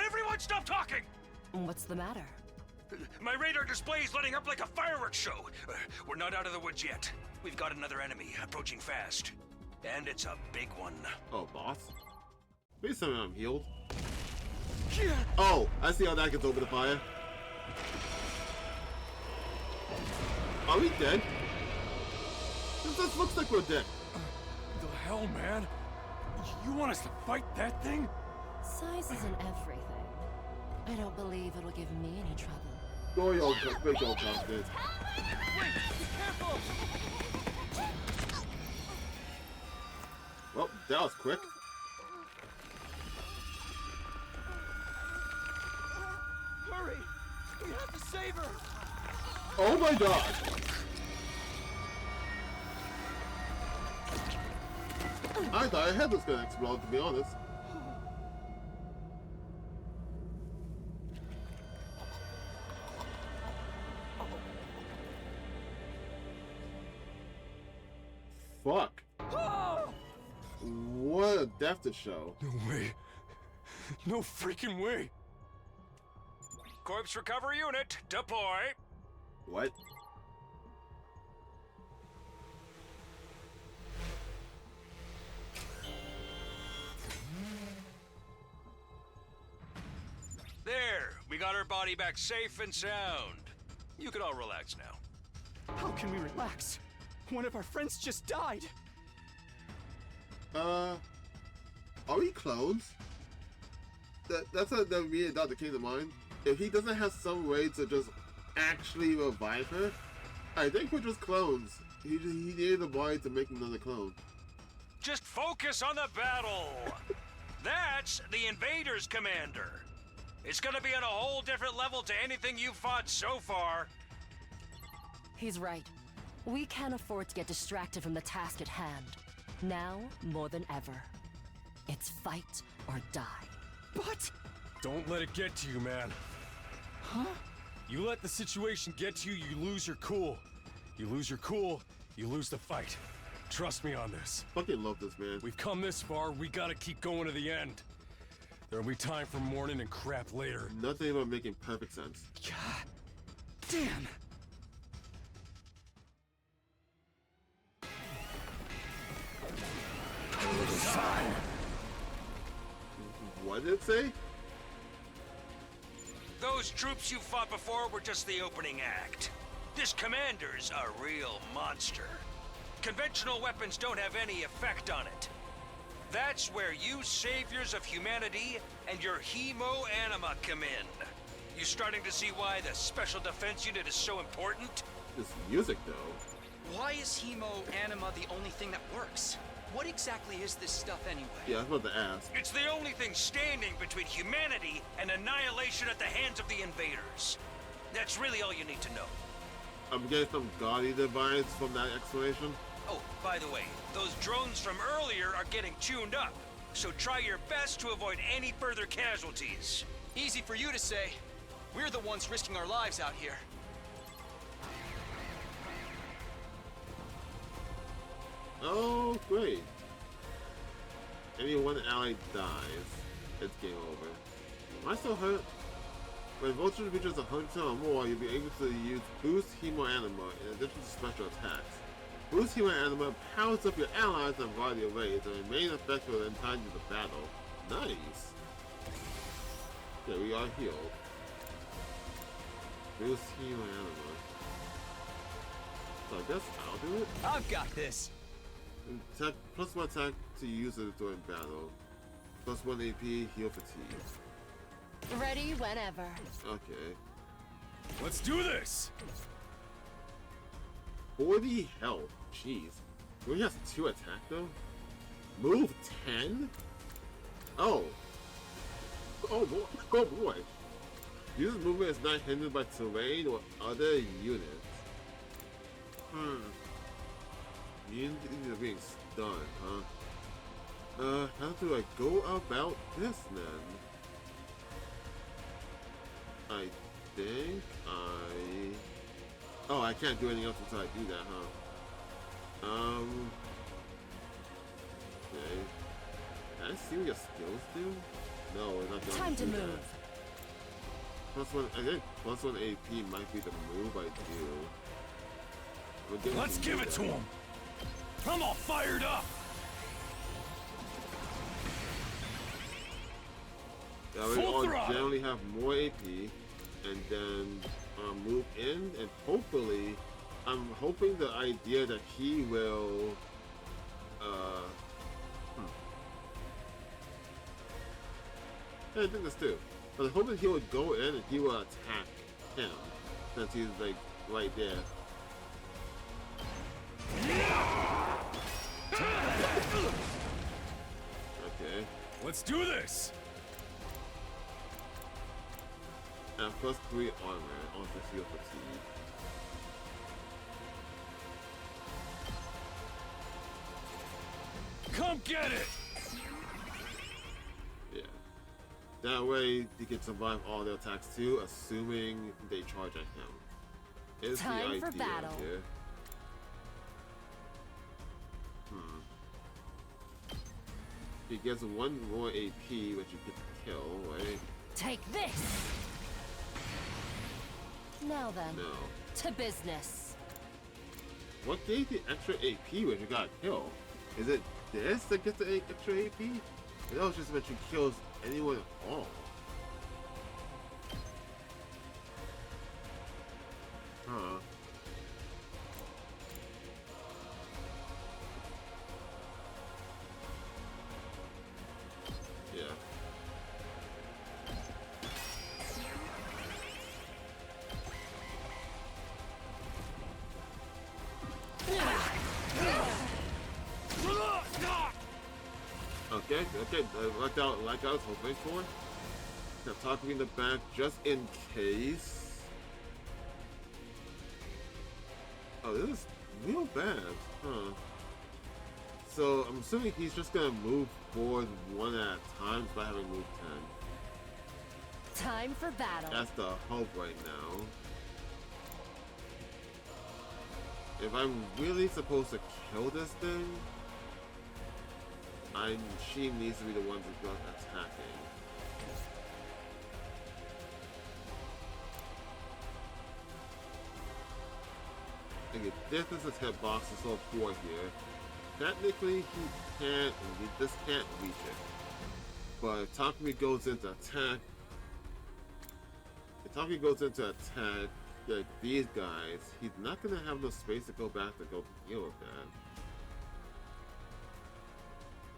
Everyone stop talking! What's the matter? My radar display is lighting up like a fireworks show. We're not out of the woods yet. We've got another enemy approaching fast. And it's a big one. Oh, boss? Please tell me I'm healed. Oh, I see how that gets over the fire. Are we dead? This looks like we're dead. The hell, man? You want us to fight that thing? Size isn't everything. I don't believe it'll give me any trouble. Go your big old confidence. Wait, be careful! Well, that was quick. Hurry! We have to save her! Oh my god! I thought my head was gonna explode, to be honest. Fuck. What a death to show. No way. No freaking way. Corpse recovery unit, deploy. What? There, we got her body back safe and sound. You can all relax now. How can we relax? One of our friends just died. Are we clones? That's the immediate thought that came to mind. If he doesn't have some way to just actually revive her, I think we're just clones. He needed a body to make another clone. Just focus on the battle. That's the invaders, Commander. It's gonna be on a whole different level to anything you've fought so far. He's right. We can't afford to get distracted from the task at hand. Now, more than ever. It's fight or die. But... Don't let it get to you, man. Huh? You let the situation get to you, you lose your cool. You lose your cool, you lose the fight. Trust me on this. Fucking love this, man. We've come this far, we gotta keep going to the end. There'll be time for mourning and crap later. Nothing about making perfect sense. God damn. Time. What did it say? Those troops you fought before were just the opening act. This commander's a real monster. Conventional weapons don't have any effect on it. That's where you saviors of humanity and your hemo-anima come in. You starting to see why the Special Defense Unit is so important? This music, though. Why is hemo-anima the only thing that works? What exactly is this stuff anyway? Yeah, I was about to ask. It's the only thing standing between humanity and annihilation at the hands of the invaders. That's really all you need to know. I'm getting some gaudy vibes from that explanation. Oh, by the way, those drones from earlier are getting tuned up, so try your best to avoid any further casualties. Easy for you to say. We're the ones risking our lives out here. Oh, great. Any one ally dies, it's game over. Am I still hurt? When Vulture reaches 100% or more, you'll be able to use Boost Hemo Anima in addition to special attacks. Boost Hemo Anima powers up your allies in a variety of ways and remain effective for the entirety of the battle. Nice! Okay, we are healed. Boost Hemo Anima. So I guess I'll do it? I've got this! Attack, +1 attack to use it during battle. +1 AP, heal fatigue. Ready whenever. Okay. Let's do this! 40 health. Jeez. He only has 2 attack though? Move 10? Oh. Oh boy. Oh boy. User's movement is not hindered by terrain or other units. Units are being stunned, huh? How do I go about this then? I think Oh, I can't do anything else until I do that, huh? Okay. Can I see what your skills do? No, we're not going Time to do that. move. +1, I think +1 AP might be the move I do. Let's give it to him! I'm all fired up! Yeah, we all generally have more AP, and then move in, and hopefully, I'm hoping the idea that he will, Yeah, I think this too. But I'm hoping he would go in and he will attack him, since he's like right there. Okay. Let's do this! And +3 armor on the heal fatigue. Come get it! Yeah. That way he can survive all their attacks too, assuming they charge at him. Is Time the idea for battle. Here. He gets 1 more AP, which you get to kill, right? Take this! Now then, No. to business. What gave the extra AP when you got killed? Is it this that gets the extra AP? That was just when she kills anyone at all. Huh. Yeah. Okay, worked out like I was hoping for. Kept talking in the back just in case. Oh, this is real bad, huh? So I'm assuming he's just gonna move forward 1 at a time by having moved 10. Time for battle. That's the hope right now. If I'm really supposed to kill this thing, she needs to be the one who's attacking. Okay, this is his hitbox, it's all 4 here. Technically, he can't, this can't reach it. But if Takumi goes into attack, like these guys, he's not gonna have no space to go back to go deal with that.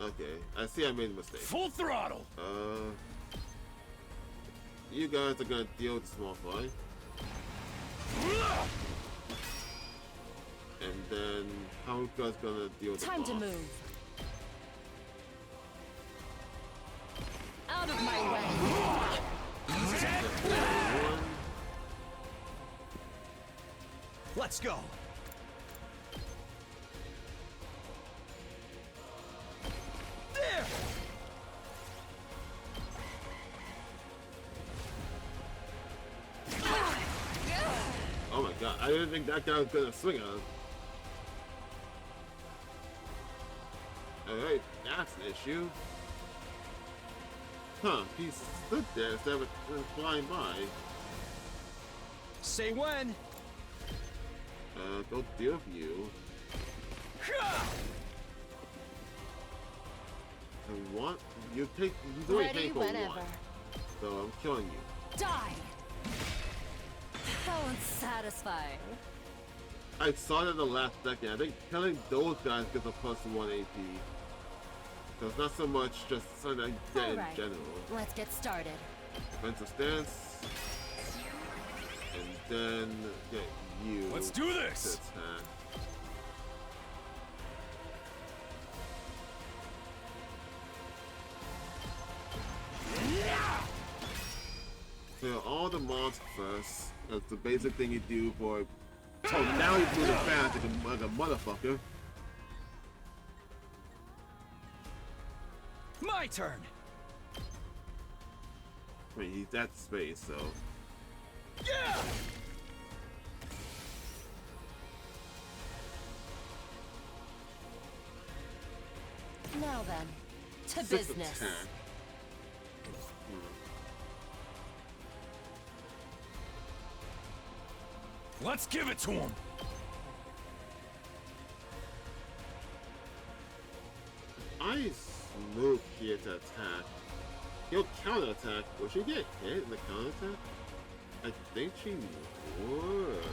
Okay, I see I made a mistake. Full throttle! You guys are gonna deal with the small fly. And then, how are you guys gonna deal with the boss? Time to move. Out of my way. Let's go! There! Oh my god, I didn't think that guy was gonna swing on. Alright, that's an issue. Huh, he stood there instead of flying by. Say when. Go deal with you. I want you take you already take for one. So I'm killing you. Die. How unsatisfying. I saw it in the last second. I think killing those guys gives a +1 AP. So it's not so much just something I get in general. Let's get started. Defensive stance. And then get you. Let's do this! To attack. Kill all the mobs first. That's the basic thing you do for. So now he's moving fast like a motherfucker. My turn. I mean, he's at space, so. Yeah. Now then, to Sixth business. attack. Let's give it to him! I move here to attack. He'll counterattack. Will she get hit in the counterattack? I think she would.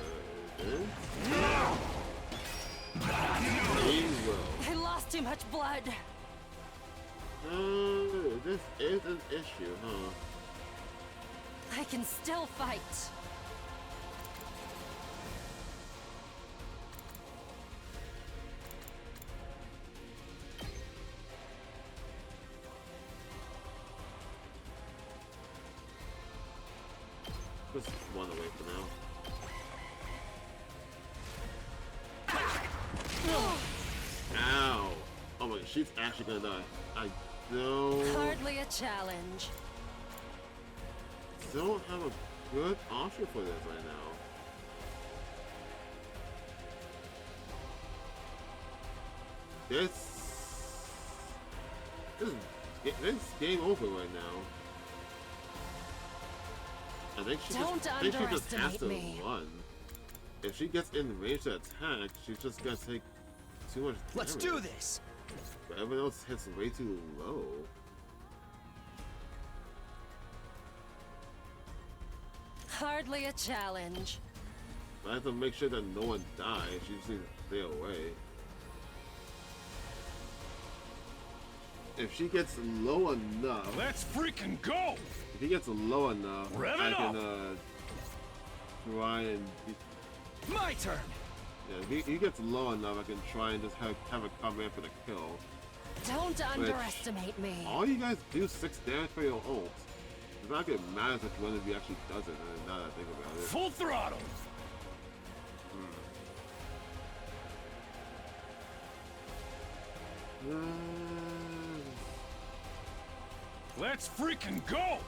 He will. I lost too much blood. This is an issue, huh? I can still fight. Just one away for now. Ow! Oh my god, she's actually gonna die. I don't Hardly a challenge. don't have a good option for this right now. This game over right now. I think she just has to run. If she gets in range to attack, she's just gonna take too much damage. Let's do this. But everyone else hits way too low. Hardly a challenge. I have to make sure that no one dies. She just needs to stay away. If she gets low enough, let's freaking go! If he gets low enough, Rev I it can up. try and. My turn. Yeah, if he gets low enough, I can try and just have a cover for the kill. Don't underestimate me. All you guys do 6 damage for your ult. It's not gonna matter if one of you actually does it. Now that I think about it. Full throttle. Let's freaking go!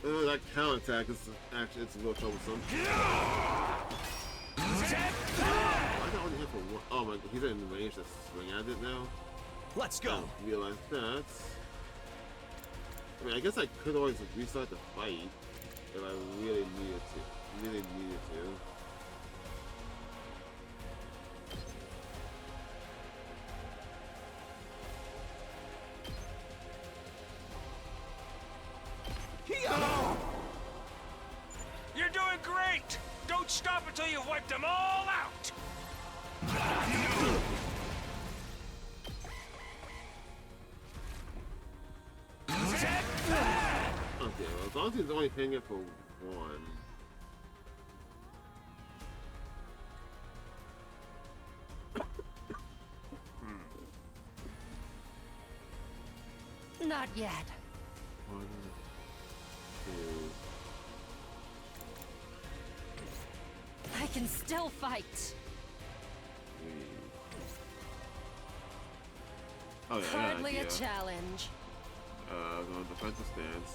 That counterattack is actually it's a little troublesome. I got only hit for one. Oh my god, he's in range to swing at it now. Let's go. I realize that. I mean, I guess I could always restart the fight if I really needed to. Okay, well, as long as he's only paying it for one. Not yet. 1, 2, I can still fight. 3. Oh, yeah, Hardly a idea. challenge. Going defensive stance.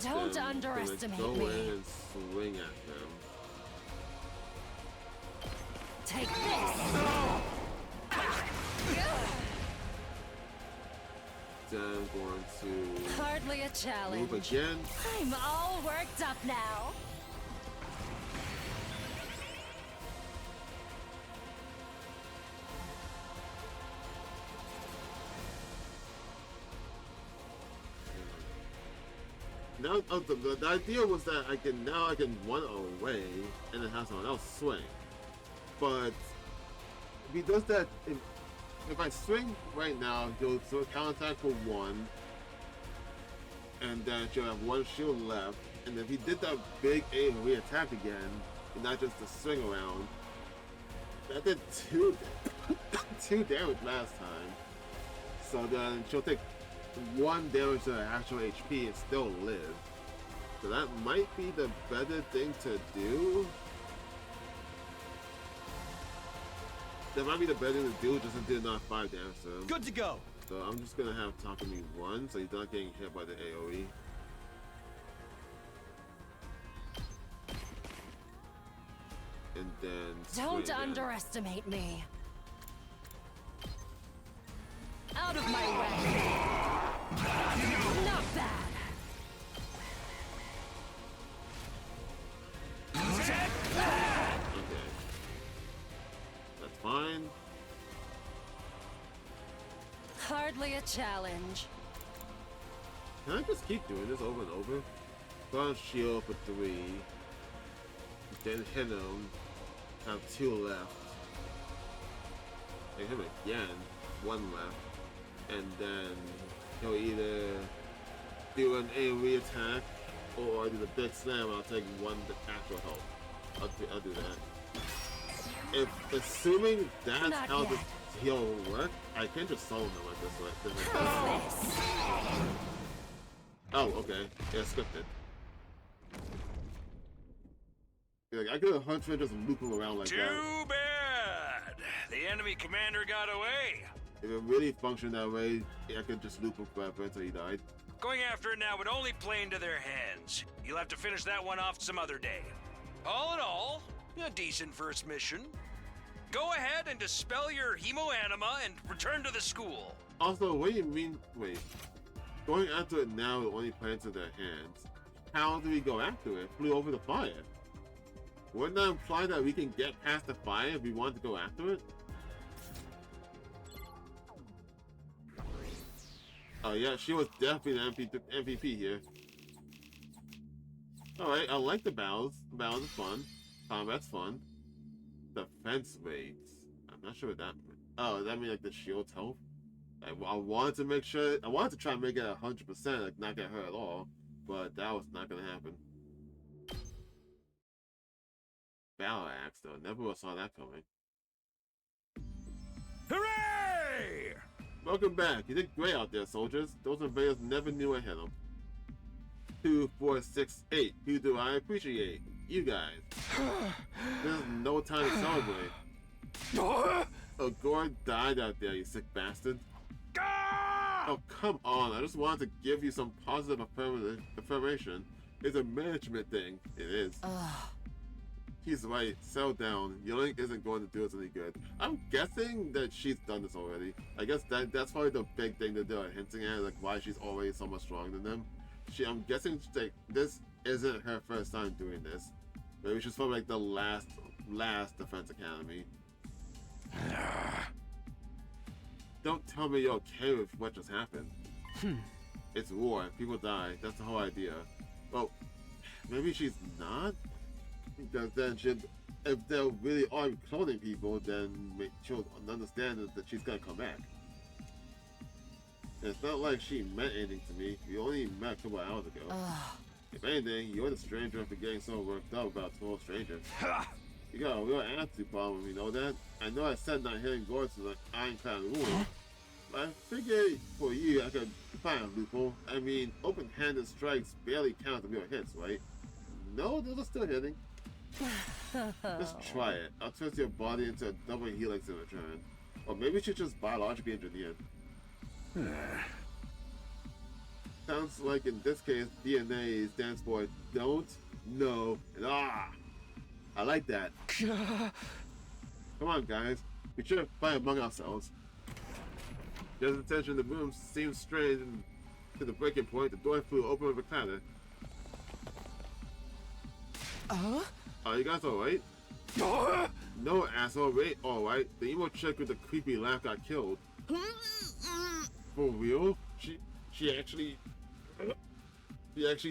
Don't Then underestimate go me. in and swing at them. Take this. Then I'm going to Hardly a challenge. move again. I'm all worked up now. Now, the idea was that I can run away and then have someone else swing. But if he does that, if I swing right now, he'll counterattack for 1, and then she'll have 1 shield left. And if he did that big AoE attack again, and not just the swing around, that did 2 damage last time. So then she'll take 1 damage to her actual HP and still live. So that might be the better thing to do. That might be the better thing to do, just to do not 5 damage to him. Good to go. So I'm just gonna have Takumi run, so he's not getting hit by the AoE. And then Don't swing again. underestimate me. Out of my way. Not bad. Okay. That's fine. Hardly a challenge. Can I just keep doing this over and over? Put on shield for 3. Then hit him. Have 2 left. Hit him again. 1 left. And then he'll either do an AoE attack or do the big slam. I'll take 1 actual health. I'll do that. If assuming that's Not how yet. this heal will work, I can just solo him like this. Oh, okay. Yeah, scripted. Like, I could 100% just loop him around like that. Too bad. The enemy commander got away. If it really functioned that way, I could just loop him forever until he died. Going after it now would only play into their hands. You'll have to finish that one off some other day. All in all, a decent first mission. Go ahead and dispel your hemo-anima and return to the school. Also, what do you mean? Wait. Going after it now will only play into their hands. How do we go after it? Flew over the fire. Wouldn't that imply that we can get past the fire if we want to go after it? Oh yeah, she was definitely the MVP here. Alright, I like the battles. The battles are fun. Combat's fun. Defense rates. I'm not sure what that means. Oh, does that mean like the shield's health? I wanted to make sure, I wanted to try and make it 100%, like not get hurt at all, but that was not gonna happen. Battle axe though, never saw that coming. Hooray! Welcome back. You did great out there, soldiers. Those invaders never knew I hit them. 2, 4, 6, 8. Who do I appreciate? You guys. There's no time to celebrate. Oh, Gord died out there, you sick bastard. Oh, come on. I just wanted to give you some positive affirmation. It's a management thing. It is. He's right. Settle down. Yelling isn't going to do us any good. I'm guessing that she's done this already. I guess that's probably the big thing that they're hinting at, like why she's already so much stronger than them. I'm guessing like this isn't her first time doing this. Maybe she's from like the last Defense Academy. Don't tell me you're okay with what just happened. It's war. People die. That's the whole idea. Well, maybe she's not. Because then if they really are cloning people, then she'll understand that she's gonna come back. And it's not like she meant anything to me. We only met a couple hours ago. If anything, you're the stranger for getting so worked up about total strangers. You got a real attitude problem, you know that? I know I said not hitting guards is an ironclad rule, but I figured for you I could find a loophole. I mean, open-handed strikes barely count as real hits, right? No, those are still hitting. Just try it. I'll twist your body into a double helix in return. Or maybe she's just biologically engineered. Sounds like in this case, DNA stands for don't, no, and ah. I like that. Come on, guys. We should fight among ourselves. There's the tension in the room seems strange, and to the breaking point, the door flew open with a clatter. Are you guys alright? No, asshole. Wait, alright. The emo chick with the creepy laugh got killed. For real? She actually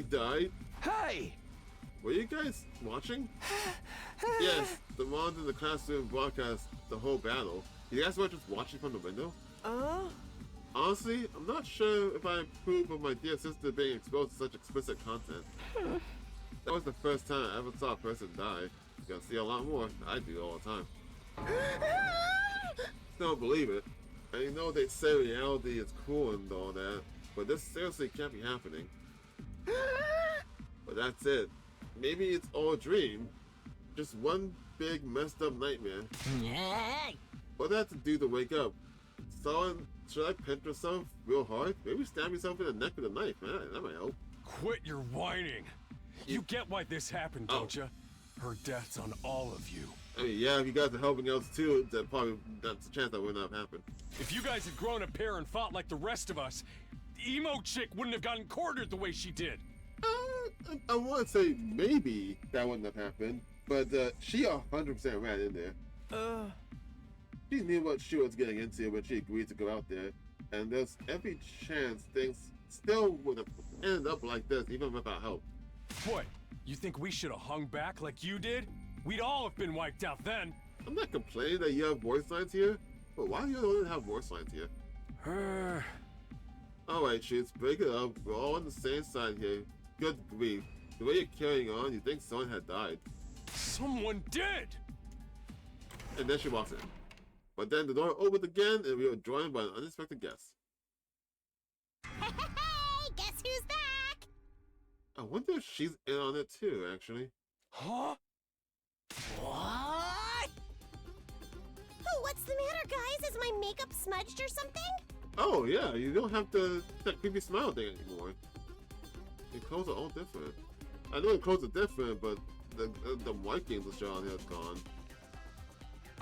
died? Hey! Were you guys watching? Yes, the moms in the classroom broadcast the whole battle. You guys were just watching from the window? Honestly, I'm not sure if I approve of my dear sister being exposed to such explicit content. That was the first time I ever saw a person die. You're gonna see a lot more. I do all the time. Still don't believe it. I know they say reality is cool and all that, but this seriously can't be happening. But that's it. Maybe it's all a dream. Just one big messed up nightmare. What did I have to do to wake up? Should I pinch myself real hard? Maybe stab yourself in the neck with a knife, man. That might help. Quit your whining. You get why this happened, don't you? Her death's on all of you. I mean, yeah, if you guys are helping us too, that's a chance that would not have happened. If you guys had grown a pair and fought like the rest of us, the emo chick wouldn't have gotten quartered the way she did. I want to say maybe that wouldn't have happened, but she 100% ran in there. She knew what she was getting into when she agreed to go out there, and there's every chance things still would have ended up like this even without help. What? You think we should have hung back like you did? We'd all have been wiped out then. I'm not complaining that you have voice lines here, but why do you only have voice lines here? Alright, Shoots, break it up. We're all on the same side here. Good grief. The way you're carrying on, you think someone had died. Someone did! And then she walks in. But then the door opened again, and we were joined by an unexpected guest. Hey, guess who's back? I wonder if she's in on it too, actually. Huh? What? Oh, what's the matter, guys? Is my makeup smudged or something? Oh yeah, you don't have that creepy smile thing anymore. Your clothes are all different. I know the clothes are different, but the white games will show on here is gone.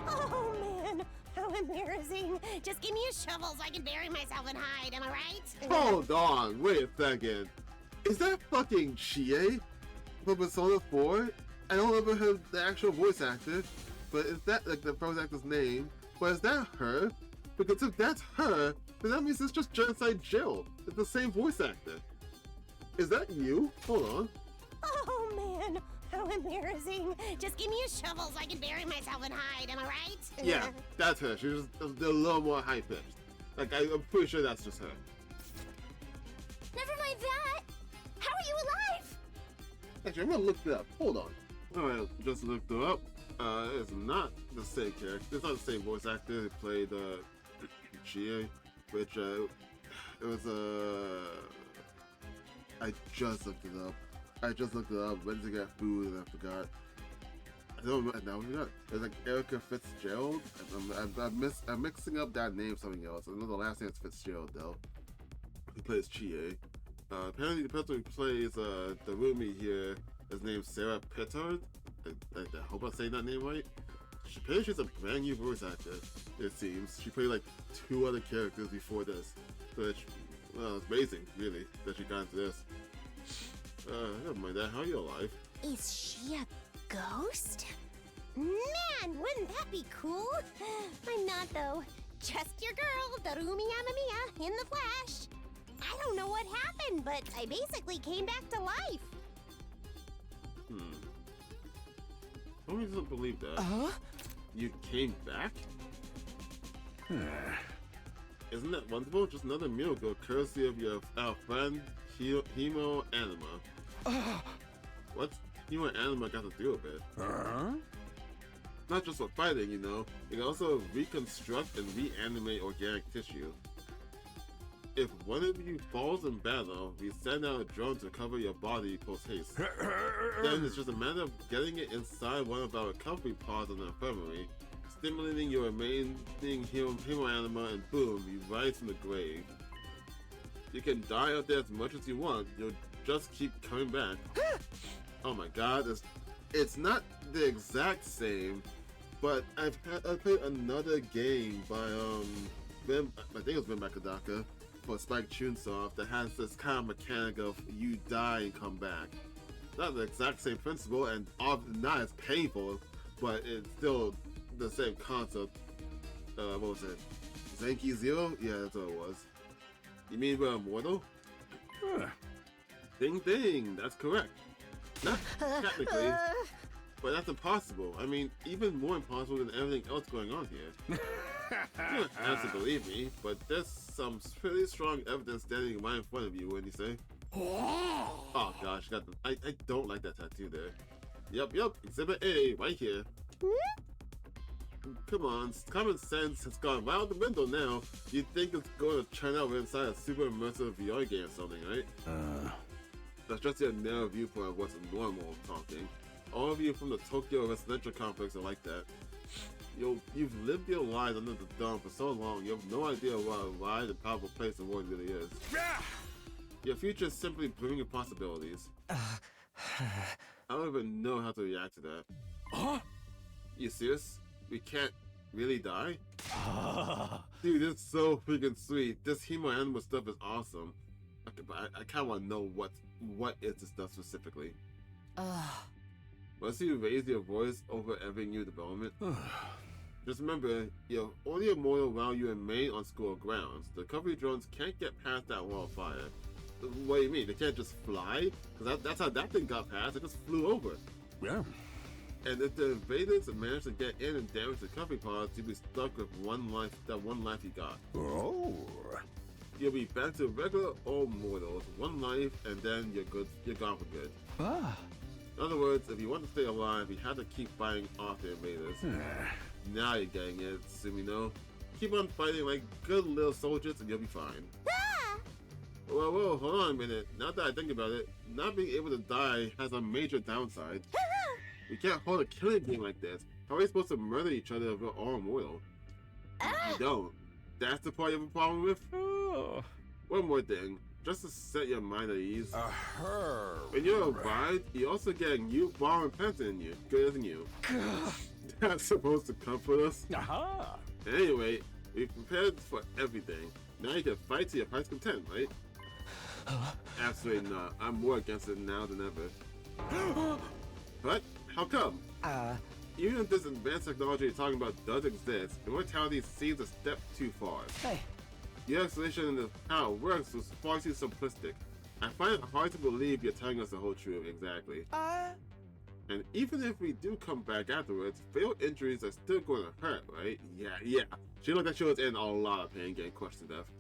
Oh man, how embarrassing. Just give me a shovel so I can bury myself and hide, am I right? Hold on, wait a second. Is that fucking Chie from Persona 4? I don't remember the actual voice actor, but is that like the voice actor's name? But is that her? Because if that's her, then that means it's just Genocide Jill. It's the same voice actor. Is that you? Hold on. Oh man, how embarrassing. Just give me a shovel so I can bury myself and hide, am I right? Yeah, that's her. She's just a little more high-pitched. Like, I'm pretty sure that's just her. Never mind that. How are you alive? Actually, I'm gonna look it up. Hold on. Alright, just looked her up. It's not the same character. It's not the same voice actor who played Chie, which it was I just looked it up. Went to get food and I forgot. I don't remember. Now we got. It's like Erica Fitzgerald. I'm mixing up that name with something else. I know the last name is Fitzgerald though. He plays Chie. Apparently the person who plays the roomie here is named Sarah Pittard. I hope I'm saying that name right. Apparently she's a brand new voice actor, it seems. She played like 2 other characters before this. Which, well, it's amazing, really, that she got into this. Never mind that. How are you alive? Is she a ghost? Man, wouldn't that be cool? I'm not though. Just your girl, Darumi Amamiya, in the flesh. I don't know what happened, but I basically came back to life. Homie doesn't believe that. You came back? Isn't that wonderful? Just another miracle courtesy of our friend Hemo Anima. What's Hemo Anima got to do with it? Not just for fighting, you know. It can also reconstruct and reanimate organic tissue. If one of you falls in battle, we send out a drone to cover your body post-haste. Then it's just a matter of getting it inside one of our recovery pods in the infirmary, stimulating your remaining hemo anima, and boom, you rise from the grave. You can die out there as much as you want, you'll just keep coming back. Oh my god, it's not the exact same, but I played another game by I think it was made by Kodaka for Spike Chunsoft that has this kind of mechanic of you die and come back. Not the exact same principle and not as painful, but it's still the same concept. What was it? Zenki Zero? Yeah, that's what it was. You mean we're immortal? Ding ding, that's correct. Not technically, but that's impossible. I mean, even more impossible than everything else going on here. You don't have to believe me, but there's some pretty strong evidence standing right in front of you, wouldn't you say? Oh gosh, I don't like that tattoo there. Yep, Exhibit A, right here. Come on, common sense has gone right out the window now. You'd think it's going to turn out inside a super immersive VR game or something, right? That's just your narrow viewpoint of what's normal talking. All of you from the Tokyo residential complex are like that. You've lived your lives under the dome for so long, you have no idea what a wide and powerful place the world really is. Your future is simply brimming with possibilities. I don't even know how to react to that. Huh? You serious? We can't really die? Dude, it's so freaking sweet. This Hemo Anima stuff is awesome. Okay, but I kind of want to know what is this stuff specifically. Once you raise your voice over every new development, just remember, you're only immortal while you remain on school grounds. The recovery drones can't get past that wall of fire. What do you mean? They can't just fly? Because that's how that thing got past. It just flew over. Yeah. And if the invaders manage to get in and damage the recovery pods, you'll be stuck with that one life you got. Oh. You'll be back to regular old mortals, one life, and then you're gone for good. In other words, if you want to stay alive, you have to keep fighting off the invaders. Now you're getting it, Sumino. Keep on fighting like good little soldiers and you'll be fine. Whoa, hold on a minute. Now that I think about it, not being able to die has a major downside. We can't hold a killing game like this. How are we supposed to murder each other if we're all immortal? You don't. That's the part you have a problem with? One more thing, just to set your mind at ease. When you're revived, you also get a new bomb repentant in you. Good as you. That's supposed to comfort us? Anyway, we've prepared for everything. Now you can fight to your heart's content, right? Absolutely not. I'm more against it now than ever. But how come? Even if this advanced technology you're talking about does exist, immortality seems a step too far. Hey. Your explanation of how it works was far too simplistic. I find it hard to believe you're telling us the whole truth exactly. And even if we do come back afterwards, fatal injuries are still going to hurt, right? Yeah. She looked like she was in a lot of pain getting crushed to death.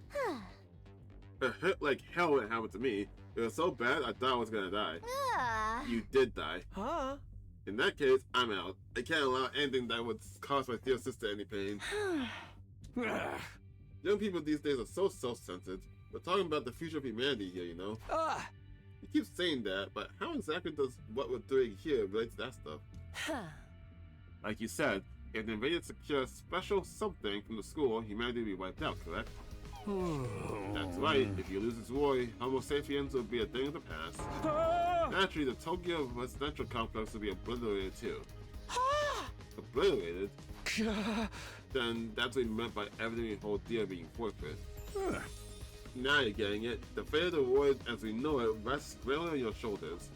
It hurt like hell when it happened to me. It was so bad I thought I was gonna die. You did die. In that case, I'm out. I can't allow anything that would cause my dear sister any pain. Young people these days are so self-centered. We're talking about the future of humanity here, you know? You keep saying that, but how exactly does what we're doing here relate to that stuff? Like you said, if the invaders secure special something from the school, humanity will be wiped out, correct? That's right, if you lose this war, Homo sapiens will be a thing of the past. Naturally, the Tokyo residential complex will be obliterated too. Obliterated? Then that's what we meant by everything we hold dear being forfeit. Now you're getting it. The fate of the world as we know it rests squarely on your shoulders.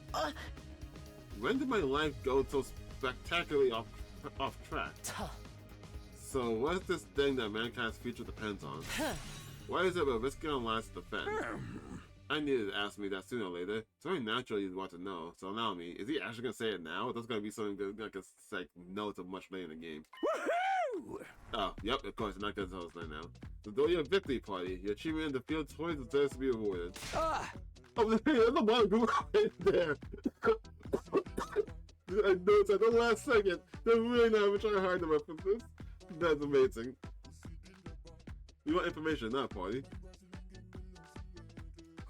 When did my life go so spectacularly off track? So what is this thing that mankind's future depends on? Why is it we're risking our lives to defend? I needed to ask me that sooner or later. It's very natural you'd want to know. So allow me, is he actually gonna say it now? Or that's gonna be something that's like no to much later in the game. Woohoo! Oh, yep, of course, I'm not gonna tell us that now. The Doya Victory Party. Your achievement in the field toys deserves to be awarded. Ah! Oh, there's a one group right there. I noticed at the last second. They're really not even trying hard to reference this. That's amazing. You want information, not a party.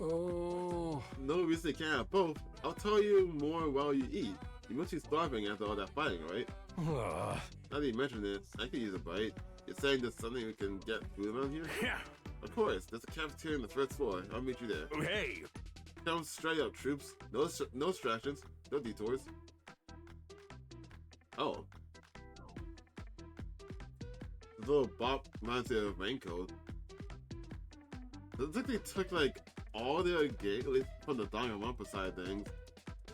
Oh. No reason you can't have both. I'll tell you more while you eat. You must be starving after all that fighting, right? Now that you mention it, I could use a bite. You're saying there's something we can get food around here? Yeah. Of course, there's a cafeteria on the first floor. I'll meet you there. Oh, hey! Come straight up, troops. No distractions, no detours. Oh. This little bop reminds me of Raincoat. Looks like they took like all their games, at least from the Danganronpa side of things.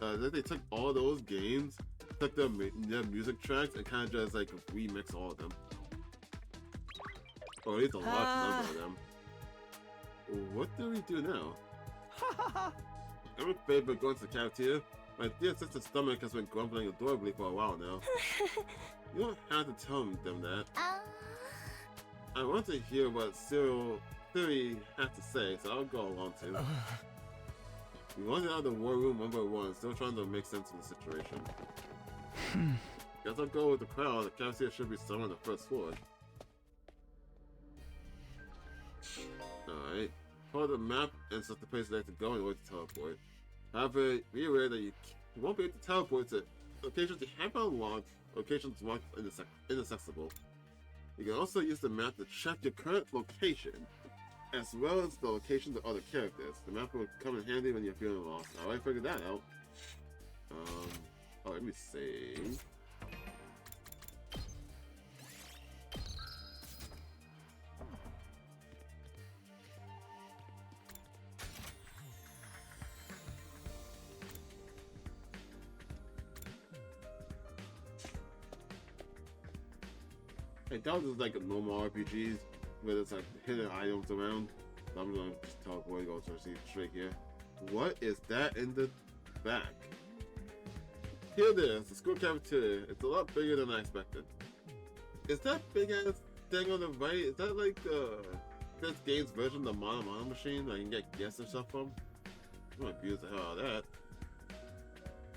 Looks like they took all those games, took their music tracks, and kind of just like remix all of them. Or at least a large number of them. What do we do now? I'm in favor of going to the cafeteria. My dear sister's stomach has been grumbling adorably for a while now. You don't have to tell them that. I want to hear what Cyril Theory has to say, so I'll go along too. We wanted out of the war room 1 still trying to make sense of the situation. Guess I'll go with the crowd. The cafeteria should be somewhere on the first floor. Alright. Follow the map and set the place you'd like to go in order to teleport. However, be aware that you won't be able to teleport to locations you haven't unlocked, locations marked inaccessible. You can also use the map to check your current location, as well as the locations of other characters. The map will come in handy when you're feeling lost. I already figured that out. Oh, let me save. I doubt this is like a normal RPGs where there's like hidden items around. So I'm gonna just teleport and go to straight here. What is that in the back? Here it is, the school cafeteria. It's a lot bigger than I expected. Is that big ass thing on the right? Is that like this game's version of the Mono machine that I can get gifts and stuff from? I'm gonna abuse the hell out of that.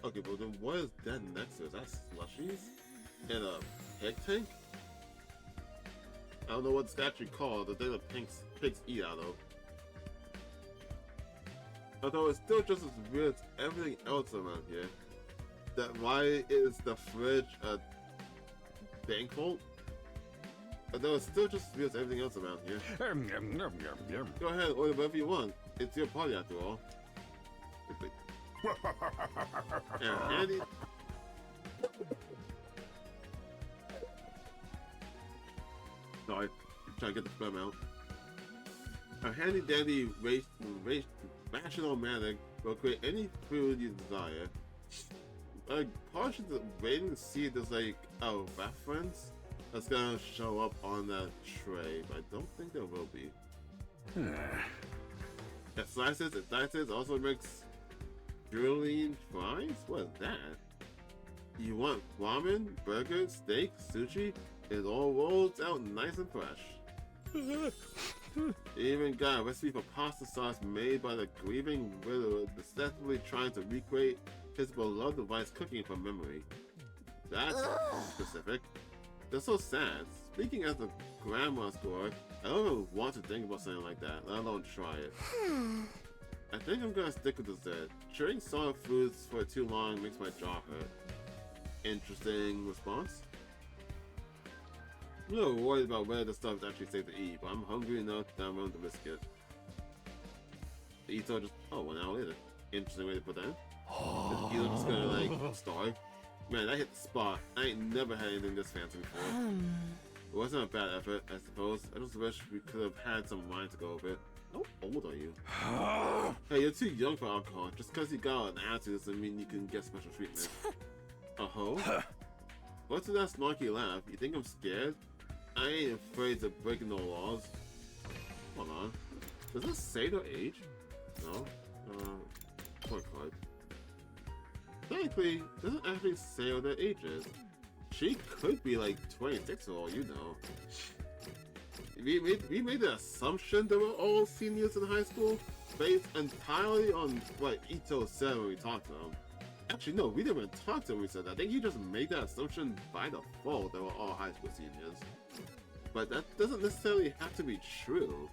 Okay, but then what is that next to? Is that slushies? And a pig tank? I don't know what it's actually called, the thing that pigs eat out of. Although it's still just as weird as everything else around here. That why is the fridge a bank vault? Although it's still just as weird as everything else around here. Go ahead, order whatever you want. It's your party after all. And handy. Sorry, trying to get the phlegm out. A handy dandy rational-matic will create any food you desire. I probably should wait and see if there's like a reference that's gonna show up on that tray, but I don't think there will be. It slices also makes grilled fries? What is that? You want ramen, burgers, steak, sushi? It all rolls out nice and fresh. Even got a recipe for pasta sauce made by the grieving widower deceptively trying to recreate his beloved device cooking from memory. That's specific. That's so sad. Speaking as the grandma score, I don't even want to think about something like that, let alone try it. I think I'm gonna stick with dessert. Chewing solid foods for too long makes my jaw hurt. Interesting response. I'm a little worried about whether the stuff is actually safe to eat, but I'm hungry enough that I'm willing to risk it. The Ito just, 1 hour later. Interesting way to put that in. The Ito just gonna like starve. Man, that hit the spot. I ain't never had anything this fancy before. It wasn't a bad effort, I suppose. I just wish we could have had some wine to go with it. How old are you? Hey, you're too young for alcohol. Just because you got an attitude doesn't mean you can get special treatment. What's with that snarky laugh? You think I'm scared? I ain't afraid to break no laws. Hold on. Does this say their age? No. Point card. Technically, it doesn't actually say what their age is. She could be like 26 for all you know. We made the assumption that we're all seniors in high school based entirely on what Ito said when we talked to him. Actually, no, we didn't even talk to him when we said that. I think you just made that assumption by default that we're all high school seniors. But that doesn't necessarily have to be true.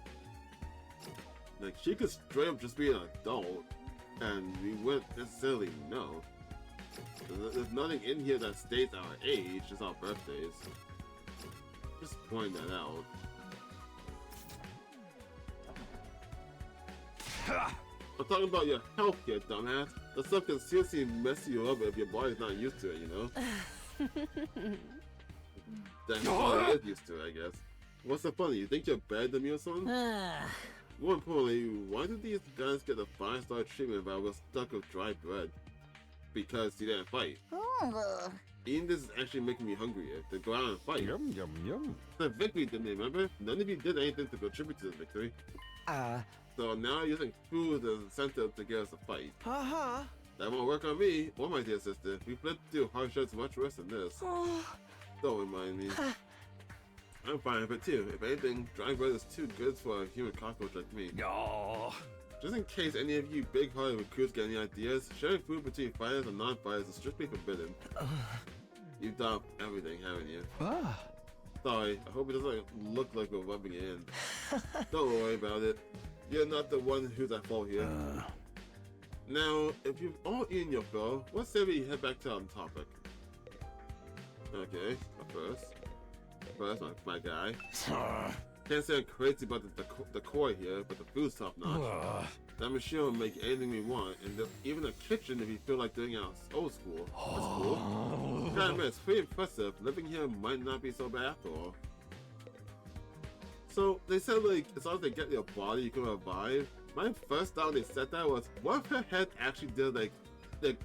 Like, she could straight up just be an adult, and we wouldn't necessarily know. There's nothing in here that states our age, just our birthdays. Just pointing that out. I'm talking about your health here, dumbass. That stuff can seriously mess you up if your body's not used to it, you know? Then your body is used to it, I guess. What's so funny? You think you're better than me or something? More importantly, why did these guys get the 5-star treatment if I was stuck with dry bread? Because you didn't fight. Eating this is actually making me hungrier to go out and fight. Yum, yum, yum. The victory didn't remember? None of you did anything to contribute to the victory. So now you're using food as an incentive to get us to fight. That won't work on me or my dear sister. We flipped through hardships much worse than this. Don't remind me. I'm fine with it too. If anything, dry bread is too good for a human cockroach like me. Just in case any of you big-hearted recruits get any ideas, sharing food between fighters and non-fighters is strictly forbidden. You've done everything, haven't you? Sorry, I hope it doesn't look like we're rubbing it in. Don't worry about it. You're not the one who's at fault here. Now, if you've all eaten your fill, let's say we head back to our topic. Okay, first, my guy. Can't say I'm crazy about the decor here, but the food's top notch. That machine will make anything we want, and even a kitchen if you feel like doing it old school. That's cool. Gotta admit, it's pretty impressive. Living here might not be so bad after all. So, they said like, as long as they get your body, you can revive. My first thought they said that was, what if her head actually did like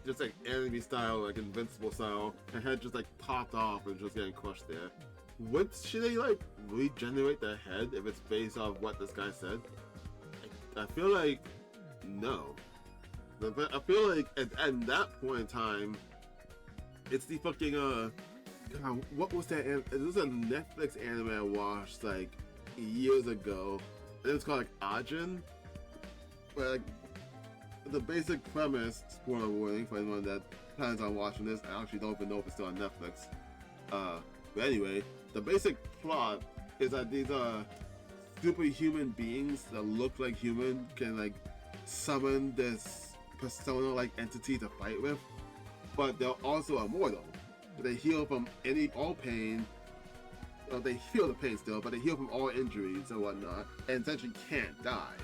just like anime style, like Invincible style, her head just like popped off and just getting crushed there? Should they like regenerate their head if it's based off what this guy said? I feel like no. I feel like at that point in time, it's the fucking God, what was that? It was a Netflix anime I watched like years ago. It was called like Ajin. Where like the basic premise, spoiler warning for anyone that plans on watching this, I actually don't even know if it's still on Netflix. But anyway, the basic plot is that these superhuman beings that look like human can like summon this persona-like entity to fight with, but they're also immortal. They heal from all pain. Well, they heal the pain still, but they heal from all injuries and whatnot, and essentially can't die.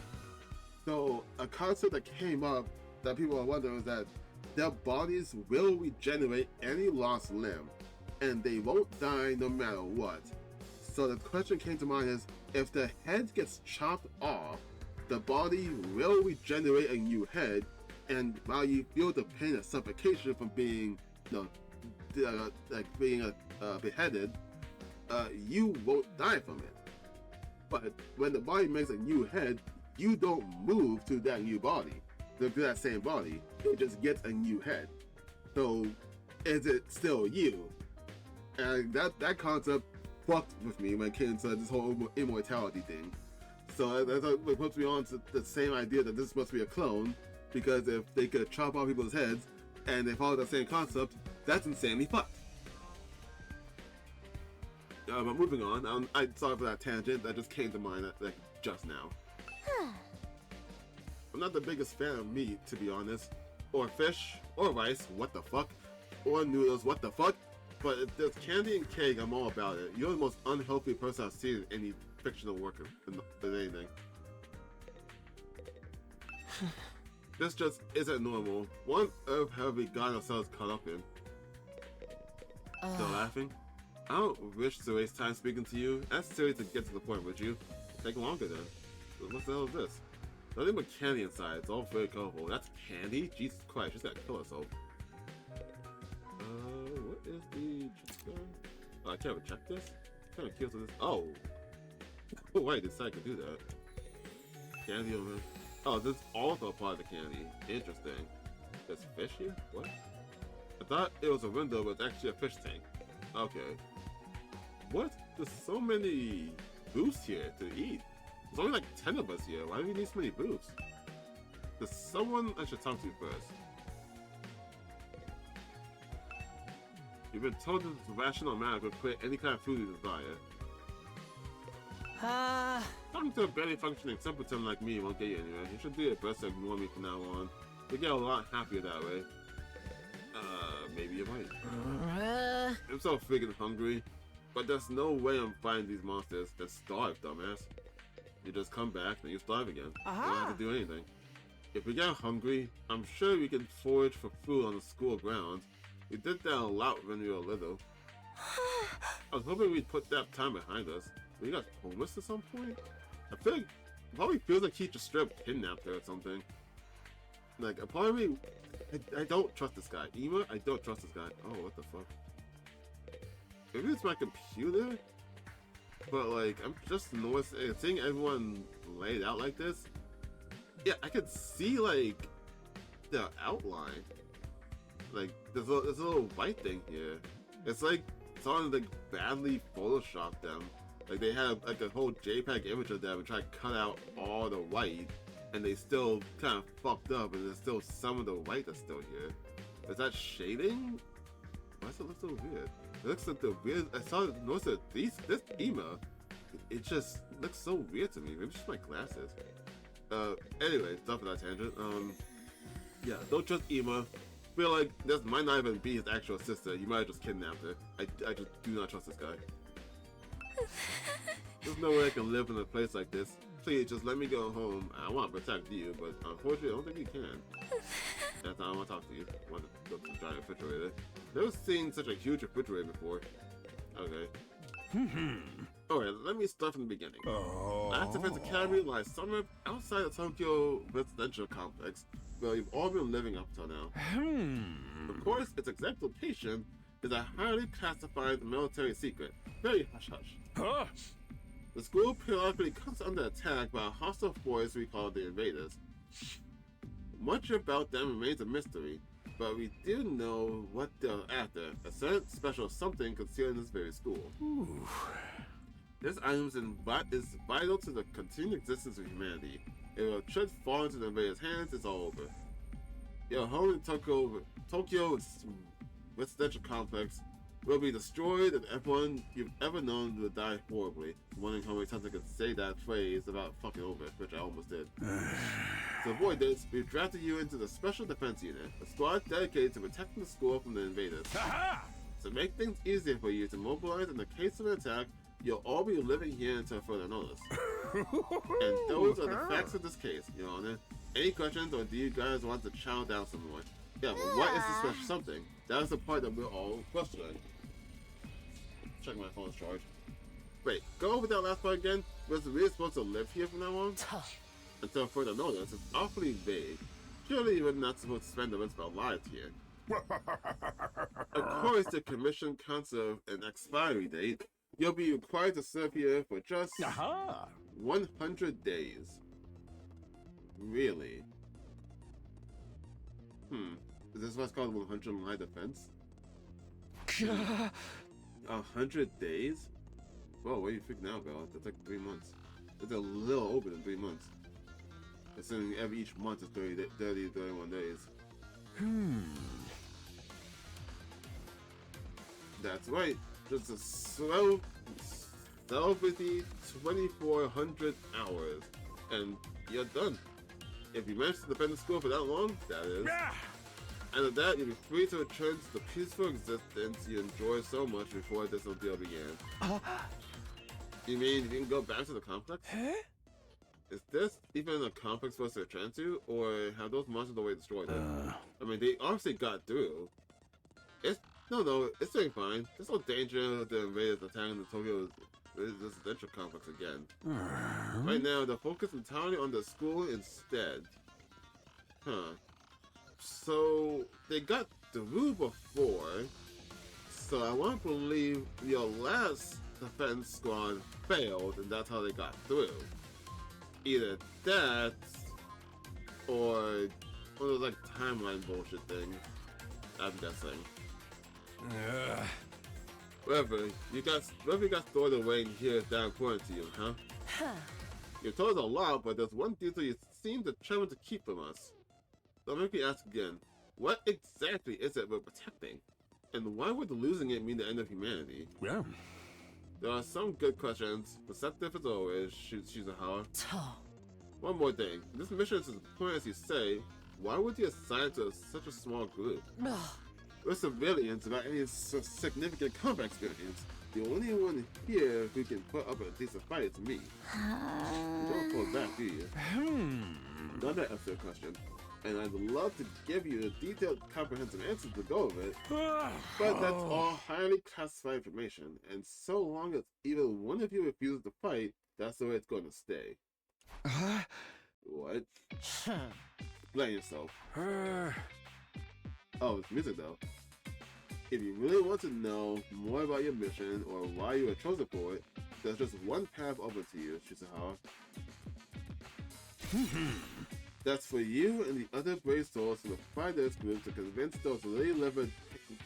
So a concept that came up that people are wondering is that their bodies will regenerate any lost limb, and they won't die no matter what. So the question came to mind is, if the head gets chopped off, the body will regenerate a new head, and while you feel the pain of suffocation from being, beheaded, you won't die from it. But when the body makes a new head, you don't move to that new body, to that same body. It just gets a new head. So, is it still you? And that concept fucked with me when it came to this whole immortality thing. So that puts me on to the same idea that this must be a clone, because if they could chop off people's heads and they follow that same concept, that's insanely fucked. But moving on, I'm sorry for that tangent that just came to mind like just now. I'm not the biggest fan of meat, to be honest, or fish, or rice, what the fuck, or noodles, what the fuck. But if there's candy and cake, I'm all about it. You're the most unhealthy person I've seen in any fictional work than anything. This just isn't normal. What on earth have we got ourselves caught up in? Still laughing? I don't wish to waste time speaking to you. Ask Siri to get to the point, would you? Take longer then. What the hell is this? Nothing but candy inside. It's all very colorful. That's candy? Jesus Christ, she's gotta kill herself. What is the check? Oh, I can't even check this? What kind of kills is this? Oh! Oh, wait, this side can do that. Candy over here. Oh, this is also part of the candy. Interesting. There's fish here? What? I thought it was a window, but it's actually a fish tank. Okay. What? There's so many booths here to eat. There's only like 10 of us here. Why do we need so many booths? There's someone I should talk to first. You've been told that it's rational man to quit any kind of food you desire. Talking to a barely functioning simpleton like me won't get you anywhere. You should do your best to ignore me from now on. You'll get a lot happier that way. Maybe you're right. I'm so freaking hungry. But there's no way I'm fighting these monsters. They're starved, dumbass. You just come back and you starve again. You don't have to do anything. If we get hungry, I'm sure we can forage for food on the school grounds. We did that a lot when we were little. I was hoping we'd put that time behind us. We got homeless at some point? I feel like it probably feels like he just straight up kidnapped her or something. Like, a part of me, I don't trust this guy. Ema, I don't trust this guy. Oh, what the fuck? Maybe it's my computer? But like, I'm just noticing, seeing everyone laid out like this. Yeah, I could see like the outline. Like, there's a little white thing here. It's like someone like badly photoshopped them. Like they had like a whole JPEG image of them and tried to cut out all the white, and they still kind of fucked up, and there's still some of the white that's still here. Is that shading? Why does it look so weird? It looks like the weird. I saw notice that this Ema, it just looks so weird to me. Maybe it's just my glasses. Anyway, stop that tangent. Yeah, don't trust Ema. Feel like this might not even be his actual sister. You might have just kidnapped her. I just do not trust this guy. There's no way I can live in a place like this. Please, just let me go home. I want to protect you, but unfortunately, I don't think you can. That's not I want to talk to you. I want to go to the giant refrigerator. Never seen such a huge refrigerator before. Okay. Alright, let me start from the beginning. Last Defense Academy lies somewhere outside of Tokyo residential complex, where you've all been living up till now. Of course, its exact location is a highly classified military secret. Very hush-hush. The school periodically comes under attack by a hostile force we call the Invaders. Much about them remains a mystery, but we do know what they're after, a certain special something concealed in this very school. This item is vital to the continued existence of humanity. If it should fall into the Invaders' hands, it's all over. Your home in Tokyo residential complex will be destroyed, and everyone you've ever known will die horribly. I'm wondering how many times I could say that phrase about fucking over it, which I almost did. To avoid this, we've drafted you into the Special Defense Unit, a squad dedicated to protecting the school from the invaders. To make things easier for you to mobilize in the case of an attack, you'll all be living here until further notice. And those are the facts of this case, Your Honor. Any questions, or do you guys want to chow down some more? Yeah, but what is this special something? That's the part that we're all questioning. Check my phone's charge. Wait, go over that last part again. Was we supposed to live here from now on? Until further notice, it's awfully vague. Surely we're not supposed to spend the rest of our lives here. Of course, the commission counts of an expiry date. You'll be required to serve here for just 100 days. Really? Is this what's called 100 line defense? 100 days? Whoa, what are you freaking out about? That's like 3 months. It's a little over than 3 months. Assuming each month is 31 days. That's right. Just a slow, stealthy 2,400 hours. And you're done. If you manage to defend the school for that long, that is. And with that, you'll be free to return to the peaceful existence you enjoyed so much before this ordeal began. You mean you can go back to the complex? Is this even a complex for us to return to, or have those monsters already destroyed it? I mean, they obviously got through. It's doing fine. There's no danger of the invaders attacking the Tokyo residential complex again. Right now, they're focused entirely on the school instead. So, they got through before, so I want to believe your last defense squad failed, and that's how they got through. Either that, or one of those like timeline bullshit things, I'm guessing. Whatever you got stored away in here is that important to you, huh? You've told us a lot, but there's one detail you seem determined to keep from us. So let me ask again, what exactly is it we're protecting? And why would losing it mean the end of humanity? Yeah. There are some good questions. Perceptive as always, Shizuhara. One more thing. This mission is as important as you say. Why would you assign it to such a small group? We're civilians without any significant combat experience. The only one here who can put up a decent fight is me. You don't hold back, do you? Another excellent question. And I'd love to give you a detailed, comprehensive answer to go over it, but that's all highly classified information, and so long as even one of you refuses to fight, that's the way it's going to stay. What? Blame yourself. Oh, it's music though. If you really want to know more about your mission or why you were chosen for it, there's just one path open to you, Shizuhara. That's for you and the other brave souls from the fighters group to convince those really livid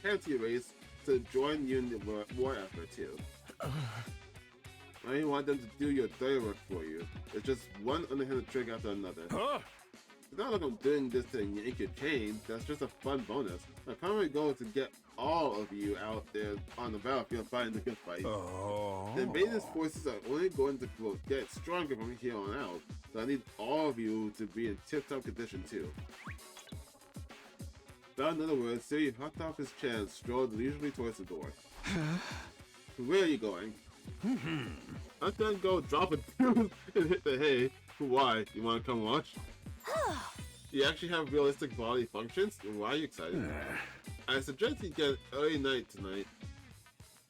panty race to join you in the war effort too. I didn't want them to do your dirty work for you. It's just one underhanded trick after another. It's not like I'm doing this to yank your chain, that's just a fun bonus. My primary goal is to get all of you out there on the battlefield fighting the good fight. The invaders' forces are only going to get stronger from here on out, so I need all of you to be in tip-top condition too. Without another word, Siri hopped off his chair and strolled leisurely towards the door. Where are you going? I'm gonna go drop a tooth and hit the hay. Why? You wanna come watch? You actually have realistic bodily functions? Why are you excited? I suggest you get an early night tonight.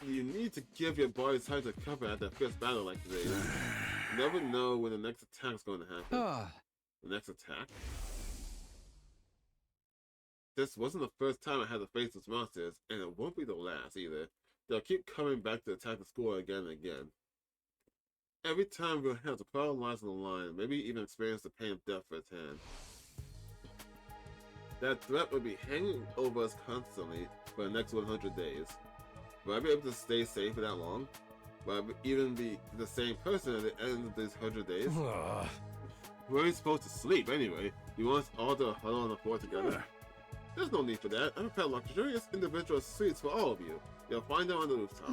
You need to give your body time to recover at that first battle like today. You never know when the next attack's going to happen. The next attack? This wasn't the first time I had to face those monsters, and it won't be the last either. They'll keep coming back to attack the school again and again. Every time we'll have to put our lives on the line, maybe even experience the pain of death firsthand. That threat will be hanging over us constantly for the next 100 days. Will I be able to stay safe for that long? Will I even be the same person at the end of these 100 days? Where are you supposed to sleep anyway? You want us all to huddle on the floor together? There's no need for that. I've prepared luxurious individual suites for all of you. You'll find them on the rooftop.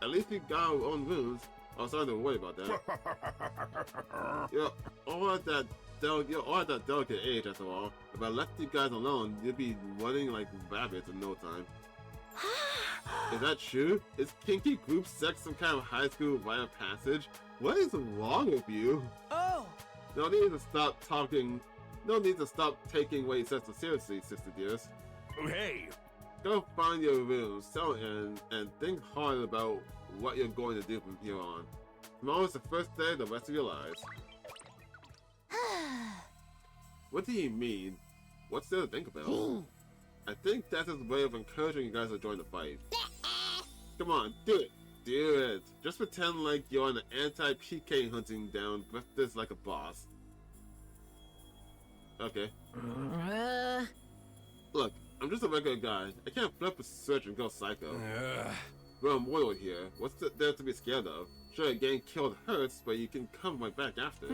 At least we got our own rooms. I was starting to worry about that. You're all at that delicate age, after all. If I left you guys alone, you'd be running like rabbits in no time. Is that true? Is kinky group sex some kind of high school rite of passage? What is wrong with you? No need to stop taking what he says so seriously, sister dearest. Hey! Go find your room, settle in, and think hard about what you're going to do from here on. Tomorrow's the first day of the rest of your lives. What do you mean? What's there to think about? I think that's his way of encouraging you guys to join the fight. Come on, do it! Do it! Just pretend like you're on an anti-PK hunting down with this like a boss. Okay. Look, I'm just a regular guy. I can't flip a switch and go psycho. We're immortal here. What's there to be scared of? Sure, getting killed hurts, but you can come right back after.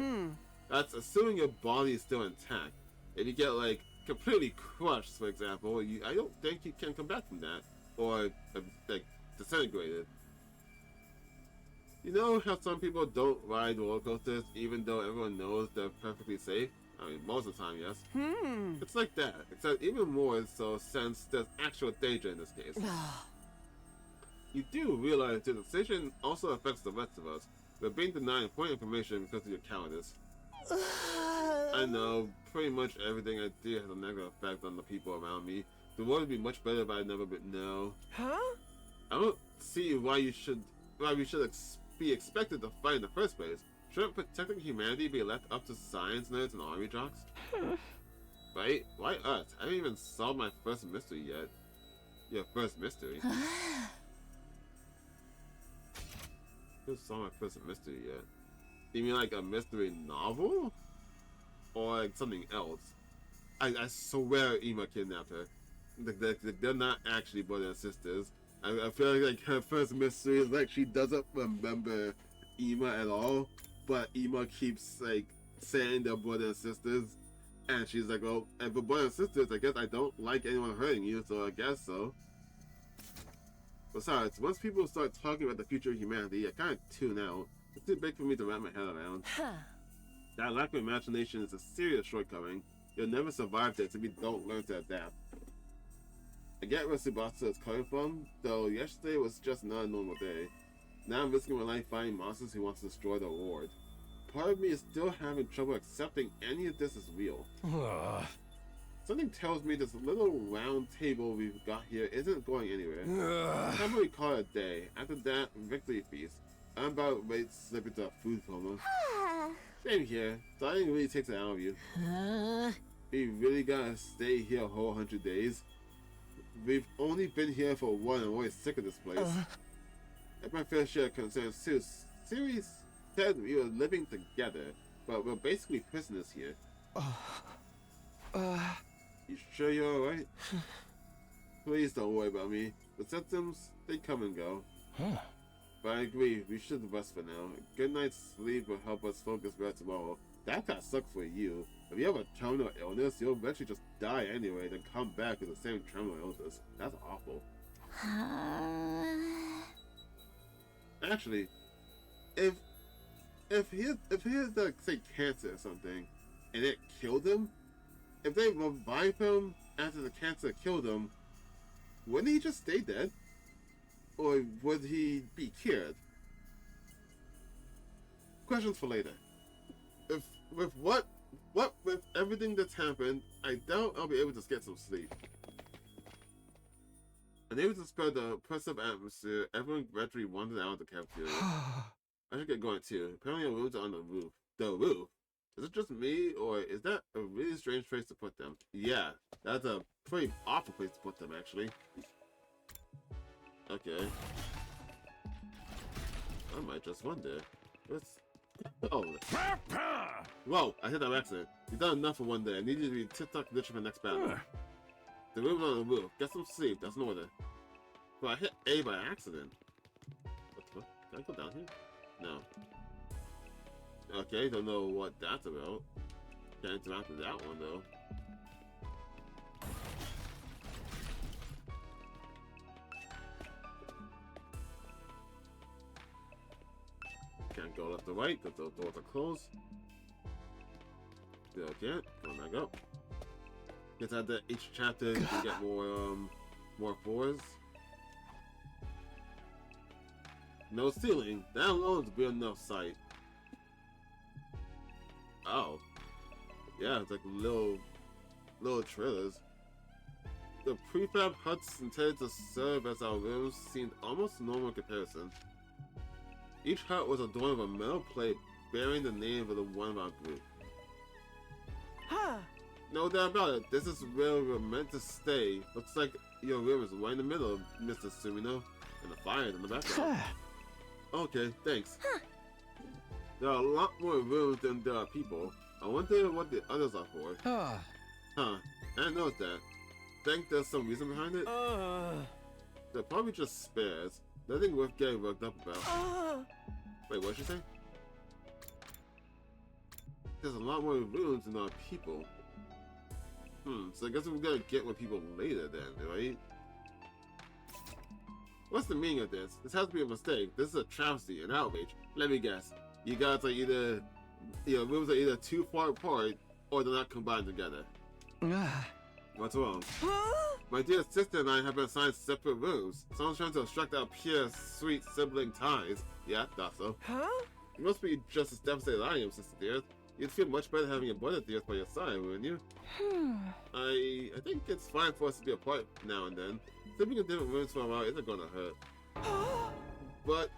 That's assuming your body is still intact. If you get, like, completely crushed, for example, I don't think you can come back from that. Or, like, disintegrated. You know how some people don't ride roller coasters even though everyone knows they're perfectly safe? I mean, most of the time, yes. It's like that, except even more so since there's actual danger in this case. You do realize your decision also affects the rest of us. We're being denied important information because of your cowardice. I know, pretty much everything I do has a negative effect on the people around me. The world would be much better if I never been I don't see why we should be expected to fight in the first place. Shouldn't protecting humanity be left up to science nerds and army jocks? Right? Why us? I haven't even solved my first mystery yet. Your first mystery? I haven't solved my first mystery yet. You mean like a mystery novel? Or like something else? I swear Ima kidnapped her. They're not actually brother and sisters. I feel like her first mystery is like she doesn't remember Ima at all, but Ima keeps like saying they're brother and sisters, and she's like, well, if we're brother and sisters, I guess I don't like anyone hurting you, so I guess so. Besides, once people start talking about the future of humanity, I kind of tune out. It's too big for me to wrap my head around. That lack of imagination is a serious shortcoming. You'll never survive this if you don't learn to adapt. I get where Tsubasa is coming from, though yesterday was just not a normal day. Now I'm risking my life fighting monsters who want to destroy the world. Part of me is still having trouble accepting any of this is real. Something tells me this little round table we've got here isn't going anywhere. How about we call it a day? After that, victory feast. I'm about ready to slip into a food coma. Same here. Dying really takes it out of you. We really gotta stay here a whole 100 days. We've only been here for one and I'm always sick of this place. If my fair share of concerns too. Series said we were living together, but we're basically prisoners here. You sure you're alright? Please don't worry about me. The symptoms, they come and go. But I agree, we should rest for now. A good night's sleep will help us focus better tomorrow. That kinda sucks for you. If you have a terminal illness, you'll eventually just die anyway, then come back with the same terminal illness. That's awful. Actually, if he has like say cancer or something, and it killed him, if they revive him after the cancer killed him, wouldn't he just stay dead? Or would he be cured? Questions for later. With everything that's happened, I doubt I'll be able to get some sleep. Unable to spare the oppressive atmosphere, everyone gradually wandered out of the cafeteria. I should get going too. Apparently our rooms are on the roof. The roof? Is it just me, or is that a really strange place to put them? Yeah, that's a pretty awful place to put them, actually. Okay. I might just wonder. Let's... Oh. Whoa, I hit that accident. You've done enough for one day. I need you to be tip-top condition for the next battle. The room's on the roof. Get some sleep. That's an order. But I hit A by accident. What? Can I go down here? No. Okay, don't know what that's about. Can't interact with that one though. Can't go left or right because the doors are closed. Still can't. Come back up. Guess after each chapter you can get more floors. No ceiling. That alone is a good enough sight. Oh. Yeah, it's like little trailers. The prefab huts intended to serve as our rooms seemed almost normal in comparison. Each hut was adorned with a metal plate bearing the name of the one of our group. No doubt about it, this is where we're meant to stay. Looks like your room is right in the middle, Mr. Sumino, and the fire is in the background. Okay, thanks. There are a lot more rooms than there are people. I wonder what the others are for. Huh, I didn't notice that. Think there's some reason behind it? They're probably just spares. Nothing worth getting worked up about. Wait, what did you say? There's a lot more rooms than there are people. So I guess we're gonna get with people later then, right? What's the meaning of this? This has to be a mistake. This is a travesty, an outrage. Let me guess. You guys are either... Your rooms are either too far apart, or they're not combined together. What's wrong? My dear sister and I have been assigned separate rooms. Someone's trying to obstruct our pure, sweet sibling ties. Yeah, thought so. You must be just as devastated as I am, sister dear. You'd feel much better having your brother dear by your side, wouldn't you? I think it's fine for us to be apart now and then. Sleeping in different rooms for a while isn't gonna hurt. But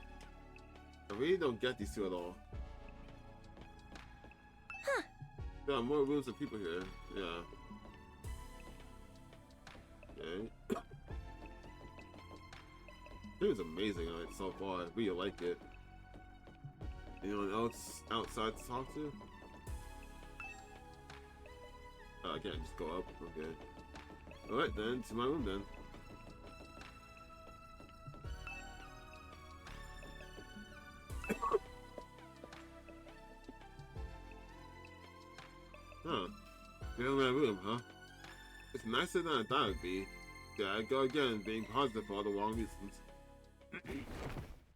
I really don't get these two at all. There are more rooms than people here. Yeah. Okay. It was amazing on it so far. I really like it. Anyone else outside to talk to? Oh, I can't just go up. Okay. Alright then, to my room then. Huh. Get in my room, huh? It's nicer than I thought it'd be. There I go again, being positive for all the wrong reasons.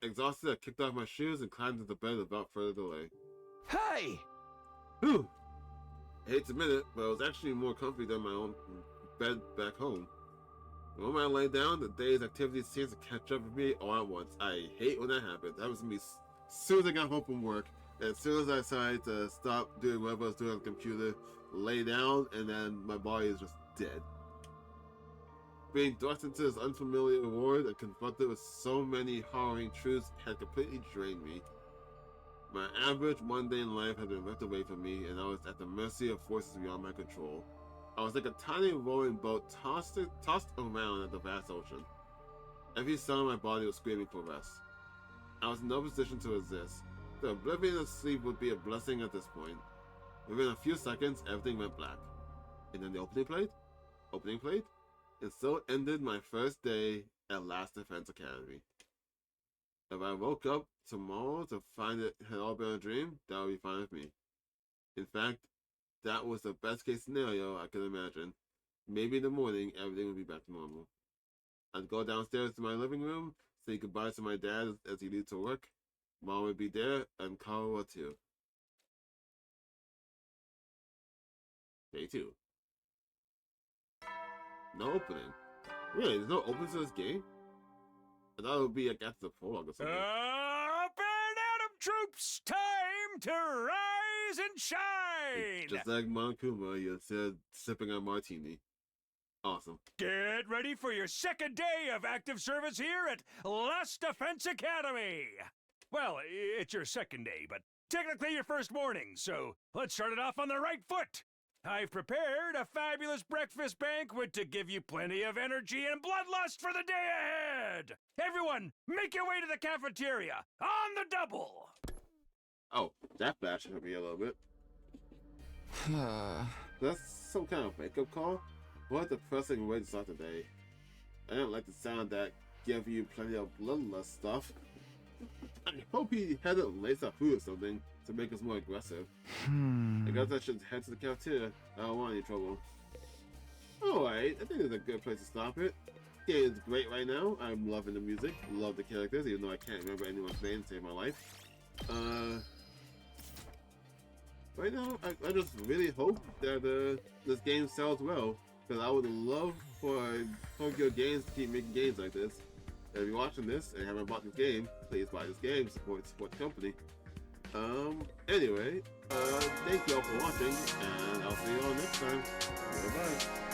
Exhausted, I kicked off my shoes and climbed into bed without further delay. Hey! Whew! I hate to admit it, but it was actually more comfy than my own bed back home. The moment I lay down, the day's activity seems to catch up with me all at once. I hate when that happens. That was me as soon as I got home from work, and as soon as I decided to stop doing whatever I was doing on the computer, lay down, and then my body is just dead. Being thrust into this unfamiliar world and confronted with so many harrowing truths had completely drained me. My average, mundane life had been ripped away from me, and I was at the mercy of forces beyond my control. I was like a tiny rolling boat tossed around at the vast ocean. Every cell in my body was screaming for rest. I was in no position to resist. The oblivion of sleep would be a blessing at this point. Within a few seconds, everything went black. And then the opening played, and so ended my first day at Last Defense Academy. If I woke up tomorrow to find it had all been a dream, that would be fine with me. In fact, that was the best case scenario I could imagine. Maybe in the morning, everything would be back to normal. I'd go downstairs to my living room, say goodbye to my dad as he leaves to work. Mom would be there, and Kawa too. Day 2. No opening. Really, there's no opening to this game? I thought it would be like after the prologue or something. Up and Adam troops, time to rise and shine! Just like Monokuma, you're still sipping on martini. Awesome. Get ready for your second day of active service here at Last Defense Academy! Well, it's your second day, but technically your first morning, so let's start it off on the right foot! I've prepared a fabulous breakfast banquet to give you plenty of energy and bloodlust for the day ahead! Everyone, make your way to the cafeteria, on the double! Oh, that flashed me a little bit. That's some kind of wake-up call? What a depressing way to start the day. I don't like the sound that give you plenty of bloodlust stuff. I hope he hadn't laced up food or something to make us more aggressive. I guess I should head to the cafeteria. I don't want any trouble. Alright, I think it's a good place to stop it. The game is great right now. I'm loving the music, love the characters, even though I can't remember anyone's name to save my life. Right now, I just really hope that this game sells well, because I would love for Tokyo Games to keep making games like this. If you're watching this and haven't bought this game, please buy this game, support the company. Anyway, thank you all for watching, and I'll see you all next time. Bye-bye.